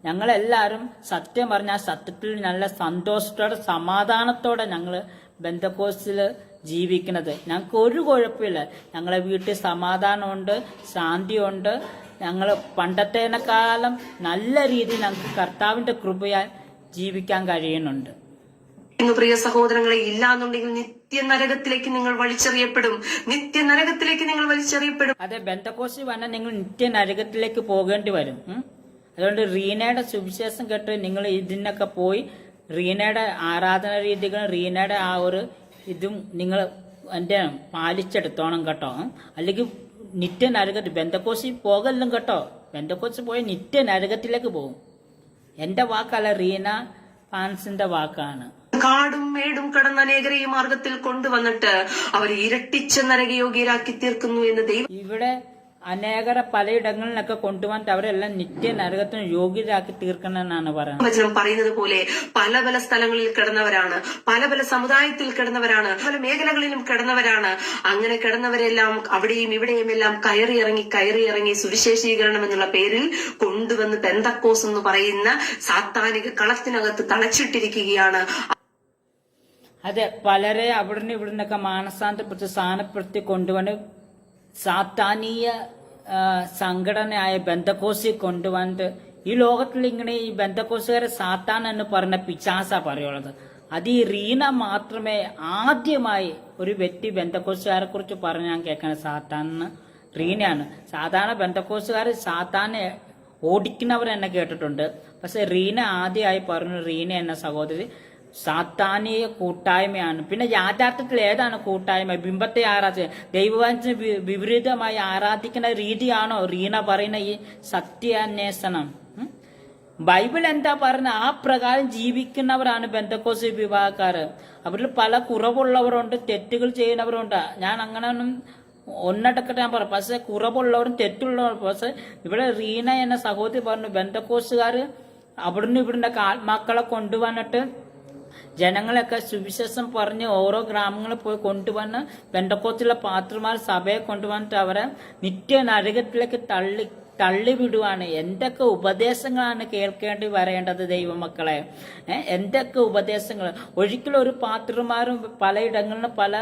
ഞങ്ങളെല്ലാവരും സത്യം പറഞ്ഞ ആ സത്യത്തിൽ നല്ല സന്തോഷത്തോടെ സമാധാനത്തോടെ ഞങ്ങൾ ബന്ധക്കോസിൽ ജീവിക്കുന്നത്. ഞങ്ങൾക്ക് ഒരു കുഴപ്പമില്ല. ഞങ്ങളെ വീട്ടിൽ സമാധാനമുണ്ട്, ശാന്തിയുണ്ട്. ഞങ്ങൾ പണ്ടത്തേനേക്കാളും നല്ല രീതിയിൽ ഞങ്ങൾക്ക് കർത്താവിന്റെ കൃപയാൽ ജീവിക്കാൻ കഴിയുന്നുണ്ട്. പ്രിയ സഹോദരങ്ങളെ, ഇല്ലാന്നുണ്ടെങ്കിൽ നിത്യനരകത്തിലേക്ക് നിങ്ങൾ വലിച്ചെറിയപ്പെടും. നിത്യനരകത്തിലേക്ക് നിങ്ങൾ വലിച്ചെറിയപ്പെടും. അതെ, ബെന്തക്കോസ്തിൽ വന്നാൽ നിങ്ങൾ നിത്യനരകത്തിലേക്ക് പോകേണ്ടി വരും. അതുകൊണ്ട് റീനയുടെ സുവിശേഷം കേട്ട് നിങ്ങൾ ഇതിനൊക്കെ പോയി റീനയുടെ ആരാധന രീതികളും റീനയുടെ ആ ഒരു ഇതും നിങ്ങൾ എൻ്റെ പാലിച്ചെടുത്തോണം കേട്ടോ. അല്ലെങ്കിൽ നിത്യനരകത്തിൽ ബെന്തക്കോസ്തിൽ പോകലും കേട്ടോ. ബെന്തക്കോസ്തിൽ പോയി നിത്യനരകത്തിലേക്ക് പോകും. എൻ്റെ വാക്കല്ല, റീന ഫാൻസിന്റെ വാക്കാണ്. കാടും മേടും കടന്ന് അനേകരെ ഈ മാർഗത്തിൽ കൊണ്ടുവന്നിട്ട് അവരെ ഇരട്ടിച്ച നരകയോഗ്യരാക്കി തീർക്കുന്നു എന്ന് ദൈവം. ഇവിടെ അനേകരെ പലയിടങ്ങളിലൊക്കെ കൊണ്ടുവന്നിട്ട് അവരെല്ലാം നിത്യനരകത്തിന് യോഗ്യരാക്കി തീർക്കണമെന്നാണ് പറയുന്നത്. വചനം പറയുന്നത് പോലെ പല പല സ്ഥലങ്ങളിൽ കിടന്നവരാണ്, പല പല സമുദായത്തിൽ കിടന്നവരാണ്, പല മേഖലകളിലും കിടന്നവരാണ്. അങ്ങനെ കിടന്നവരെല്ലാം അവിടെയും ഇവിടെയും എല്ലാം കയറി ഇറങ്ങി സുവിശേഷീകരണം എന്നുള്ള പേരിൽ കൊണ്ടുവന്ന് പെന്തക്കോസ് എന്ന് പറയുന്ന സാത്താനിക കളത്തിനകത്ത് തളച്ചിട്ടിരിക്കുകയാണ്. അതെ, പലരെ അവിടുന്ന് ഇവിടുന്നൊക്കെ മാനസാന്തരപ്പെടുത്തി സ്ഥാനപ്പെടുത്തി കൊണ്ടുവന്ന് സാത്താനീയ സംഘടനയായ ബെന്തക്കോസിൽ കൊണ്ടുവന്നിട്ട് ഈ ലോകത്തിൽ ഇങ്ങനെ ഈ ബെന്തക്കോസുകാരെ സാത്താൻ എന്ന് പറഞ്ഞ പിശാസാ പറയുള്ളത്. അത് ഈ റീന മാത്രമേ ആദ്യമായി ഒരു വ്യക്തി ബെന്തക്കോസുകാരെ കുറിച്ച് പറഞ്ഞ് ഞാൻ കേൾക്കുന്നത്. സാത്താനെന്ന് റീനയാണ്. സാധാരണ ബെന്തക്കോസുകാർ സാത്താനെ ഓടിക്കുന്നവർ എന്നെ കേട്ടിട്ടുണ്ട്. പക്ഷെ റീന ആദ്യമായി പറഞ്ഞു. റീന എന്ന സഹോദരി സാത്താനീയ കൂട്ടായ്മയാണ്. പിന്നെ യാഥാർത്ഥ്യത്തിൽ ഏതാണ് കൂട്ടായ്മ? ബിംബത്തെ ദൈവവചന വിപരീതമായി ആരാധിക്കുന്ന രീതിയാണോ റീന പറയുന്ന ഈ സത്യാന്വേഷണം? ബൈബിൾ എന്താ പറയുന്നത് ആ പ്രകാരം ജീവിക്കുന്നവരാണ് ബെന്തക്കോസ് വിഭാഗക്കാര്. അവരിൽ പല കുറവുള്ളവരുണ്ട്, തെറ്റുകൾ ചെയ്യുന്നവരുണ്ട്. ഞാൻ അങ്ങനെ ഒന്നടക്കട്ടെ ഞാൻ പറയാം. പക്ഷെ കുറവുള്ളവരും തെറ്റുള്ളവരും. പക്ഷെ ഇവിടെ റീന എന്ന സഹോദരി പറഞ്ഞു ബെന്തക്കോസുകാര് അവിടുന്ന് ഇവിടുന്ന് ആത്മാക്കളെ കൊണ്ടുവന്നിട്ട് ജനങ്ങളൊക്കെ സുവിശേഷം പറഞ്ഞ് ഓരോ ഗ്രാമങ്ങളിൽ പോയി കൊണ്ടുവന്ന് പെന്തക്കോസ്തിലെ പാത്രമാർ സഭയെ കൊണ്ടുവന്നിട്ട് അവരെ നിത്യനരകത്തിലേക്ക് തള്ളിവിടുവാണ്. എന്തൊക്കെ ഉപദേശങ്ങളാണ് കേൾക്കേണ്ടി വരേണ്ടത് ദൈവമക്കളെ? എന്തൊക്കെ ഉപദേശങ്ങൾ! ഒരിക്കലും ഒരു പാത്രമാരും പലയിടങ്ങളിലും പല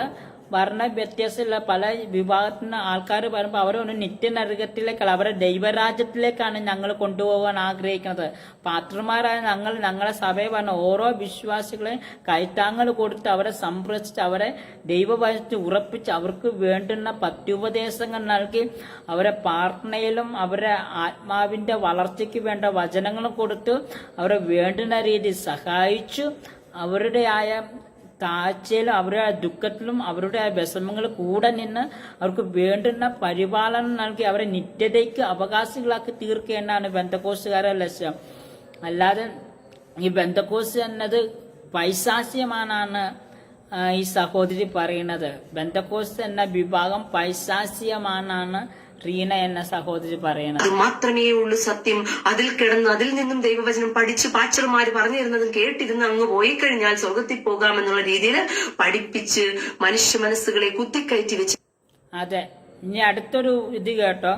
വർണ്ണ വ്യത്യാസമുള്ള പല വിഭാഗത്തിൽ നിന്ന് ആൾക്കാർ വരുമ്പോൾ അവരെ ഒന്ന് നിത്യനരകത്തിലേക്കല്ല, അവരെ ദൈവരാജ്യത്തിലേക്കാണ് ഞങ്ങൾ കൊണ്ടുപോകാൻ ആഗ്രഹിക്കുന്നത്. പാത്രന്മാരായ ഞങ്ങളെ സഭയെ പറഞ്ഞ ഓരോ വിശ്വാസികളെയും കൈത്താങ്ങൾ കൊടുത്ത് അവരെ സംരക്ഷിച്ച് അവരെ ദൈവവചനത്തിൽ ഉറപ്പിച്ച് അവർക്ക് വേണ്ടുന്ന പത്യുപദേശങ്ങൾ നൽകി അവരെ പ്രാർത്ഥനയിലും അവരെ ആത്മാവിന്റെ വളർച്ചയ്ക്ക് വേണ്ട വചനങ്ങളും കൊടുത്ത് അവരെ വേണ്ടുന്ന രീതിയിൽ സഹായിച്ചു അവരുടെ താഴ്ചയിലും അവരുടെ ദുഃഖത്തിലും അവരുടെ വിഷമങ്ങൾ കൂടെ നിന്ന് അവർക്ക് വേണ്ടുന്ന പരിപാലനം നൽകി അവരെ നിത്യതയ്ക്ക് അവകാശികളാക്കി തീർക്കുക എന്നാണ് ബെന്തക്കോസ്തുകാരുടെ ലക്ഷ്യം. അല്ലാതെ ഈ ബെന്തക്കോസ് എന്നത് പൈശാചികമാണെന്നാണ് ഈ സഹോദരി പറയുന്നത്. ബെന്തക്കോസ് എന്ന വിഭാഗം പൈശാചികമാണെന്നാണ് റീന എന്ന സഹോദരി പറയുന്നത്. അത് മാത്രമേ ഉള്ളൂ സത്യം. അതിൽ കിടന്ന് അതിൽ നിന്നും ദൈവവചനം പഠിച്ച് പാച്ചർമാര് പറഞ്ഞിരുന്നതും കേട്ടിരുന്ന് അങ്ങ് പോയി കഴിഞ്ഞാൽ സ്വർഗത്തിൽ പോകാമെന്നുള്ള രീതിയിൽ പഠിപ്പിച്ച് മനുഷ്യ മനസ്സുകളെ കുത്തിക്കയറ്റി വെച്ച്. അതെ, ഇനി അടുത്തൊരു ഇത് കേട്ടോ.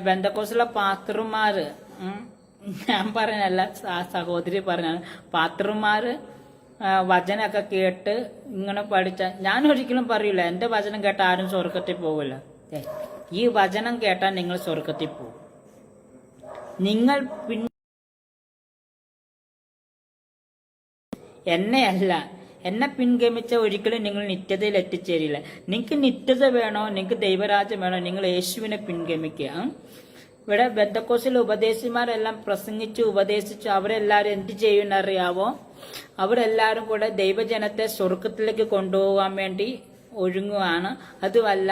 ബെന്തക്കോസിലെ പാസ്റ്റർമാര്, ഞാൻ പറഞ്ഞല്ല സഹോദരി പറഞ്ഞ പാസ്റ്റർമാര് വചനമൊക്കെ കേട്ട് ഇങ്ങനെ പഠിച്ച, ഞാൻ ഒരിക്കലും പറയില്ല എന്റെ വചനം കേട്ട ആരും സ്വർഗത്തിൽ പോകില്ല. ഈ വചനം കേട്ടാൽ നിങ്ങൾ സ്വർഗത്തിൽ പോകും. നിങ്ങൾ എന്നെ പിൻഗമിച്ച ഒരിക്കലും നിങ്ങൾ നിത്യതയിൽ എത്തിച്ചേരില്ല. നിങ്ങൾക്ക് നിത്യത വേണോ, നിങ്ങൾക്ക് ദൈവരാജ്യം വേണോ, നിങ്ങൾ യേശുവിനെ പിൻഗമിക്കുക. ഇവിടെ ബെന്തക്കോസിലെ ഉപദേശിമാരെല്ലാം പ്രസംഗിച്ചു ഉപദേശിച്ചു. അവരെല്ലാരും എന്ത് ചെയ്യുമെന്നറിയാവോ? അവരെല്ലാരും കൂടെ ദൈവജനത്തെ സ്വർഗത്തിലേക്ക് കൊണ്ടുപോകാൻ വേണ്ടി ഒഴുങ്ങുകയാണ്. അതുമല്ല,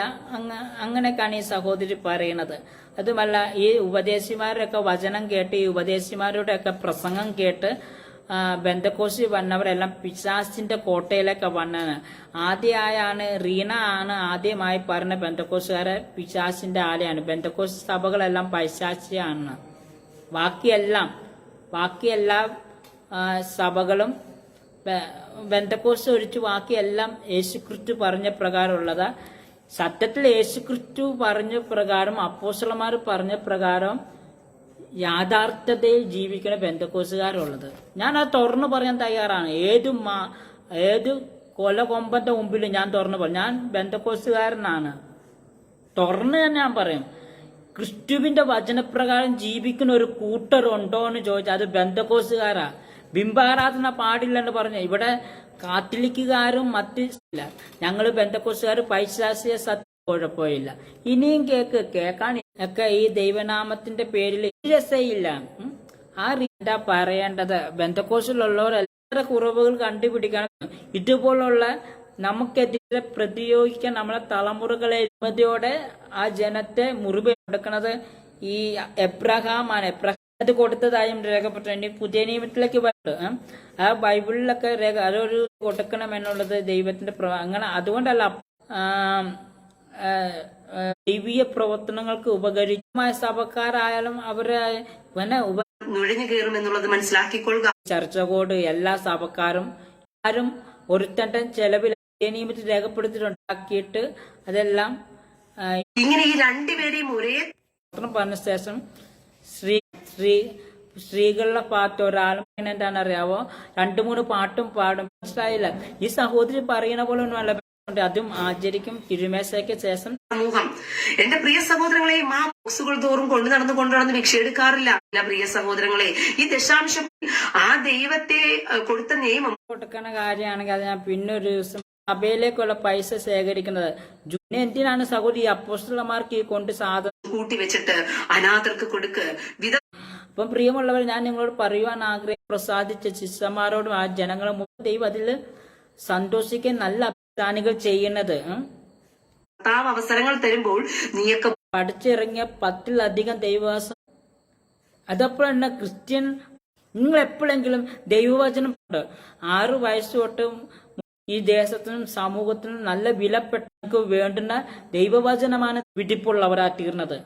അങ്ങനെയൊക്കെയാണ് ഈ സഹോദരി പറയുന്നത്. അതുമല്ല, ഈ ഉപദേശിമാരുടെയൊക്കെ വചനം കേട്ട് ഈ ഉപദേശിമാരുടെയൊക്കെ പ്രസംഗം കേട്ട് ബെന്തക്കോസിൽ വന്നവരെല്ലാം പിശാചിന്റെ കോട്ടയിലൊക്കെ വന്നത്. ആദ്യമായാണ് റീന ആണ് ആദ്യമായി പറഞ്ഞ ബെന്തക്കോസുകാരെ പിശാചിന്റെ ആലയാണ്. ബെന്തക്കോസ് സഭകളെല്ലാം പൈശാചിയാണ്. ബാക്കിയെല്ലാ സഭകളും ബെന്തക്കോസ് ഒഴിച്ച് ബാക്കിയെല്ലാം യേശുക്രിസ്തു പറഞ്ഞ പ്രകാരമുള്ളതാ. സത്യത്തിൽ യേശുക്രിസ്തു പറഞ്ഞ പ്രകാരം അപ്പോസ്തലന്മാർ പറഞ്ഞ പ്രകാരം യാഥാർത്ഥ്യതയിൽ ജീവിക്കുന്ന ബെന്തക്കോസുകാരുള്ളത്. ഞാൻ അത് തുറന്നു പറയാൻ തയ്യാറാണ്. ഏത് കൊലകൊമ്പന്റെ മുമ്പിൽ ഞാൻ തുറന്നു പറയും, ഞാൻ ബന്ധക്കോസുകാരനാണ്, തുറന്ന് തന്നെ ഞാൻ പറയും. ക്രിസ്തുവിന്റെ വചനപ്രകാരം ജീവിക്കുന്ന ഒരു കൂട്ടരുണ്ടോ എന്ന് ചോദിച്ചാൽ അത് ബന്ധക്കോസുകാരാ. ബിംബാരാധന പാടില്ലെന്ന് പറഞ്ഞു. ഇവിടെ കാത്തലിക്കുകാരും മറ്റില്ല, ഞങ്ങൾ ബന്ധക്കോസുകാർ പൈശാചിക സത്യം കുഴപ്പമില്ല. ഇനിയും കേൾക്കാൻ ഒക്കെ ഈ ദൈവനാമത്തിന്റെ പേരിൽ രസയില്ല. ആ എന്താ പറയേണ്ടത്, ബന്ധക്കോസിലുള്ളവർ എല്ലാ കുറവുകൾ കണ്ടുപിടിക്കണം. ഇതുപോലുള്ള നമുക്കെതിരെ പ്രതിയോഗിക്കാൻ നമ്മളെ തലമുറകളെ യോടെ ആ ജനത്തെ മുറിവ് കൊടുക്കുന്നത് ഈ എബ്രഹാമാണ്. എബ്രഹാം അത് കൊടുത്തതായും രേഖപ്പെട്ടു. ഇനി പുതിയ നിയമത്തിലേക്ക് വരുന്നുണ്ട്. ആ ബൈബിളിലൊക്കെ അതൊരു കൊടുക്കണം എന്നുള്ളത് ദൈവത്തിന്റെ അങ്ങനെ. അതുകൊണ്ടല്ല ദൈവീയ പ്രവർത്തനങ്ങൾക്ക് ഉപകരിച്ചമായ സഭക്കാരായാലും അവരെ നുഴഞ്ഞു കയറും എന്നുള്ളത് മനസ്സിലാക്കിക്കൊള്ളുക. ചർച്ച കോഡ് എല്ലാ സഭക്കാരും ആരും ഒരുത്തന്റെ ചെലവിൽ നിയമത്തിൽ രേഖപ്പെടുത്തിയിട്ടുണ്ടാക്കിയിട്ട് അതെല്ലാം ഇങ്ങനെ ഈ രണ്ടുപേരെയും ഒരേ പറഞ്ഞ ശേഷം സ്ത്രീകളുടെ പാട്ട് ഒരാളും എന്താണ് അറിയാവോ 2-3 പാട്ടും പാടും. മനസ്സിലായില്ല. ഈ സഹോദരി പറയണ പോലെ ഒന്നും അല്ല. അതും ആചരിക്കും തിരുമേശയ്ക്ക് ശേഷം. സമൂഹം എന്റെ പ്രിയ സഹോദരങ്ങളെ ആ ബോക്സുകൾ തോറും കൊണ്ടു നടന്ന് ഭിക്ഷ എടുക്കാറില്ല. പ്രിയ സഹോദരങ്ങളെ, ഈ ദശാംശം ആ ദൈവത്തെ കൊടുത്ത നിയമം കൊടുക്കുന്ന കാര്യമാണെങ്കിൽ അത് ഞാൻ പിന്നൊരു ദിവസം സഭയിലേക്കുള്ള പൈസ ശേഖരിക്കുന്നത്. ജൂനെ എന്തിനാണ് സഹോദരി അപ്പോസ്തലന്മാർക്ക് ഈ കൊണ്ട് സാധനം കൂട്ടി വെച്ചിട്ട് അനാഥർക്ക് കൊടുക്ക് വിധ. അപ്പം പ്രിയമുള്ളവർ, ഞാൻ നിങ്ങളോട് പറയുവാൻ ആഗ്രഹിക്കും, പ്രസാദിച്ച ശിഷ്യന്മാരോടും ആ ജനങ്ങളെ ദൈവം അതിൽ സന്തോഷിക്കാൻ നല്ല അഭിപ്രായങ്ങൾ ചെയ്യുന്നത്. അവസരങ്ങൾ തരുമ്പോൾ നീയൊക്കെ പഠിച്ചിറങ്ങിയ 10-ലധികം ദൈവവാസം. അതപ്പോഴെന്നെ ക്രിസ്ത്യൻ നിങ്ങൾ എപ്പോഴെങ്കിലും ദൈവവചനം 6 വയസ്സ് തൊട്ട് ഈ ദേശത്തിനും സമൂഹത്തിനും നല്ല വിലപ്പെട്ട വേണ്ടുന്ന ദൈവവചനമാണ് വിധിപ്പുള്ളവരാ തീർന്നത്.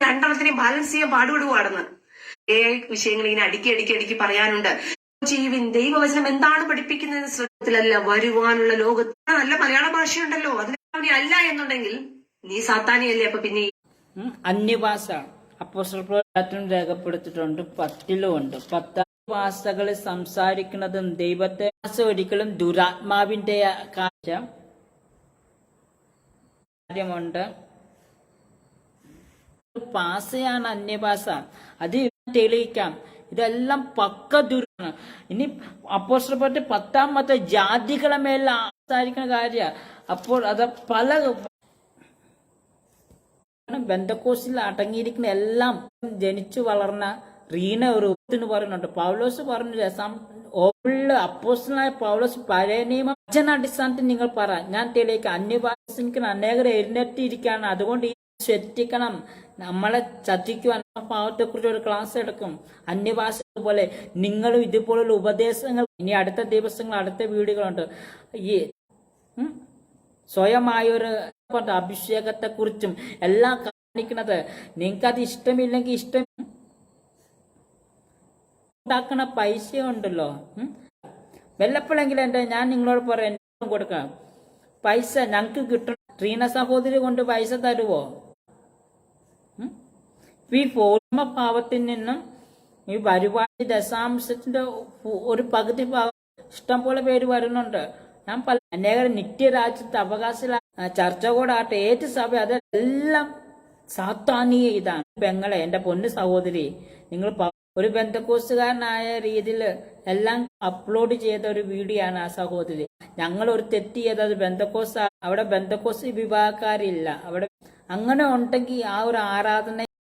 രണ്ടെണ്ണത്തിനെയും ബാലൻസ് ചെയ്യാൻ പാടുപെടുവാണെന്ന് വിഷയങ്ങൾ ഇങ്ങനെ അടുക്കി പറയാനുണ്ട്. ജീവിൻ ദൈവവചനം എന്താണ് പഠിപ്പിക്കുന്നത് ശ്രദ്ധത്തിലല്ല, വരുവാനുള്ള ലോകത്ത് നല്ല മലയാള ഭാഷയുണ്ടല്ലോ, അതിനെ അല്ല എന്നുണ്ടെങ്കിൽ നീ സാത്താനിയല്ലേ. അപ്പൊ പിന്നെ അന്യഭാഷ അപ്പോസ്തലപ്രവർത്തനം രേഖപ്പെടുത്തിയിട്ടുണ്ട്, 10-ലും ഉണ്ട്. 10 ഭാഷകളിൽ സംസാരിക്കുന്നതും ദൈവത്തെ ഒരിക്കലും ദുരാത്മാവിന്റെ കാര്യമുണ്ട്. ഭാഷയാണ് അന്യഭാഷ. അത് തെളിയിക്കാം. ഇതെല്ലാം പക്ക ദുരാണ്. ഇനി അപ്പോസ്തലപ്രവൃത്തി 10-ാമത്തെ ജാതികളെ മേൽ സംസാരിക്കുന്ന കാര്യ. അപ്പോൾ അത് പല ബന്ധക്കോസിൽ അടങ്ങിയിരിക്കുന്ന എല്ലാം ജനിച്ചു വളർന്ന റീന ഒരു എന്ന് പറയുന്നുണ്ട്. പൗലോസ് പറഞ്ഞു, അപ്പോസ്തലനായ പൗലോസ് പഴയ നിയമം അടിസ്ഥാനത്തിൽ നിങ്ങൾ പറ, ഞാൻ തെളിയിക്കാം. അന്യഭാഷിക്കുന്ന അനേകരെ എഴുന്നേറ്റിരിക്കുകയാണ്. അതുകൊണ്ട് ശ്രദ്ധിക്കണം. നമ്മളെ ചതിക്കുവാൻ പാവത്തെക്കുറിച്ച് ഒരു ക്ലാസ് എടുക്കും. അന്യഭാഷ പോലെ നിങ്ങളും ഇതുപോലുള്ള ഉപദേശങ്ങൾ ഇനി അടുത്ത ദിവസങ്ങൾ അടുത്ത വീഡിയോകളുണ്ട്. ഈ സ്വയമായൊരു അഭിഷേകത്തെ കുറിച്ചും എല്ലാം കാണിക്കുന്നത്. നിങ്ങൾക്കത് ഇഷ്ടമില്ലെങ്കിൽ ഇഷ്ടം ഉണ്ടാക്കണ പൈസ ഉണ്ടല്ലോ, വല്ലപ്പോഴെങ്കിലും ഞാൻ നിങ്ങളോട് പറയാൻ കൊടുക്കാം. പൈസ ഞങ്ങൾക്ക് കിട്ടും. റീന സഹോദരി കൊണ്ട് പൈസ തരുവോ? ഈ പൂർണ്ണഭാവത്തിൽ നിന്നും ഈ വരുവാടി ദശാംശത്തിന്റെ ഒരു പകുതി ഭാഗം ഇഷ്ടം പോലെ പേര് വരുന്നുണ്ട്. ഞാൻ അനേകം നിത്യരാജ്യത്ത് അവകാശികളാണ്. ചർച്ച കൂടാട്ടെ ഏത് സഭ അതെല്ലാം സാത്താനീയ ഇതാണ്. പെങ്ങളെ, എന്റെ പൊന്നു സഹോദരി, നിങ്ങൾ ഒരു ബന്ധക്കോസുകാരനായ രീതിയിൽ എല്ലാം അപ്ലോഡ് ചെയ്ത ഒരു വീഡിയോ ആണ് ആ സഹോദരി. ഞങ്ങൾ ഒരു തെറ്റ് ചെയ്തത് ബന്ധക്കോസ്, അവിടെ ബന്ധക്കോസ് വിഭാഗക്കാരില്ല. അവിടെ അങ്ങനെ ഉണ്ടെങ്കിൽ ആ ഒരു ആരാധന